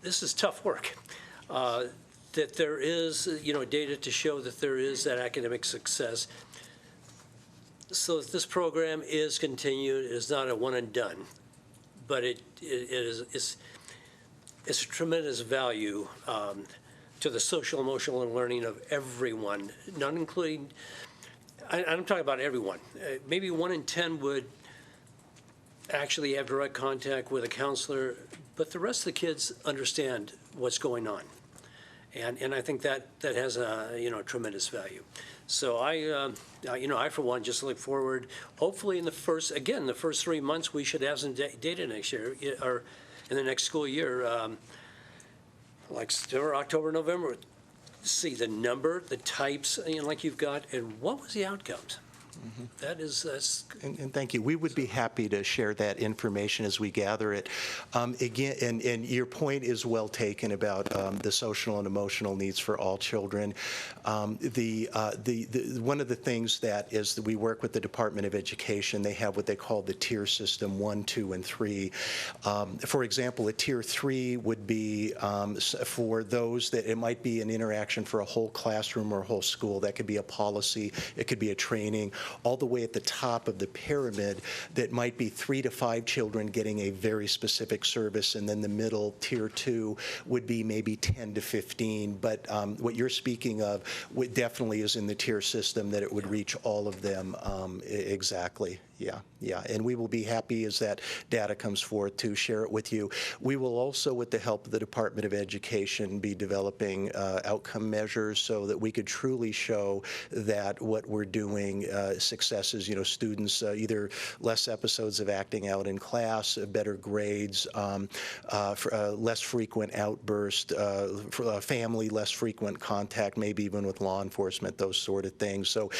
this is tough work, that there is, data to show that there is that academic success. So if this program is continued, it is not a one and done, but it's a tremendous value to the social, emotional, and learning of everyone, not including, I'm talking about everyone. Maybe 1 in 10 would actually have direct contact with a counselor, but the rest of the kids understand what's going on. And I think that has a, tremendous value. So I for one just look forward, hopefully in the first 3 months, we should have some data next year, or in the next school year, like September, October, November, see the number, the types, like you've got, and what was the outcomes? Mm-hmm. And thank you. We would be happy to share that information as we gather it. Again, and your point is well taken about the social and emotional needs for all children. One of the things that is that we work with the Department of Education. They have what they call the tier system 1, 2, and 3. For example, a tier 3 would be for those that it might be an interaction for a whole classroom or a whole school. That could be a policy. It could be a training. All the way at the top of the pyramid, that might be 3 to 5 children getting a very specific service, and then the middle, tier 2, would be maybe 10 to 15. But what you're speaking of definitely is in the tier system, that it would reach all of them exactly. Yeah, and we will be happy as that data comes forth to share it with you. We will also, with the help of the Department of Education, be developing outcome measures so that we could truly show that what we're doing successes, students either less episodes of acting out in class, better grades, less frequent outburst, family, less frequent contact, maybe even with law enforcement, those sort of things. So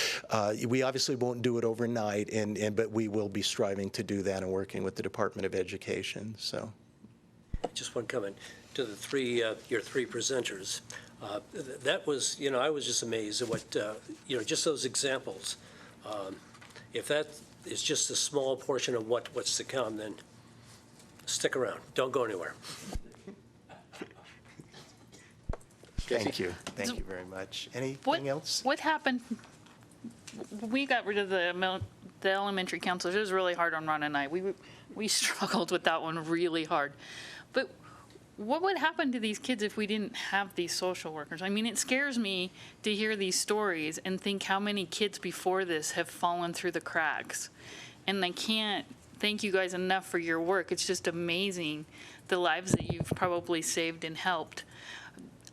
we obviously won't do it overnight, but we will be striving to do that and working with the Department of Education. So, just one comment to the your three presenters. That was, I was just amazed at what, just those examples. If that is just a small portion of what's to come, then stick around. Don't go anywhere. Thank you. Thank you very much. Anything else? What happened? We got rid of the elementary counselors. It was really hard on Ron and I. We struggled with that one really hard. But what would happen to these kids if we didn't have these social workers? I mean, it scares me to hear these stories and think how many kids before this have fallen through the cracks. And I can't thank you guys enough for your work. It's just amazing the lives that you've probably saved and helped.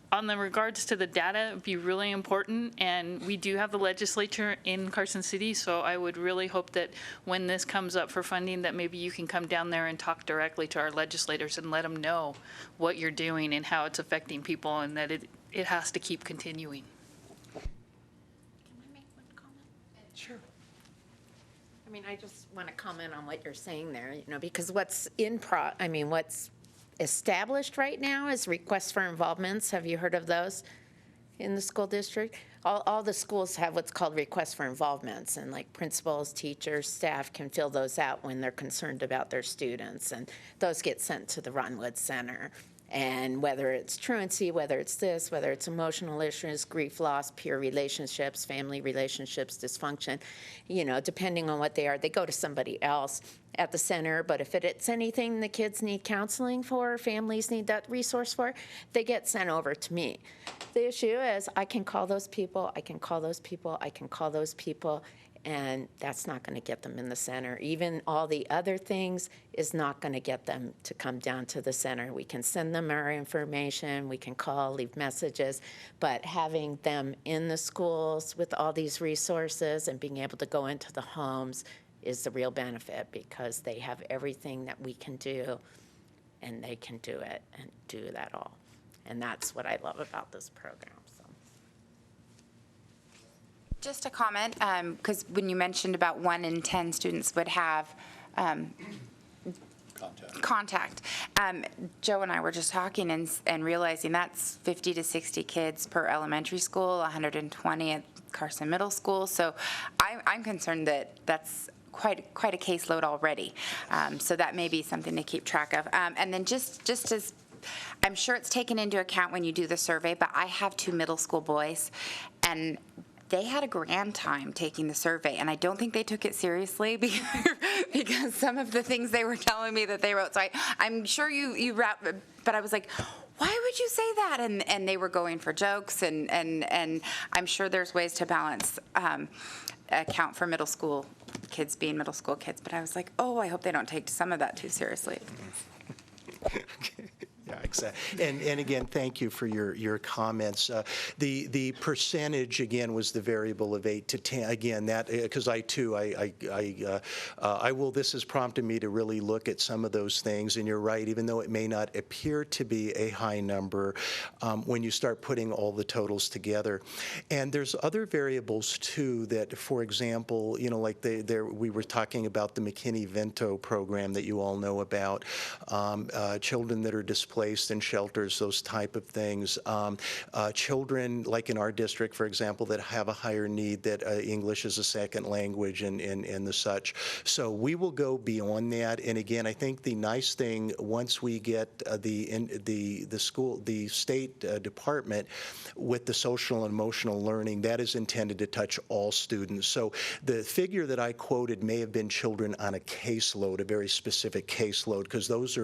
On the regards to the data, it'd be really important, and we do have the legislature in Carson City, so I would really hope that when this comes up for funding, that maybe you can come down there and talk directly to our legislators and let them know what you're doing and how it's affecting people, and that it has to keep continuing. Can I make one comment? Sure. I mean, I just want to comment on what you're saying there, because what's what's established right now is requests for involvements. Have you heard of those in the school district? All the schools have what's called requests for involvements, and like principals, teachers, staff can fill those out when they're concerned about their students, and those get sent to the Ron Wood Center. And whether it's truancy, whether it's this, whether it's emotional issues, grief, loss, peer relationships, family relationships, dysfunction, depending on what they are, they go to somebody else at the center. But if it's anything the kids need counseling for, families need that resource for, they get sent over to me. The issue is I can call those people, I can call those people, I can call those people, and that's not going to get them in the center. Even all the other things is not going to get them to come down to the center. We can send them our information, we can call, leave messages, but having them in the schools with all these resources and being able to go into the homes is the real benefit, because they have everything that we can do, and they can do it and do that all. And that's what I love about this program. Just a comment, because when you mentioned about 1 in 10 students would have contact. Joe and I were just talking and realizing that's 50 to 60 kids per elementary school, 120 at Carson Middle School. So I'm concerned that that's quite a caseload already. So that may be something to keep track of. And then just as I'm sure it's taken into account when you do the survey, but I have 2 middle school boys, and they had a grand time taking the survey, and I don't think they took it seriously because some of the things they were telling me that they wrote. So I'm sure you wrap, but I was like, why would you say that? And they were going for jokes, and I'm sure there's ways to balance, account for middle school kids being middle school kids. But I was like, oh, I hope they don't take some of that too seriously. Yeah, exactly. And again, thank you for your comments. The percentage again was the variable of 8 to 10. Again, that because I too I will. This has prompted me to really look at some of those things. And you're right, even though it may not appear to be a high number, when you start putting all the totals together, and there's other variables too. That, for example, like we were talking about the McKinney-Vento program that you all know about, children that are displaced in shelters, those type of things. Children, like in our district, for example, that have a higher need, that English is a second language and the such. So we will go beyond that. And again, I think the nice thing, once we get the state department with the social and emotional learning, that is intended to touch all students. So the figure that I quoted may have been children on a caseload, a very specific caseload, because those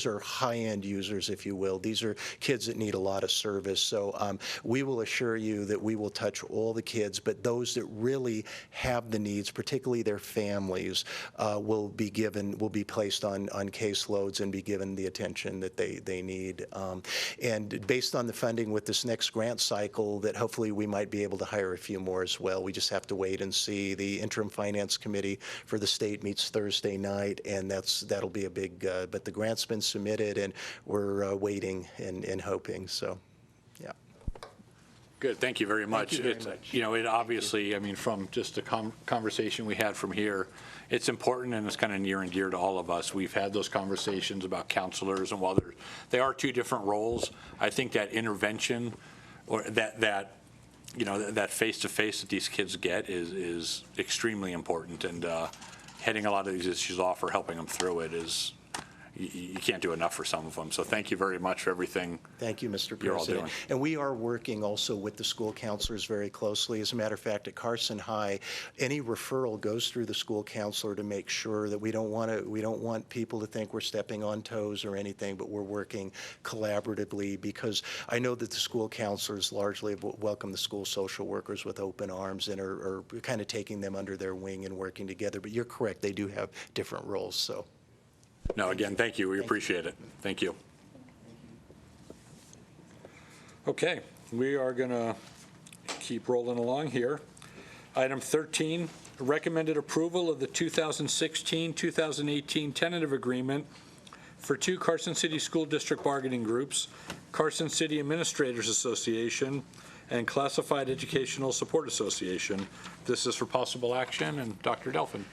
are high-end users mothers, if you will. These are kids that need a lot of service. So we will assure you that we will touch all the kids, but those that really have the needs, particularly their families, will be placed on caseloads and be given the attention that they need. And based on the funding with this next grant cycle, that hopefully we might be able to hire a few more as well. We just have to wait and see. The interim finance committee for the state meets Thursday night, and that'll be a big, but the grant's been submitted, and we're waiting and hoping, so, yeah. Good, thank you very much. Thank you very much. You know, it obviously, I mean, from just the conversation we had from here, it's important and it's kind of near and dear to all of us. We've had those conversations about counselors, and while they are two different roles, I think that intervention or that you know, that face-to-face that these kids get is extremely important, and heading a lot of these issues off or helping them through it is, you can't do enough for some of them. So thank you very much for everything. Thank you, Mr. You're all President. doing. And we are working also with the school counselors very closely. As a matter of fact, at Carson High, any referral goes through the school counselor to make sure that we don't want people to think we're stepping on toes or anything, but we're working collaboratively, because I know that the school counselors largely welcome the school social workers with open arms and are kind of taking them under their wing and working together. But you're correct, they do have different roles, so. No, again, thank you. We appreciate it. Thank you. Okay, we are going to keep rolling along here. Item 13, recommended approval of the 2016-2018 tentative agreement for two Carson City School District bargaining groups, Carson City Administrators Association and Classified Educational Support Association. This is for possible action, and Dr. Delphin.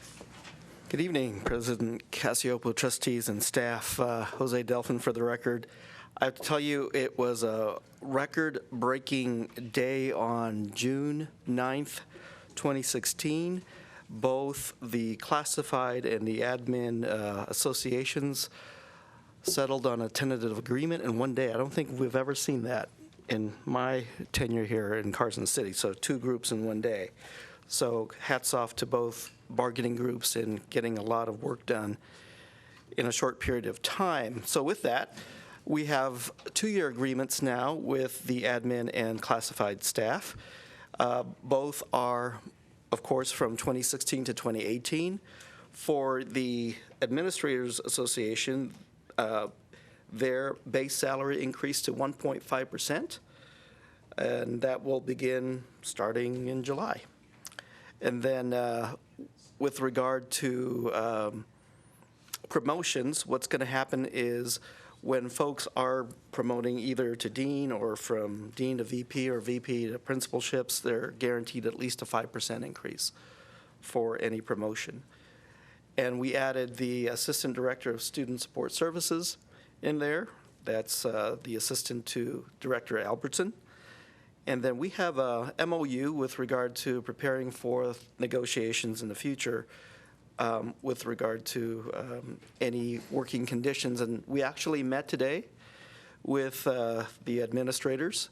Good evening, President Cassiopo, trustees, and staff. Jose Delphin for the record. I have to tell you, it was a record-breaking day on June 9th, 2016. Both the classified and the admin associations settled on a tentative agreement in one day. I don't think we've ever seen that in my tenure here in Carson City, so two groups in one day. So hats off to both bargaining groups in getting a lot of work done in a short period of time. So with that, we have 2-year agreements now with the admin and classified staff. Both are, of course, from 2016 to 2018. For the Administrators Association, their base salary increased to 1.5%, and that will begin starting in July. And then with regard to promotions, what's going to happen is when folks are promoting either to dean or from dean to VP or VP to principalships, they're guaranteed at least a 5% increase for any promotion. And we added the Assistant Director of Student Support Services in there. That's the assistant to Director Albertson. And then we have a MOU with regard to preparing for negotiations in the future with regard to any working conditions. And we actually met today with the administrators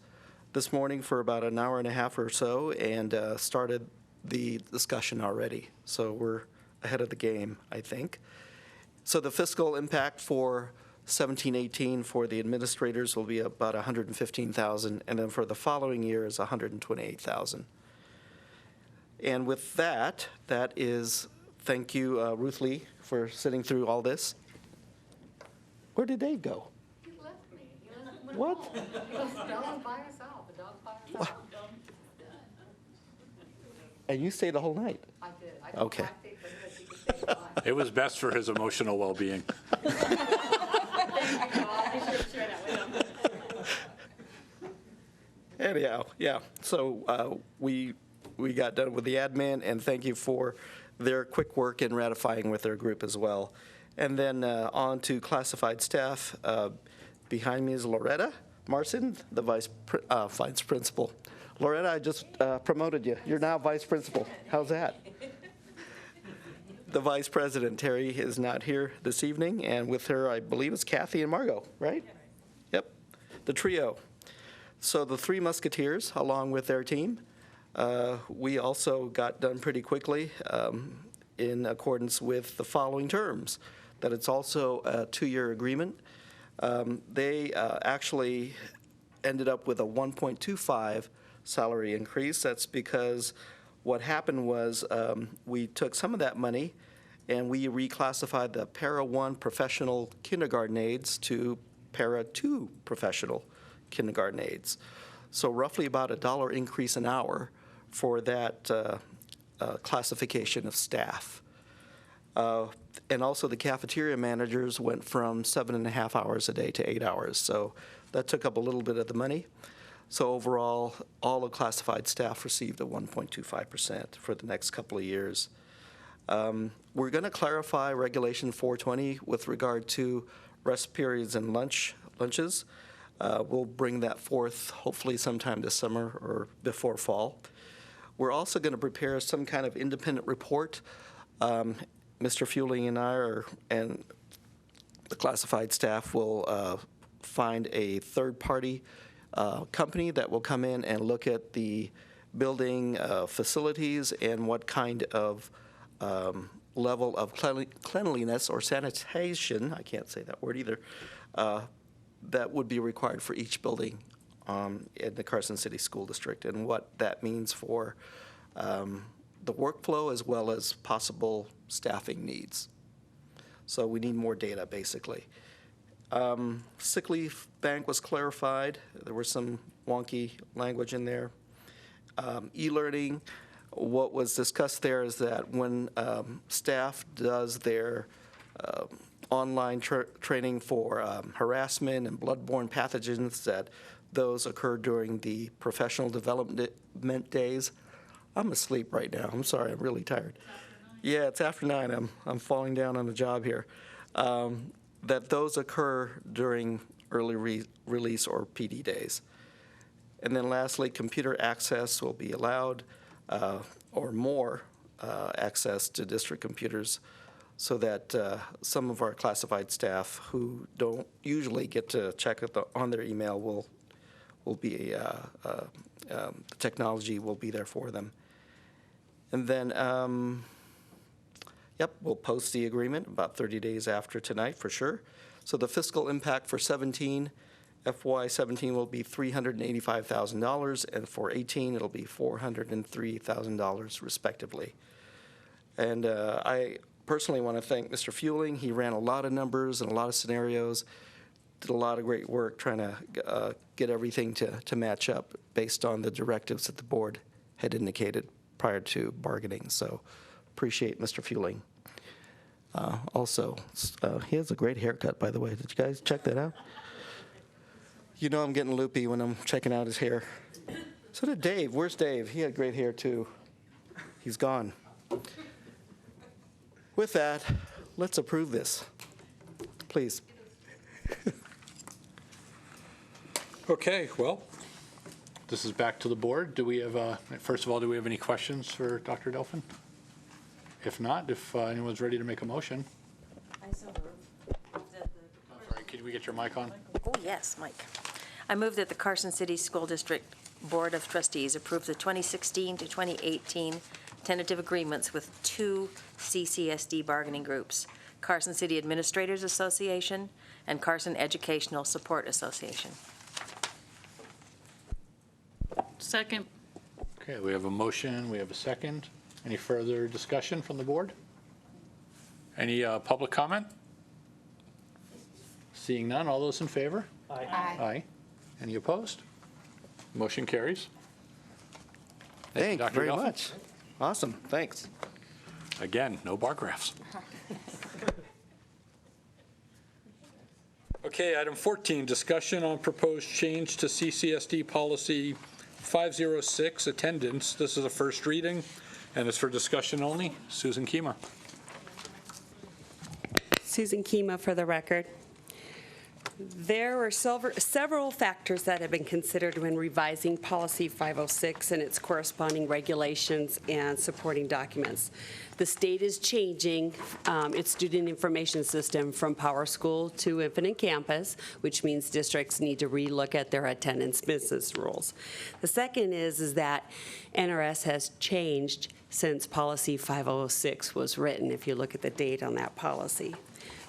this morning for about an hour and a half or so, and started the discussion already. So we're ahead of the game, I think. So the fiscal impact for 17-18 for the administrators will be about $115,000, and then for the following year is $128,000. And with that, that is, thank you, Ruth Lee, for sitting through all this. Where did Dave go? He left me. What? He was dog by herself. The dog by herself. And you stayed the whole night? I did. Okay. It was best for his emotional well-being. Anyhow, yeah. So we got done with the admin, and thank you for their quick work in ratifying with their group as well. And then on to classified staff. Behind me is Loretta Marson, the vice principal. Loretta, I just promoted you. You're now vice principal. How's that? The vice president, Terry, is not here this evening, and with her, I believe it's Kathy and Margot, right? Yep, the trio. So the three musketeers, along with their team, we also got done pretty quickly in accordance with the following terms, that it's also a 2-year agreement. They actually ended up with a 1.25 salary increase. That's because what happened was we took some of that money and we reclassified the Para 1 professional kindergarten aides to Para 2 professional kindergarten aides. So roughly about $1 increase an hour for that classification of staff. And also the cafeteria managers went from 7.5 hours a day to 8 hours. So that took up a little bit of the money. So overall, all the classified staff received a 1.25% for the next couple of years. We're going to clarify Regulation 420 with regard to rest periods and lunches. We'll bring that forth hopefully sometime this summer or before fall. We're also going to prepare some kind of independent report. Mr. Fueling and I and the classified staff will find a third-party company that will come in and look at the building facilities and what kind of level of cleanliness or sanitation, I can't say that word either, that would be required for each building in the Carson City School District, and what that means for the workflow as well as possible staffing needs. So we need more data, basically. Sick leave bank was clarified. There was some wonky language in there. E-learning, what was discussed there is that when staff does their online training for harassment and bloodborne pathogens, that those occur during the professional development days. I'm asleep right now. I'm sorry. I'm really tired. Yeah, it's after 9. I'm falling down on the job here. That those occur during early release or PD days. And then lastly, computer access will be allowed or more access to district computers so that some of our classified staff who don't usually get to check on their email will be, the technology will be there for them. And then, we'll post the agreement about 30 days after tonight for sure. So the fiscal impact for FY17 will be $385,000, and for 18 it'll be $403,000 respectively. And I personally want to thank Mr. Fueling. He ran a lot of numbers and a lot of scenarios, did a lot of great work trying to get everything to match up based on the directives that the board had indicated prior to bargaining. So appreciate Mr. Fueling. Also, he has a great haircut, by the way. Did you guys check that out? You know I'm getting loopy when I'm checking out his hair. So did Dave. Where's Dave? He had great hair, too. He's gone. With that, let's approve this. Please. Okay, well, this is back to the board. Do we have, first of all, do we have any questions for Dr. Delphin? If not, if anyone's ready to make a motion. I so move. Sorry, can we get your mic on? Oh, yes, Mike. I move that the Carson City School District Board of Trustees approve the 2016 to 2018 tentative agreements with 2 CCSD bargaining groups, Carson City Administrators Association and Carson Educational Support Association. Second. Okay, we have a motion, we have a second. Any further discussion from the board? Any public comment? Seeing none, all those in favor? Aye. Aye. Any opposed? Motion carries. Thank you, Dr. very Delphin. much. Awesome, thanks. Again, no bar graphs. Okay, item 14, discussion on proposed change to CCSD policy 506, attendance. This is a first reading, and it's for discussion only. Susan Kima. Susan Kima for the record. There were several factors that have been considered when revising Policy 506 and its corresponding regulations and supporting documents. The state is changing its student information system from Power School to Infinite Campus, which means districts need to relook at their attendance business rules. The second is that NRS has changed since Policy 506 was written, if you look at the date on that policy.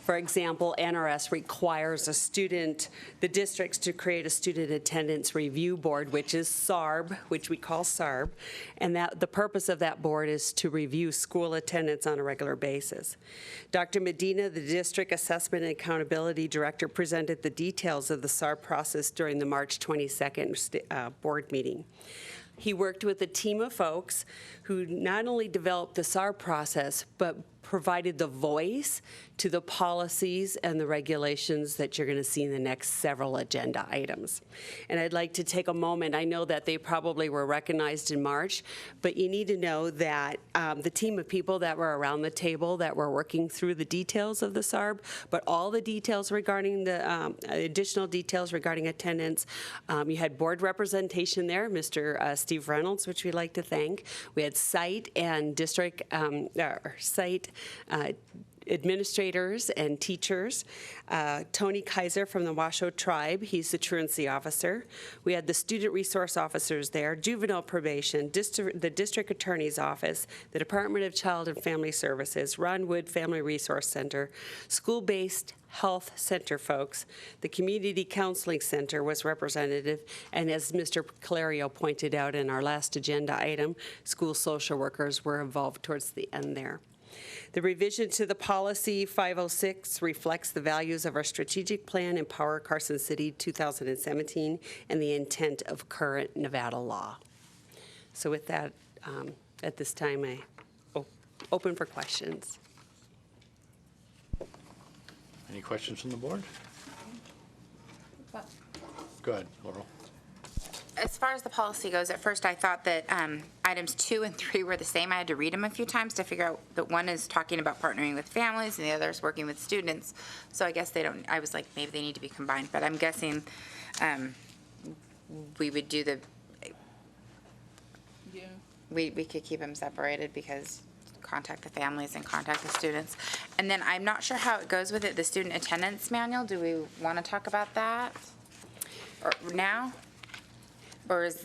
For example, NRS requires the districts to create a student attendance review board, which is SARB, which we call SARB, and that the purpose of that board is to review school attendance on a regular basis. Dr. Medina, the District Assessment and Accountability Director, presented the details of the SARB process during the March 22nd board meeting. He worked with a team of folks who not only developed the SARB process, but provided the voice to the policies and the regulations that you're going to see in the next several agenda items. And I'd like to take a moment. I know that they probably were recognized in March, but you need to know that the team of people that were around the table that were working through the details of the SARB, but all the details regarding the additional details regarding attendance. You had board representation there, Mr. Steve Reynolds, which we'd like to thank. We had site and district site administrators and teachers. Tony Kaiser from the Washoe Tribe, he's the truancy officer. We had the student resource officers there, juvenile probation, the district attorney's office, the Department of Child and Family Services, Ron Wood Family Resource Center, school-based health center folks. The community counseling center was representative, and as Mr. Calario pointed out in our last agenda item, school social workers were involved towards the end there. The revision to the policy 506 reflects the values of our strategic plan, Empower Carson City 2017, and the intent of current Nevada law. So with that, at this time, I open for questions. Any questions from the board? Go ahead, Laurel. As far as the policy goes, at first I thought that items 2 and 3 were the same. I had to read them a few times to figure out that one is talking about partnering with families and the other is working with students. So I guess they don't, I was like, maybe they need to be combined. But I'm guessing we would do the, we could keep them separated because contact the families and contact the students. And then I'm not sure how it goes with it, the student attendance manual. Do we want to talk about that or now? Or is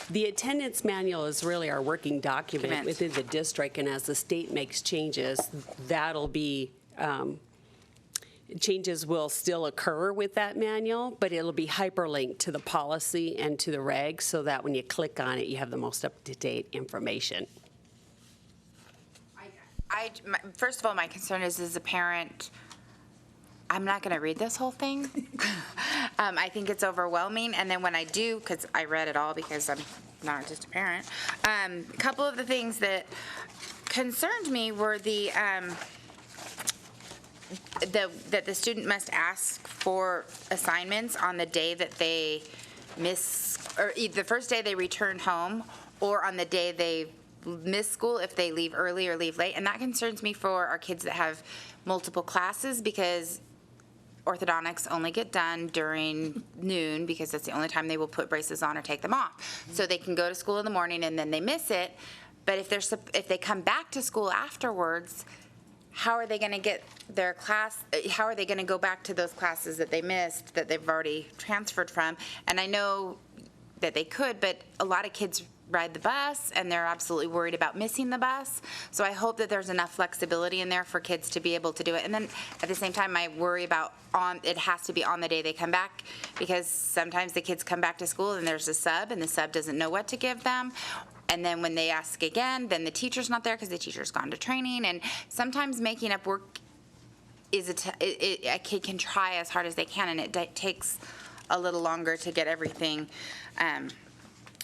the attendance manual is really our working document within the district, and as the state makes changes, that'll be changes will still occur with that manual, but it'll be hyperlinked to the policy and to the regs so that when you click on it, you have the most up-to-date information. First of all, my concern is as a parent, I'm not going to read this whole thing. I think it's overwhelming. And then when I do, because I read it all because I'm not just a parent, a couple of the things that concerned me were that the student must ask for assignments on the day that they miss, or the first day they return home, or on the day they miss school if they leave early or leave late. And that concerns me for our kids that have multiple classes, because orthodontics only get done during noon because that's the only time they will put braces on or take them off. So they can go to school in the morning and then they miss it. But if they come back to school afterwards, how are they going to get their class? How are they going to go back to those classes that they missed that they've already transferred from? And I know that they could, but a lot of kids ride the bus and they're absolutely worried about missing the bus. So I hope that there's enough flexibility in there for kids to be able to do it. And then at the same time, I worry about it has to be on the day they come back, because sometimes the kids come back to school and there's a sub and the sub doesn't know what to give them. And then when they ask again, then the teacher's not there because the teacher's gone to training. And sometimes making up work is a kid can try as hard as they can, and it takes a little longer to get everything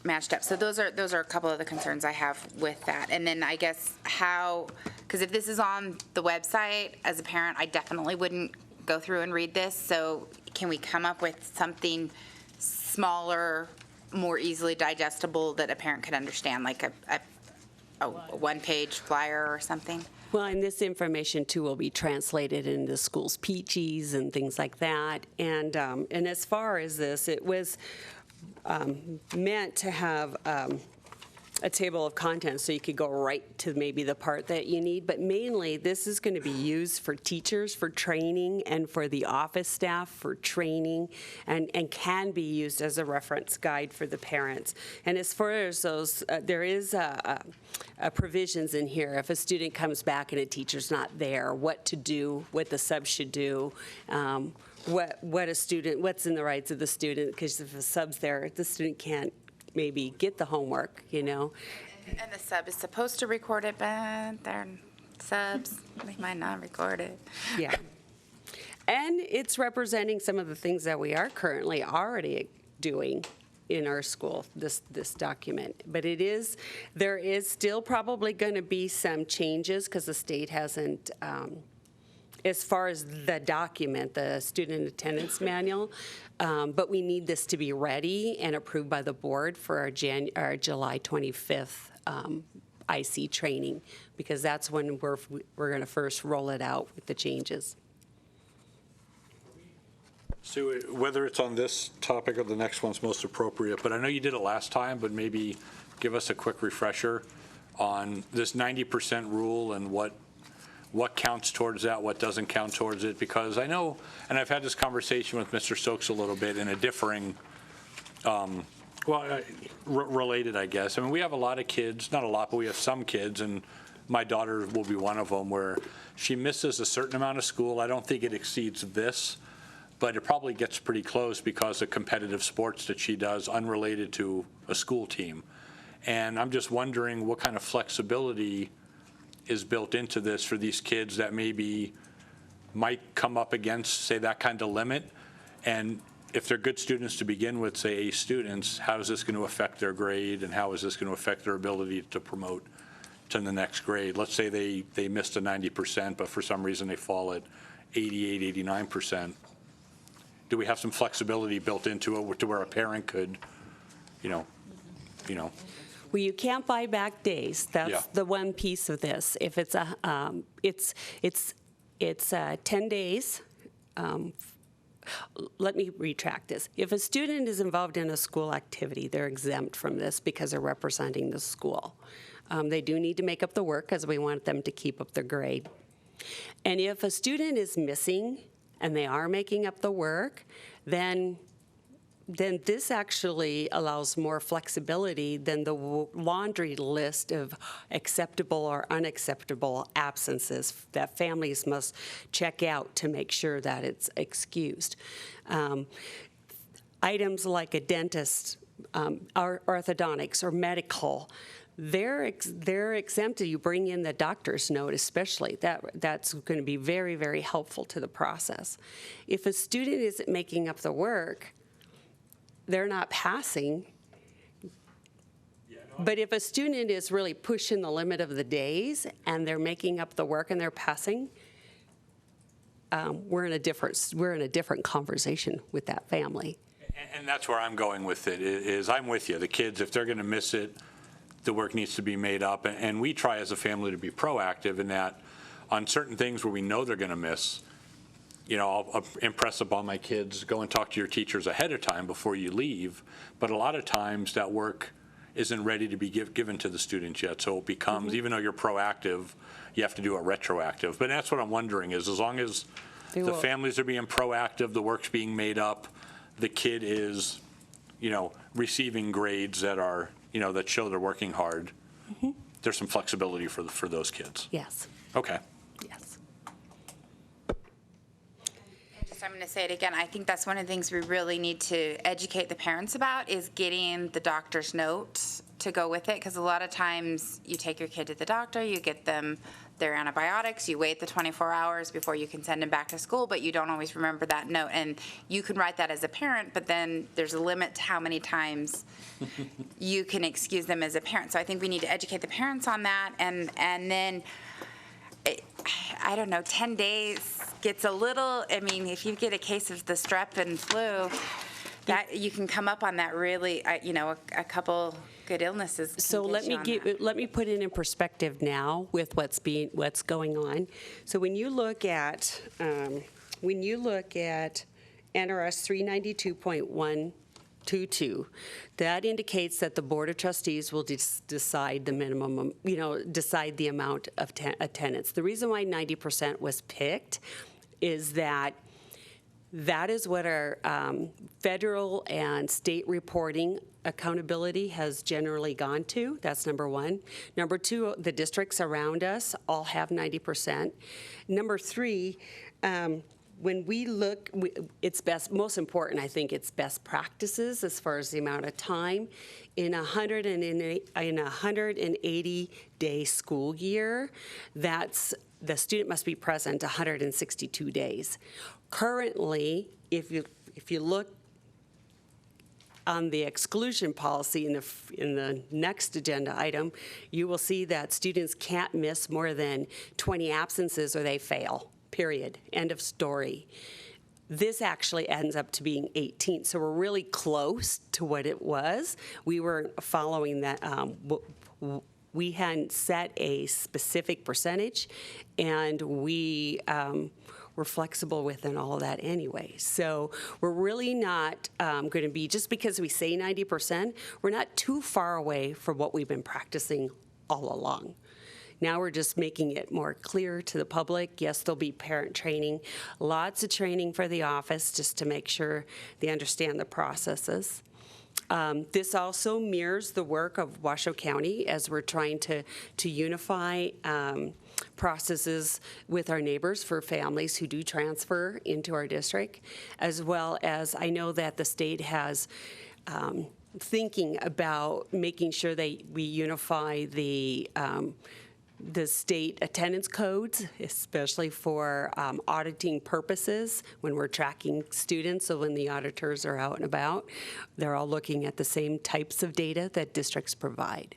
matched up. So those are a couple of the concerns I have with that. And then I guess because if this is on the website, as a parent, I definitely wouldn't go through and read this. So can we come up with something smaller, more easily digestible that a parent could understand, like a one-page flyer or something? Well, and this information too will be translated into schools' peaches and things like that. And as far as this, it was meant to have a table of contents, so you could go right to maybe the part that you need. But mainly, this is going to be used for teachers, for training, and for the office staff for training, and can be used as a reference guide for the parents. And as far as those, there is a provisions in here. If a student comes back and a teacher's not there, what to do, what the sub should do, what a student, what's in the rights of the student, because if a sub's there, the student can't maybe get the homework, you know. And the sub is supposed to record it, but they're subs, they might not record it. Yeah. And it's representing some of the things that we are currently already doing in our school, this document. But there is still probably going to be some changes because the state hasn't, as far as the document, the student attendance manual, but we need this to be ready and approved by the board for our July 25th IC training, because that's when we're going to first roll it out with the changes. Sue, whether it's on this topic or the next one's most appropriate, but I know you did it last time, but maybe give us a quick refresher on this 90% rule and what counts towards that, what doesn't count towards it, because I know, and I've had this conversation with Mr. Stokes a little bit in a differing, related, I guess. I mean, we have a lot of kids, not a lot, but we have some kids, and my daughter will be one of them, where she misses a certain amount of school. I don't think it exceeds this, but it probably gets pretty close because of competitive sports that she does unrelated to a school team. And I'm just wondering what kind of flexibility is built into this for these kids that maybe might come up against, say, that kind of limit. And if they're good students to begin with, say A students, how is this going to affect their grade, and how is this going to affect their ability to promote to the next grade? Let's say they missed a 90%, but for some reason they fall at 88, 89%. Do we have some flexibility built into it to where a parent could, you know? Well, you can't buy back days. That's the one piece of this. If it's it's 10 days. Let me retract this. If a student is involved in a school activity, they're exempt from this because they're representing the school. They do need to make up the work because we want them to keep up their grade. And if a student is missing and they are making up the work, then this actually allows more flexibility than the laundry list of acceptable or unacceptable absences that families must check out to make sure that it's excused. Items like a dentist, orthodontics, or medical, they're exempt. You bring in the doctor's note, especially. That's going to be very, very helpful to the process. If a student isn't making up the work, they're not passing. But if a student is really pushing the limit of the days and they're making up the work and they're passing, we're in a different conversation with that family. And that's where I'm going with it, is I'm with you. The kids, if they're going to miss it, the work needs to be made up. And we try as a family to be proactive in that on certain things where we know they're going to miss, I'll impress upon my kids, go and talk to your teachers ahead of time before you leave. But a lot of times that work isn't ready to be given to the students yet. So it becomes, even though you're proactive, you have to do it retroactive. But that's what I'm wondering is, as long as the families are being proactive, the work's being made up, the kid is, receiving grades that are, that show they're working hard, there's some flexibility for those kids. Yes. Okay. Yes. I'm going to say it again. I think that's one of the things we really need to educate the parents about is getting the doctor's note to go with it, because a lot of times you take your kid to the doctor, you get them their antibiotics, you wait the 24 hours before you can send them back to school, but you don't always remember that note. And you can write that as a parent, but then there's a limit to how many times you can excuse them as a parent. So I think we need to educate the parents on that. And then, I don't know, 10 days gets a little, if you get a case of the strep and flu, that you can come up on that really, a couple good illnesses. So let me put it in perspective now with what's going on. So when you look at NRS 392.1 22. That indicates that the Board of Trustees will decide the minimum, decide the amount of attendance. The reason why 90% was picked is that is what our federal and state reporting accountability has generally gone to. That's number one. Number two, the districts around us all have 90%. Number three, when we look, it's most important, I think, it's best practices as far as the amount of time. In a 180-day school year, the student must be present 162 days. Currently, if you look on the exclusion policy in the next agenda item, you will see that students can't miss more than 20 absences or they fail. Period. End of story. This actually ends up to being 18, so we're really close to what it was. We were following that. We hadn't set a specific percentage, and we were flexible within all of that anyway. So we're really not going to be, just because we say 90%, we're not too far away from what we've been practicing all along. Now we're just making it more clear to the public. Yes, there'll be parent training, lots of training for the office just to make sure they understand the processes. This also mirrors the work of Washoe County as we're trying to unify processes with our neighbors for families who do transfer into our district, as well as I know that the state has thinking about making sure that we unify the state attendance codes, especially for auditing purposes when we're tracking students. So when the auditors are out and about, they're all looking at the same types of data that districts provide.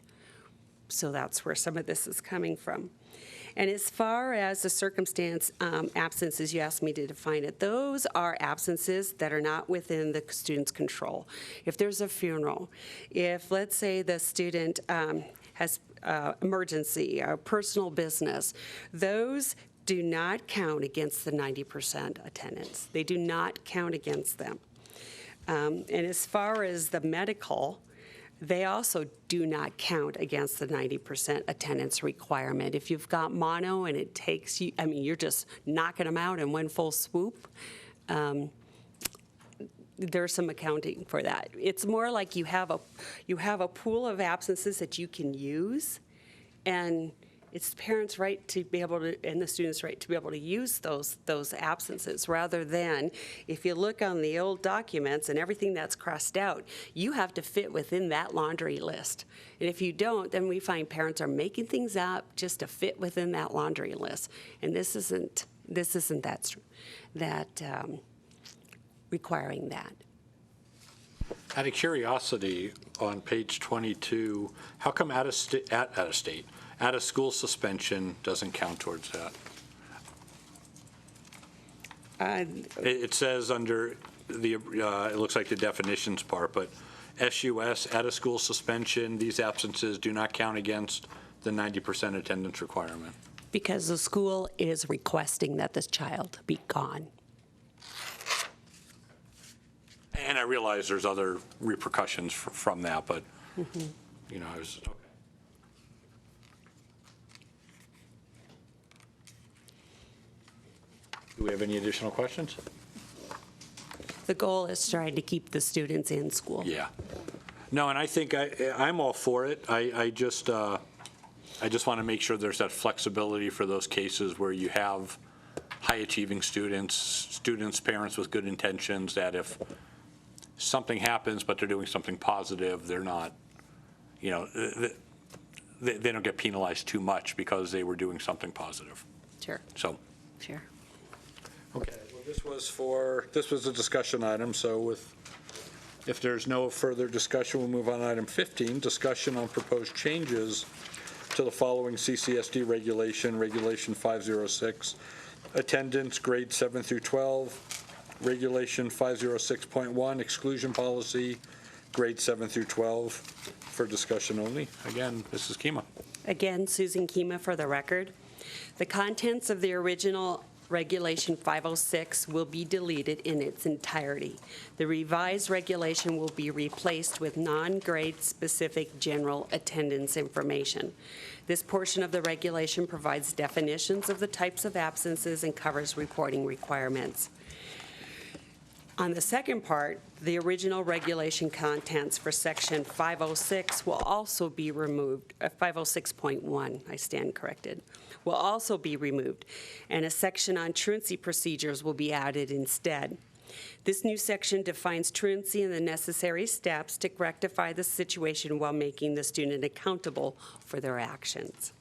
So that's where some of this is coming from. And as far as the circumstance absences, you asked me to define it. Those are absences that are not within the student's control. If there's a funeral, if let's say the student has emergency or personal business, those do not count against the 90% attendance. They do not count against them. And as far as the medical, they also do not count against the 90% attendance requirement. If you've got mono and it takes you, I mean, you're just knocking them out in one full swoop, there's some accounting for that. It's more like you have a pool of absences that you can use, and it's the parents' right to be able to, and the students' right to be able to use those absences, rather than, if you look on the old documents and everything that's crossed out, you have to fit within that laundry list. And if you don't, then we find parents are making things up just to fit within that laundry list. And this isn't that requiring that. Out of curiosity, on page 22, how come out of school suspension doesn't count towards that? It says under the, it looks like the definitions part, but SUS, out of school suspension, these absences do not count against the 90% attendance requirement. Because the school is requesting that this child be gone. And I realize there's other repercussions from that, but, you know, I was, okay. Do we have any additional questions? The goal is trying to keep the students in school. Yeah. No, and I think I'm all for it. I just want to make sure there's that flexibility for those cases where you have high-achieving students, parents with good intentions, that if something happens but they're doing something positive, they're not, you know, they don't get penalized too much because they were doing something positive. Sure. So. Sure. Okay. Well, this was a discussion item, so if there's no further discussion, we'll move on to item 15, discussion on proposed changes to the following CCSD regulation, Regulation 506, attendance grades 7 through 12, Regulation 506.1, exclusion policy, grades 7 through 12, for discussion only. Again, Mrs. Kima. Again, Susan Kima for the record. The contents of the original Regulation 506 will be deleted in its entirety. The revised regulation will be replaced with non-grade specific general attendance information. This portion of the regulation provides definitions of the types of absences and covers reporting requirements. On the second part, the original regulation contents for Section 506 will also be removed, 506.1, I stand corrected, will also be removed, and a section on truancy procedures will be added instead. This new section defines truancy and the necessary steps to rectify the situation while making the student accountable for their actions.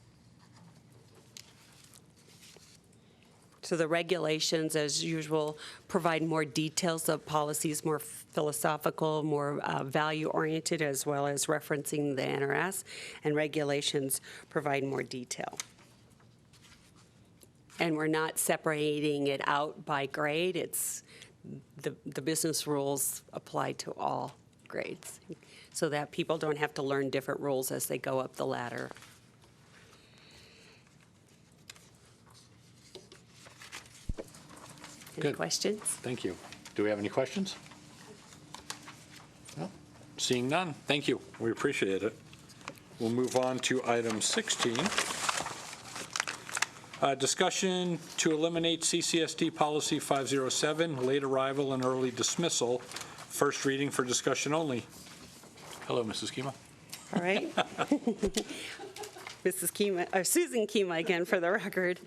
So the regulations, as usual, provide more details of policies, more philosophical, more value-oriented, as well as referencing the NRS, and regulations provide more detail. And we're not separating it out by grade. It's the business rules apply to all grades, so that people don't have to learn different rules as they go up the ladder. Any Good. questions? Thank you. Do we have any questions? No? Seeing none, thank you. We appreciate it. We'll move on to item 16. Discussion to eliminate CCSD Policy 507, late arrival and early dismissal. First reading for discussion only. Hello, Mrs. Kima. All right. Mrs. Kima, or Susan Kima again for the record.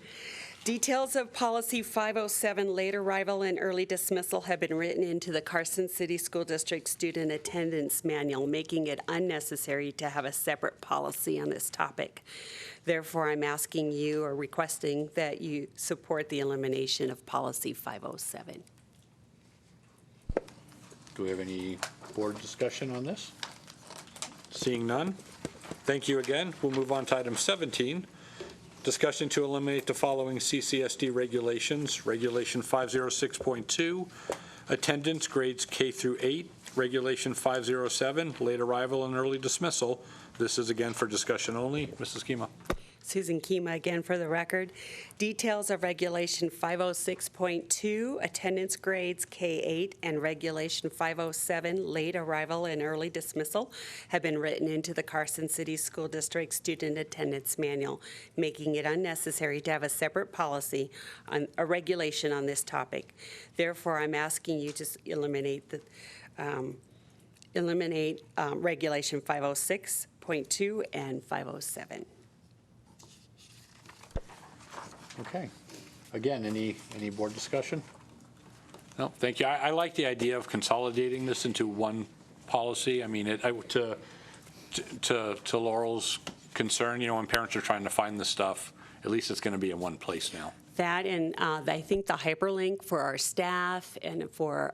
Details of Policy 507, late arrival and early dismissal, have been written into the Carson City School District Student Attendance Manual, making it unnecessary to have a separate policy on this topic. Therefore, I'm asking you or requesting that you support the elimination of Policy 507. Do we have any board discussion on this? Seeing none, thank you again. We'll move on to item 17. Discussion to eliminate the following CCSD regulations. Regulation 506.2, attendance grades K through 8. Regulation 507, late arrival and early dismissal. This is again for discussion only. Mrs. Kima. Susan Kima again for the record. Details of Regulation 506.2, attendance grades K-8, and Regulation 507, late arrival and early dismissal, have been written into the Carson City School District Student Attendance Manual, making it unnecessary to have a separate policy on a regulation on this topic. Therefore, I'm asking you to eliminate Regulation 506.2 and 507. Okay. Again, any board discussion? No, thank you. I like the idea of consolidating this into one policy. I mean, to Laurel's concern, you know, when parents are trying to find this stuff, at least it's going to be in one place now. That and I think the hyperlink for our staff and for,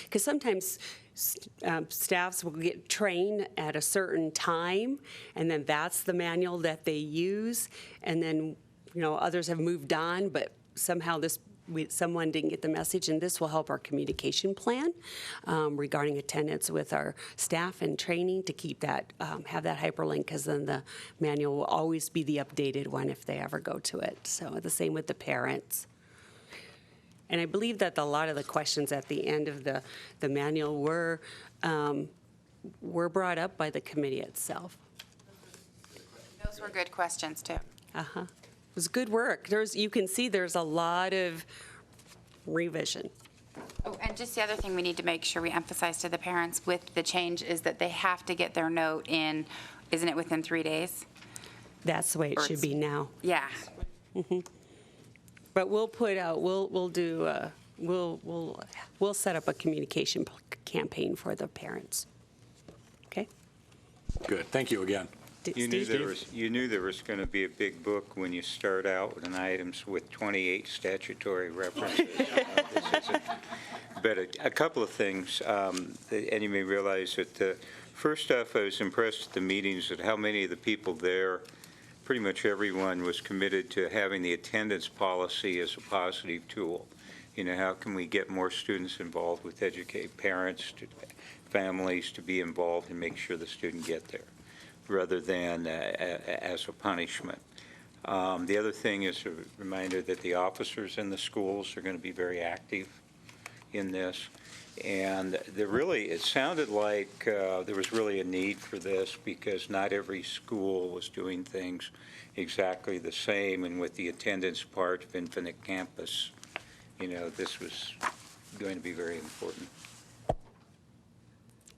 because sometimes staffs will get trained at a certain time, and then that's the manual that they use, and then, you know, others have moved on, but somehow someone didn't get the message, and this will help our communication plan regarding attendance with our staff and training to keep that, have that hyperlink, because then the manual will always be the updated one if they ever go to it. So the same with the parents. And I believe that a lot of the questions at the end of the manual were brought up by the committee itself. Those were good questions, too. Uh-huh. It was good work. You can see there's a lot of revision. Oh, and just the other thing we need to make sure we emphasize to the parents with the change is that they have to get their note in, isn't it within 3 days? That's the way it should be now. Yeah. Mm-hmm. But we'll put out, we'll do, we'll set up a communication campaign for the parents. Okay? Good. Thank you again. You knew there was going to be a big book when you start out with items with 28 statutory references. But a couple of things, and you may realize that first off, I was impressed at the meetings at how many of the people there, pretty much everyone, was committed to having the attendance policy as a positive tool. You know, how can we get more students involved with educate parents, families to be involved and make sure the student get there, rather than as a punishment. The other thing is a reminder that the officers in the schools are going to be very active in this. And it sounded like there was really a need for this because not every school was doing things exactly the same. And with the attendance part of Infinite Campus, this was going to be very important.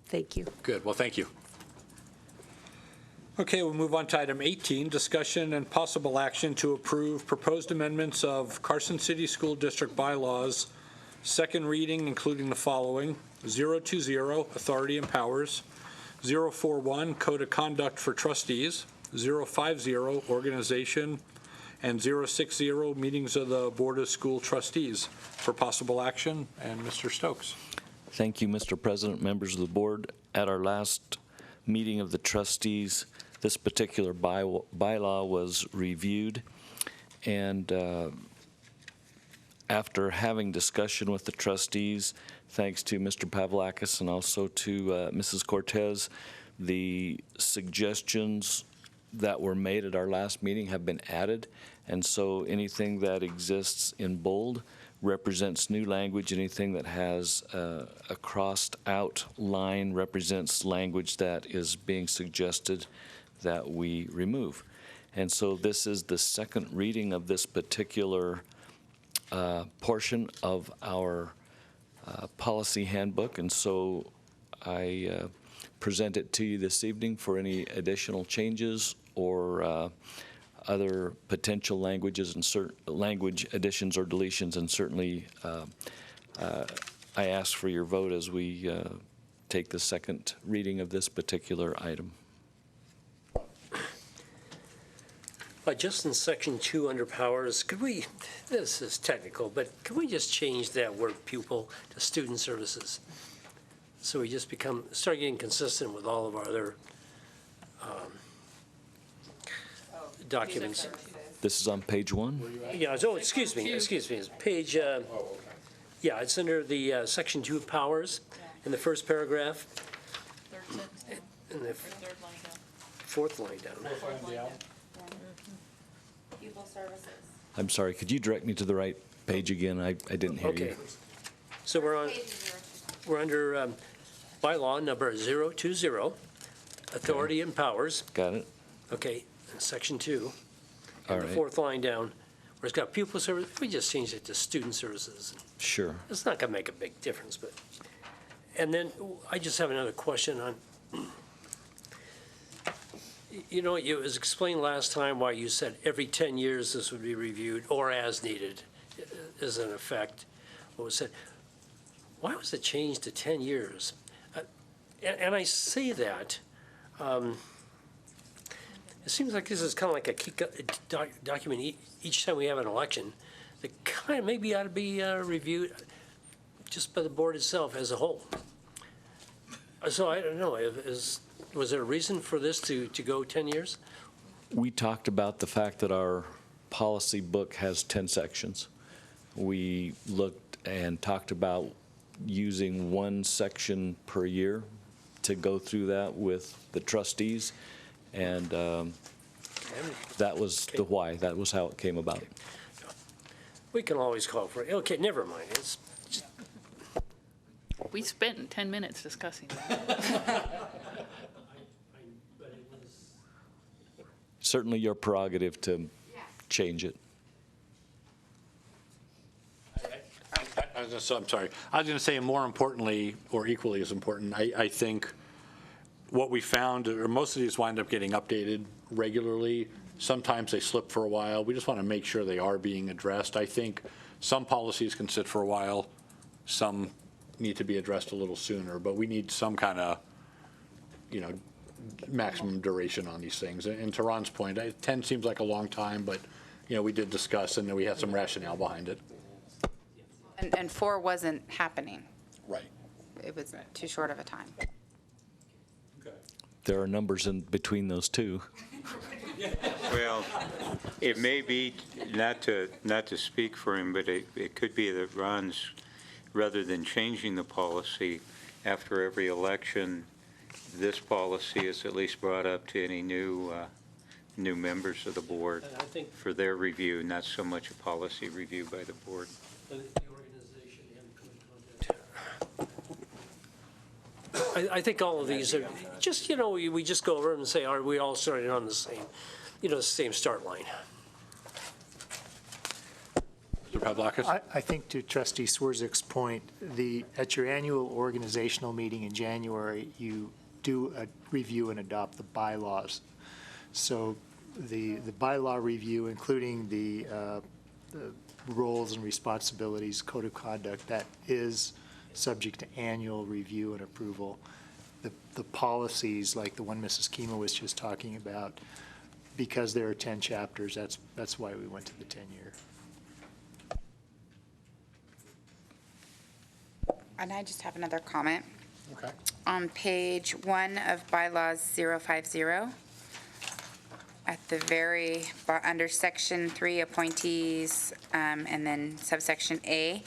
Thank you. Good. Well, thank you. Okay, we'll move on to item 18, discussion and possible action to approve proposed amendments of Carson City School District bylaws, second reading, including the following: 020, authority and powers; 041, code of conduct for trustees; 050, organization; and 060, meetings of the Board of School Trustees. For possible action, and Mr. Stokes. Thank you, Mr. President, members of the board. At our last meeting of the trustees, this particular bylaw was reviewed, and after having discussion with the trustees, thanks to Mr. Pavlakis and also to Mrs. Cortez, the suggestions that were made at our last meeting have been added, and so anything that exists in bold represents new language. Anything that has a crossed out line represents language that is being suggested that we remove. And so this is the second reading of this particular portion of our policy handbook, and so I present it to you this evening for any additional changes or other potential languages and language additions or deletions, and certainly I ask for your vote as we take the second reading of this particular item. Just in section 2 under powers, could we, this is technical, but can we just change that word pupil to student services? So we just start getting consistent with all of our other documents. This is on page 1? Yeah, excuse me, it's page, it's under the section 2 of powers in the first paragraph. In the fourth line down. Pupil services. I'm sorry, could you direct me to the right page again? I didn't hear you. Okay. So we're under bylaw number 020, authority and powers. Got it. Okay, section 2. All And the right. fourth line down, where it's got pupil service, we just changed it to student services. Sure. It's not going to make a big difference, but, and then I just have another question on, it was explained last time why you said every 10 years this would be reviewed, or as needed, is in effect what was said. Why was it changed to 10 years? And I say that, it seems like this is kind of like a key document each time we have an election that kind of maybe ought to be reviewed just by the board itself as a whole. So I don't know, was there a reason for this to go 10 years? We talked about the fact that our policy book has 10 sections. We looked and talked about using one section per year to go through that with the trustees, and that was the why. That was how it came about. We can always call for it. Okay, never mind. It's We spent 10 minutes discussing that. Certainly your prerogative to change it. I'm sorry. I was going to say, more importantly, or equally as important, I think what we found, or most of these wind up getting updated regularly. Sometimes they slip for a while. We just want to make sure they are being addressed. I think some policies can sit for a while. Some need to be addressed a little sooner, but we need some kind of, maximum duration on these things. And to Ron's point, 10 seems like a long time, but, we did discuss and then we had some rationale behind it. And 4 wasn't happening. Right. It was too short of a time. There are numbers in between those two. Well, it may be, not to speak for him, but it could be that Ron's, rather than changing the policy after every election, this policy is at least brought up to any new new members of the board I think for their review, not so much a policy review by the board. the organization and code of conduct. I think all of these are just, we just go over and say, are we all starting on the same, same start line? Mr. Pavlakis? I think to Trustee Swirzik's point, at your annual organizational meeting in January, you do review and adopt the bylaws. So the bylaw review, including the roles and responsibilities, code of conduct, that is subject to annual review and approval. The policies, like the one Mrs. Kima was just talking about, because there are 10 chapters, that's why we went to the 10-year. And I just have another comment. Okay. On page 1 of bylaws 050, at the under section 3, appointees, and then subsection A,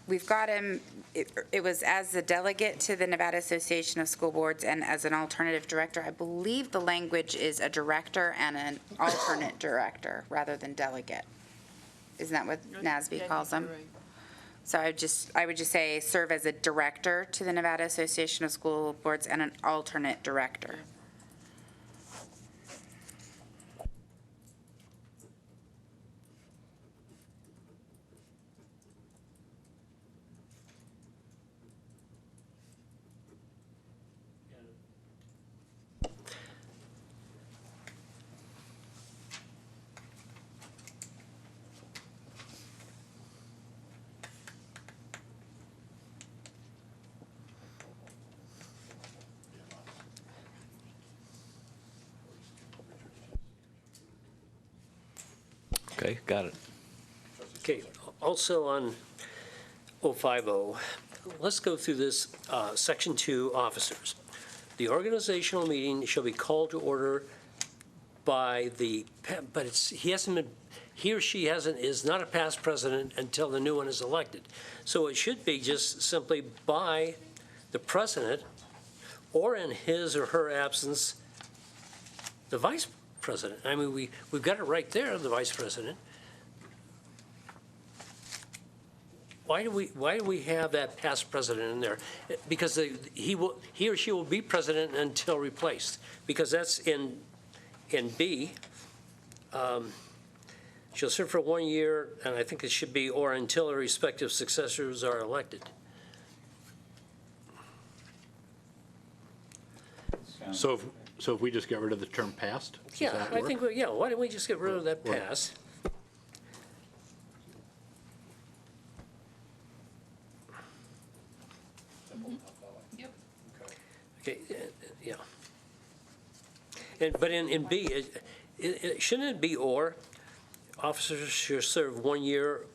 we've got him, it was as a delegate to the Nevada Association of School Boards and as an alternative director. I believe the language is a director and an alternate director rather than delegate. Isn't that what NASB calls them? So I would just say serve as a director to the Nevada Association of School Boards and an alternate director. Okay, got it. Okay, also on 050, let's go through this, section 2, officers. The organizational meeting shall be called to order by but he or she is not a past president until the new one is elected. So it should be just simply by the president, or in his or her absence, the vice president. I mean, we've got it right there, the vice president. Why do we have that past president in there? Because he or she will be president until replaced. Because that's in B. Shall serve for 1 year, and I think it should be or until their respective successors are elected. So if we just get rid of the term past? Does Yeah, that I work? think, why don't we just get rid of that past? Okay, yeah. But in B, shouldn't it be or? Officers should serve 1 year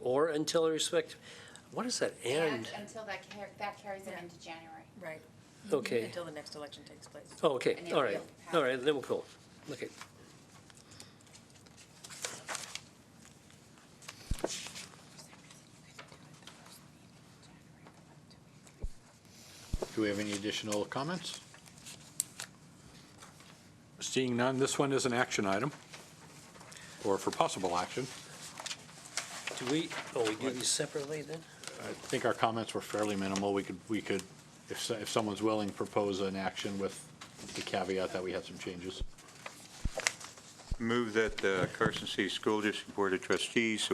or until their respective, what does that end? And until that carries them into January. Right. Okay. Until the next election takes place. Oh, okay, all right, then we're cool. Okay. Do we have any additional comments? Seeing none, this one is an action item, or for possible action. Do we do these separately then? I think our comments were fairly minimal. We could, if someone's willing, propose an action with the caveat that we had some changes. Move that the Carson City School District Board of Trustees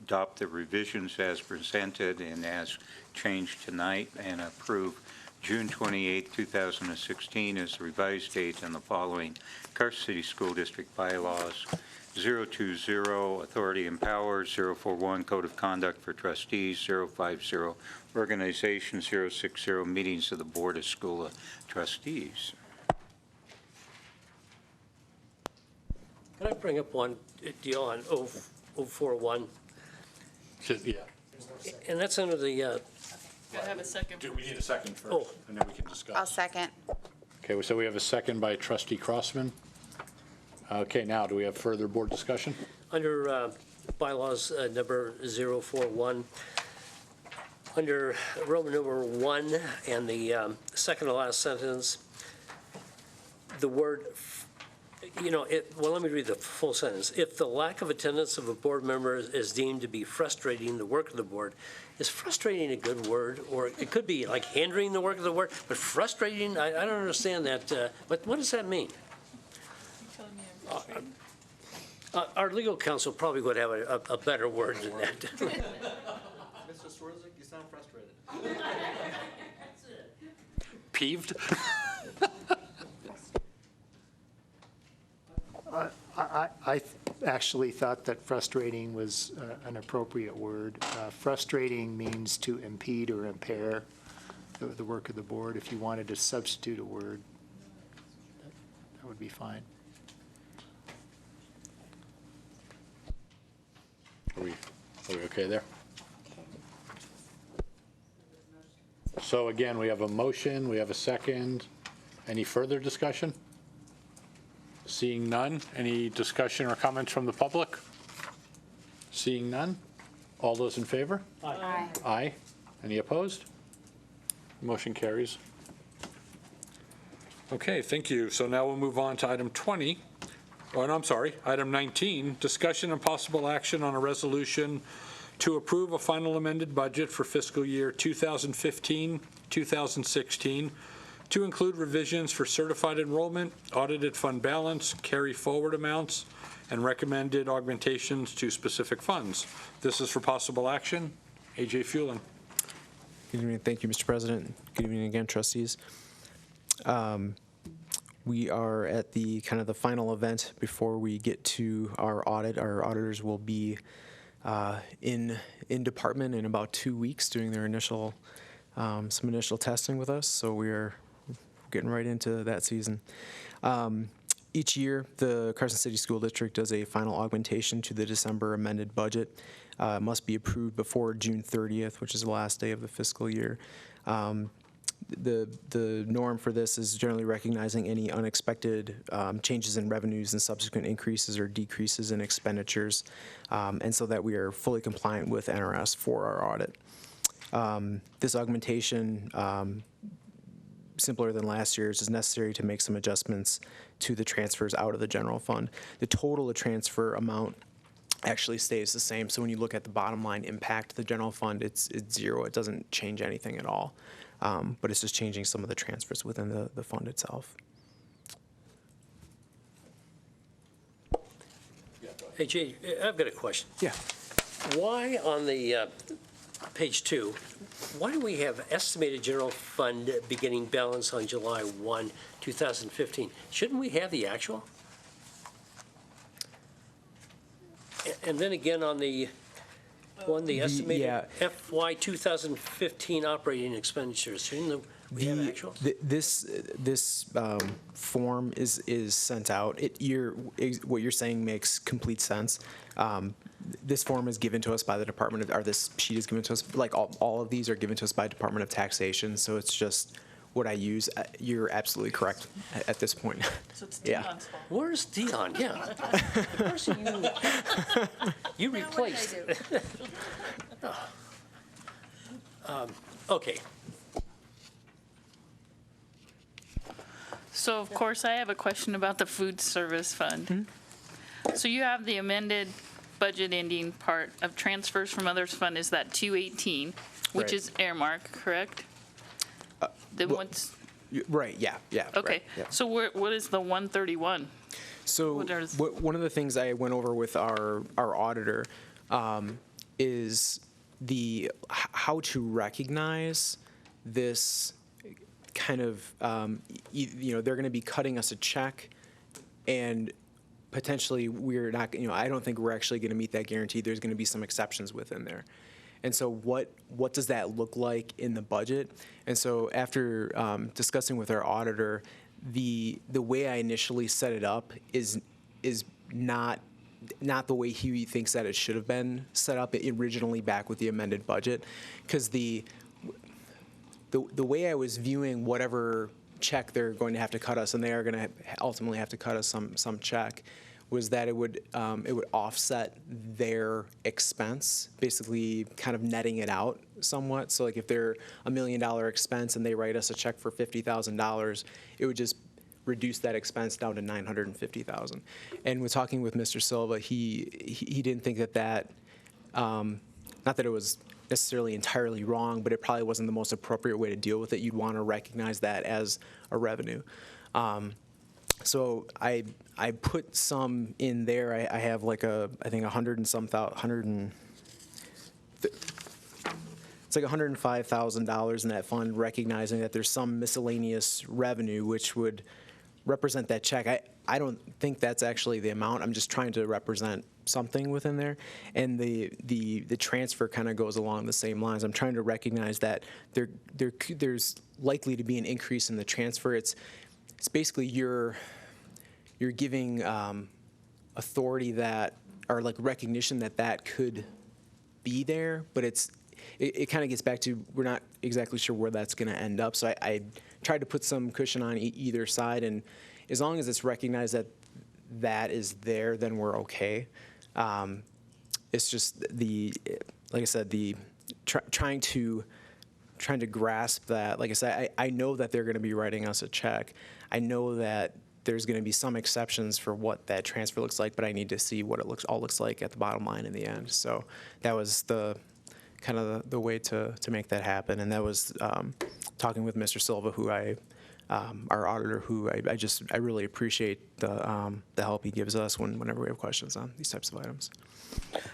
adopt the revisions as presented and as changed tonight and approve June 28, 2016 as the revised date and the following Carson City School District bylaws: 020, authority and powers; 041, code of conduct for trustees; 050, organization; 060, meetings of the Board of School Trustees. Can I bring up one deal on 041? Yeah. And that's under the, Gotta have a second. We need a second first, Oh. and then we can discuss. I'll second. Okay, so we have a second by Trustee Crossman. Okay, now, do we have further board discussion? under bylaws number 041, under Roman number 1 and the second to last sentence, the word, well, let me read the full sentence. If the lack of attendance of a board member is deemed to be frustrating the work of the board, is frustrating a good word? Or it could be like hindering the work of the board, but frustrating, I don't understand that. What does that mean? Our legal counsel probably would have a better word than that. Mr. Swerzik, you sound frustrated. Peeved? I actually thought that frustrating was an appropriate word. Frustrating means to impede or impair the work of the board. If you wanted to substitute a word, that would be fine. Are we okay there? So again, we have a motion, we have a second. Any further discussion? Seeing none, any discussion or comments from the public? Seeing none, all those in favor? Aye. Aye. Any opposed? Motion carries. Okay, thank you. So now we'll move on to item 20. Oh, no, I'm sorry, item 19, discussion and possible action on a resolution to approve a final amended budget for fiscal year 2015-2016 to include revisions for certified enrollment, audited fund balance, carry forward amounts, and recommended augmentations to specific funds. This is for possible action. A.J. Fulen. Good evening. Thank you, Mr. President. Good evening again, trustees. We are at the kind of the final event before we get to our audit. Our auditors will be in department in about 2 weeks doing their initial some initial testing with us. So we are getting right into that season. Each year, the Carson City School District does a final augmentation to the December amended budget. It must be approved before June 30th, which is the last day of the fiscal year. The norm for this is generally recognizing any unexpected changes in revenues and subsequent increases or decreases in expenditures, and so that we are fully compliant with NRS for our audit. This augmentation, simpler than last year's, is necessary to make some adjustments to the transfers out of the general fund. The total transfer amount actually stays the same, so when you look at the bottom line impact of the general fund, it's zero. It doesn't change anything at all. But it's just changing some of the transfers within the fund itself. Hey, Jay, I've got a question. Yeah. Why on the page 2, why do we have estimated general fund beginning balance on July 1, 2015? Shouldn't we have the actual? And then again on the estimated FY 2015 operating expenditures, shouldn't we have actual? This form is sent out. What you're saying makes complete sense. This form is given to us by the Department of, or this sheet is given to us, like all of these are given to us by Department of Taxation, so it's just what I use. You're absolutely correct at this point. So it's Dion's fault. Where's Dion? Yeah. The person you replaced. Okay. So of course, I have a question about the food service fund. Mm-hmm. So you have the amended budget ending part of transfers from others fund is that 218, which Right. is Airmark, correct? Right, yeah. Okay, right, yeah. so what is the 131? So one of the things I went over with our auditor is how to recognize this kind of, they're going to be cutting us a check, and potentially we're not, I don't think we're actually going to meet that guarantee. There's going to be some exceptions within there. And so what does that look like in the budget? And so after discussing with our auditor, the way I initially set it up is not the way he thinks that it should have been set up originally back with the amended budget, because the way I was viewing whatever check they're going to have to cut us, and they are going to ultimately have to cut us some check, was that it would offset their expense, basically kind of netting it out somewhat. So like if they're $1 million expense and they write us a check for $50,000, it would just reduce that expense down to $950,000. And with talking with Mr. Silva, he didn't think that not that it was necessarily entirely wrong, but it probably wasn't the most appropriate way to deal with it. You'd want to recognize that as a revenue. So I put some in there. I have like I think 100 and some thousand, it's like $105,000 in that fund, recognizing that there's some miscellaneous revenue which would represent that check. I don't think that's actually the amount. I'm just trying to represent something within there. And the transfer kind of goes along the same lines. I'm trying to recognize that there's likely to be an increase in the transfer. It's basically you're giving authority that, or like recognition that could be there, but it kind of gets back to we're not exactly sure where that's going to end up. So I tried to put some cushion on either side, and as long as it's recognized that is there, then we're okay. It's just like I said, trying to grasp that. Like I said, I know that they're going to be writing us a check. I know that there's going to be some exceptions for what that transfer looks like, but I need to see what it all looks like at the bottom line in the end. So that was the kind of the way to make that happen. And that was talking with Mr. Silva, who our auditor, who I really appreciate the help he gives us whenever we have questions on these types of items.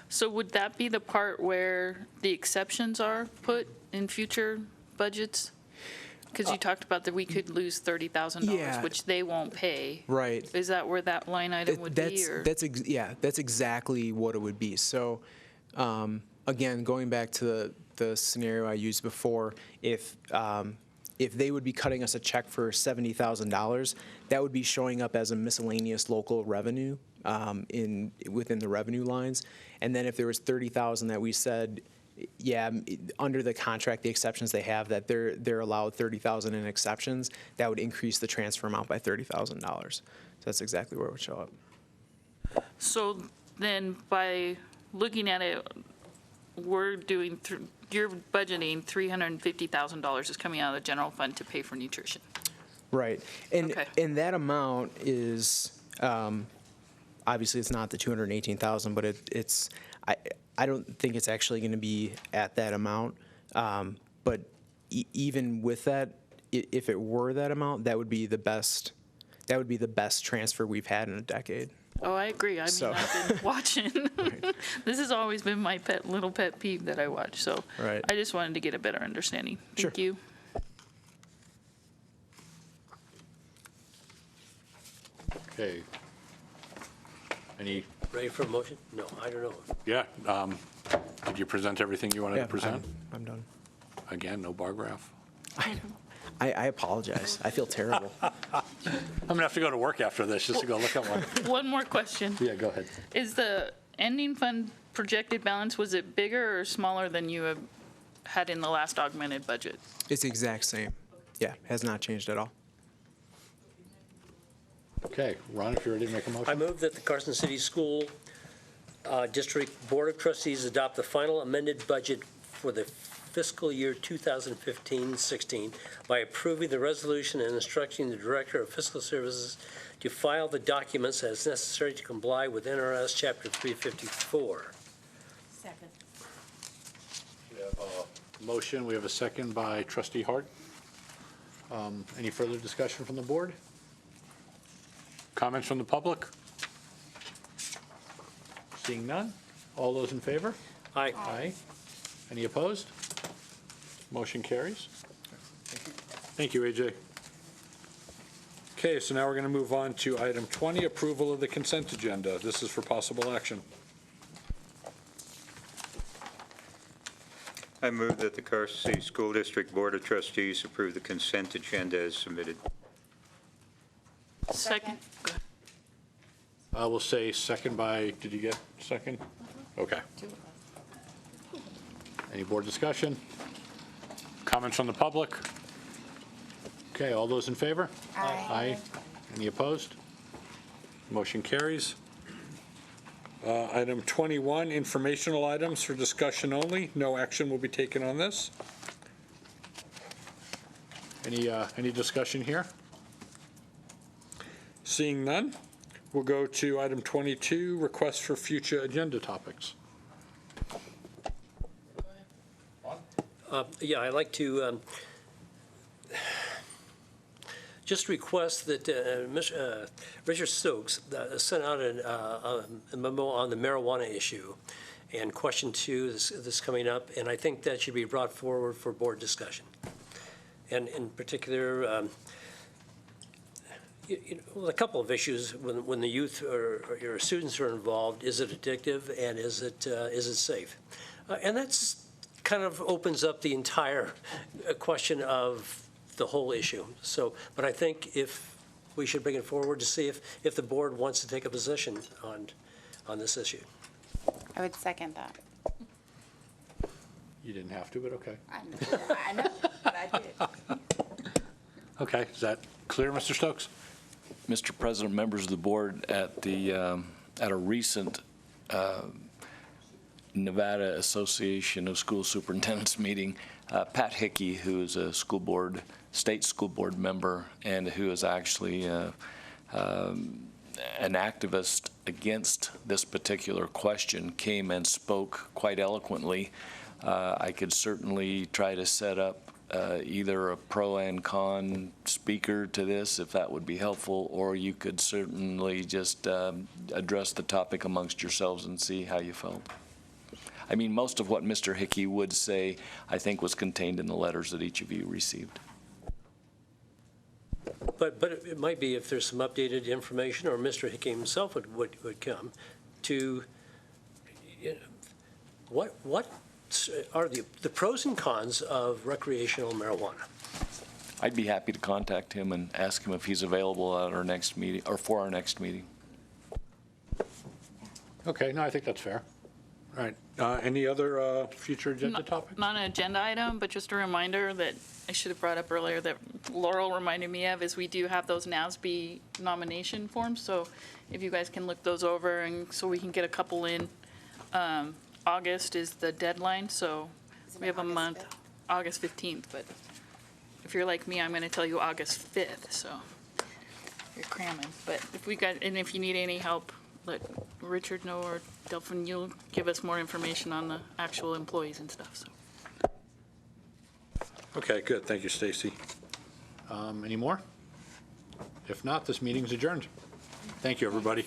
So would that be the part where the exceptions are put in future budgets? Because you talked about that we could lose $30,000, which they won't pay. Right. Is that where that line item would be? Or? That's exactly what it would be. So, again, going back to the scenario I used before, if they would be cutting us a check for $70,000, that would be showing up as a miscellaneous local revenue within the revenue lines. And then if there was $30,000 that we said, under the contract, the exceptions they have, that they're allowed $30,000 in exceptions, that would increase the transfer amount by $30,000. So that's exactly where it would show up. So then by looking at it, you're budgeting $350,000 is coming out of the general fund to pay for nutrition. Right. And that amount is, obviously it's not the $218,000, but it's I don't think it's actually going to be at that amount. But even with that, if it were that amount, that would be the best transfer we've had in a decade. Oh, I agree. I mean, I've been watching. This has always been my little pet peeve that I watch. So I just wanted to get a better understanding. Thank you. Okay. Any? Ready for a motion? No, I don't know. Yeah. Did you present everything you wanted to present? I'm done. Again, no bar graph? I apologize. I feel terrible. I'm going to have to go to work after this just to go look at one. One more question. Yeah, go ahead. Is the ending fund projected balance, was it bigger or smaller than you have had in the last augmented budget? It's the exact same. Yeah, has not changed at all. Okay, Ron, if you're ready to make a motion. I move that the Carson City School District Board of Trustees adopt the final amended budget for the fiscal year 2015-16 by approving the resolution and instructing the Director of Fiscal Services to file the documents as necessary to comply with NRS Chapter 354. Second. We have a motion. We have a second by Trustee Hart. Any further discussion from the board? Comments from the public? Seeing none. All those in favor? Aye. Aye. Any opposed? Motion carries. Thank you, AJ. Okay, so now we're going to move on to item 20, approval of the consent agenda. This is for possible action. I move that the Carson City School District Board of Trustees approve the consent agenda as submitted. Second. I will say second by, did you get second? Okay. Any board discussion? Comments from the public? Okay, all those in favor? Aye. Aye. Any opposed? Motion carries. Item 21, informational items for discussion only. No action will be taken on this. Any discussion here? Seeing none, we'll go to item 22, requests for future agenda topics. Yeah, I'd like to just request that Richard Stokes sent out a memo on the marijuana issue and question 2 this coming up, and I think that should be brought forward for board discussion. And in particular, a couple of issues when the youth or your students are involved. Is it addictive, and is it safe? And that's kind of opens up the entire question of the whole issue. So, but I think if we should bring it forward to see if the board wants to take a position on this issue. I would second that. You didn't have to, but okay. I know, but I did. Okay, is that clear, Mr. Stokes? Mr. President, members of the board, at a recent Nevada Association of School Superintendents meeting, Pat Hickey, who is a state school board member and who is actually an activist against this particular question, came and spoke quite eloquently. I could certainly try to set up either a pro and con speaker to this, if that would be helpful, or you could certainly just address the topic amongst yourselves and see how you felt. I mean, most of what Mr. Hickey would say, I think, was contained in the letters that each of you received. But it might be if there's some updated information, or Mr. Hickey himself would come to, what are the pros and cons of recreational marijuana? I'd be happy to contact him and ask him if he's available at our next meeting, or for our next meeting. Okay, no, I think that's fair. All right, any other future agenda topics? Not an agenda item, but just a reminder that I should have brought up earlier that Laurel reminded me of is we do have those NASB nomination forms. So if you guys can look those over and so we can get a couple in. August is the deadline, so we have a month, August 15th. But if you're like me, I'm going to tell you August 5th, so you're cramming. But if you need any help, let Richard know, or Delphin, you'll give us more information on the actual employees and stuff. So. Okay, good. Thank you, Stacy. Any more? If not, this meeting's adjourned. Thank you, everybody.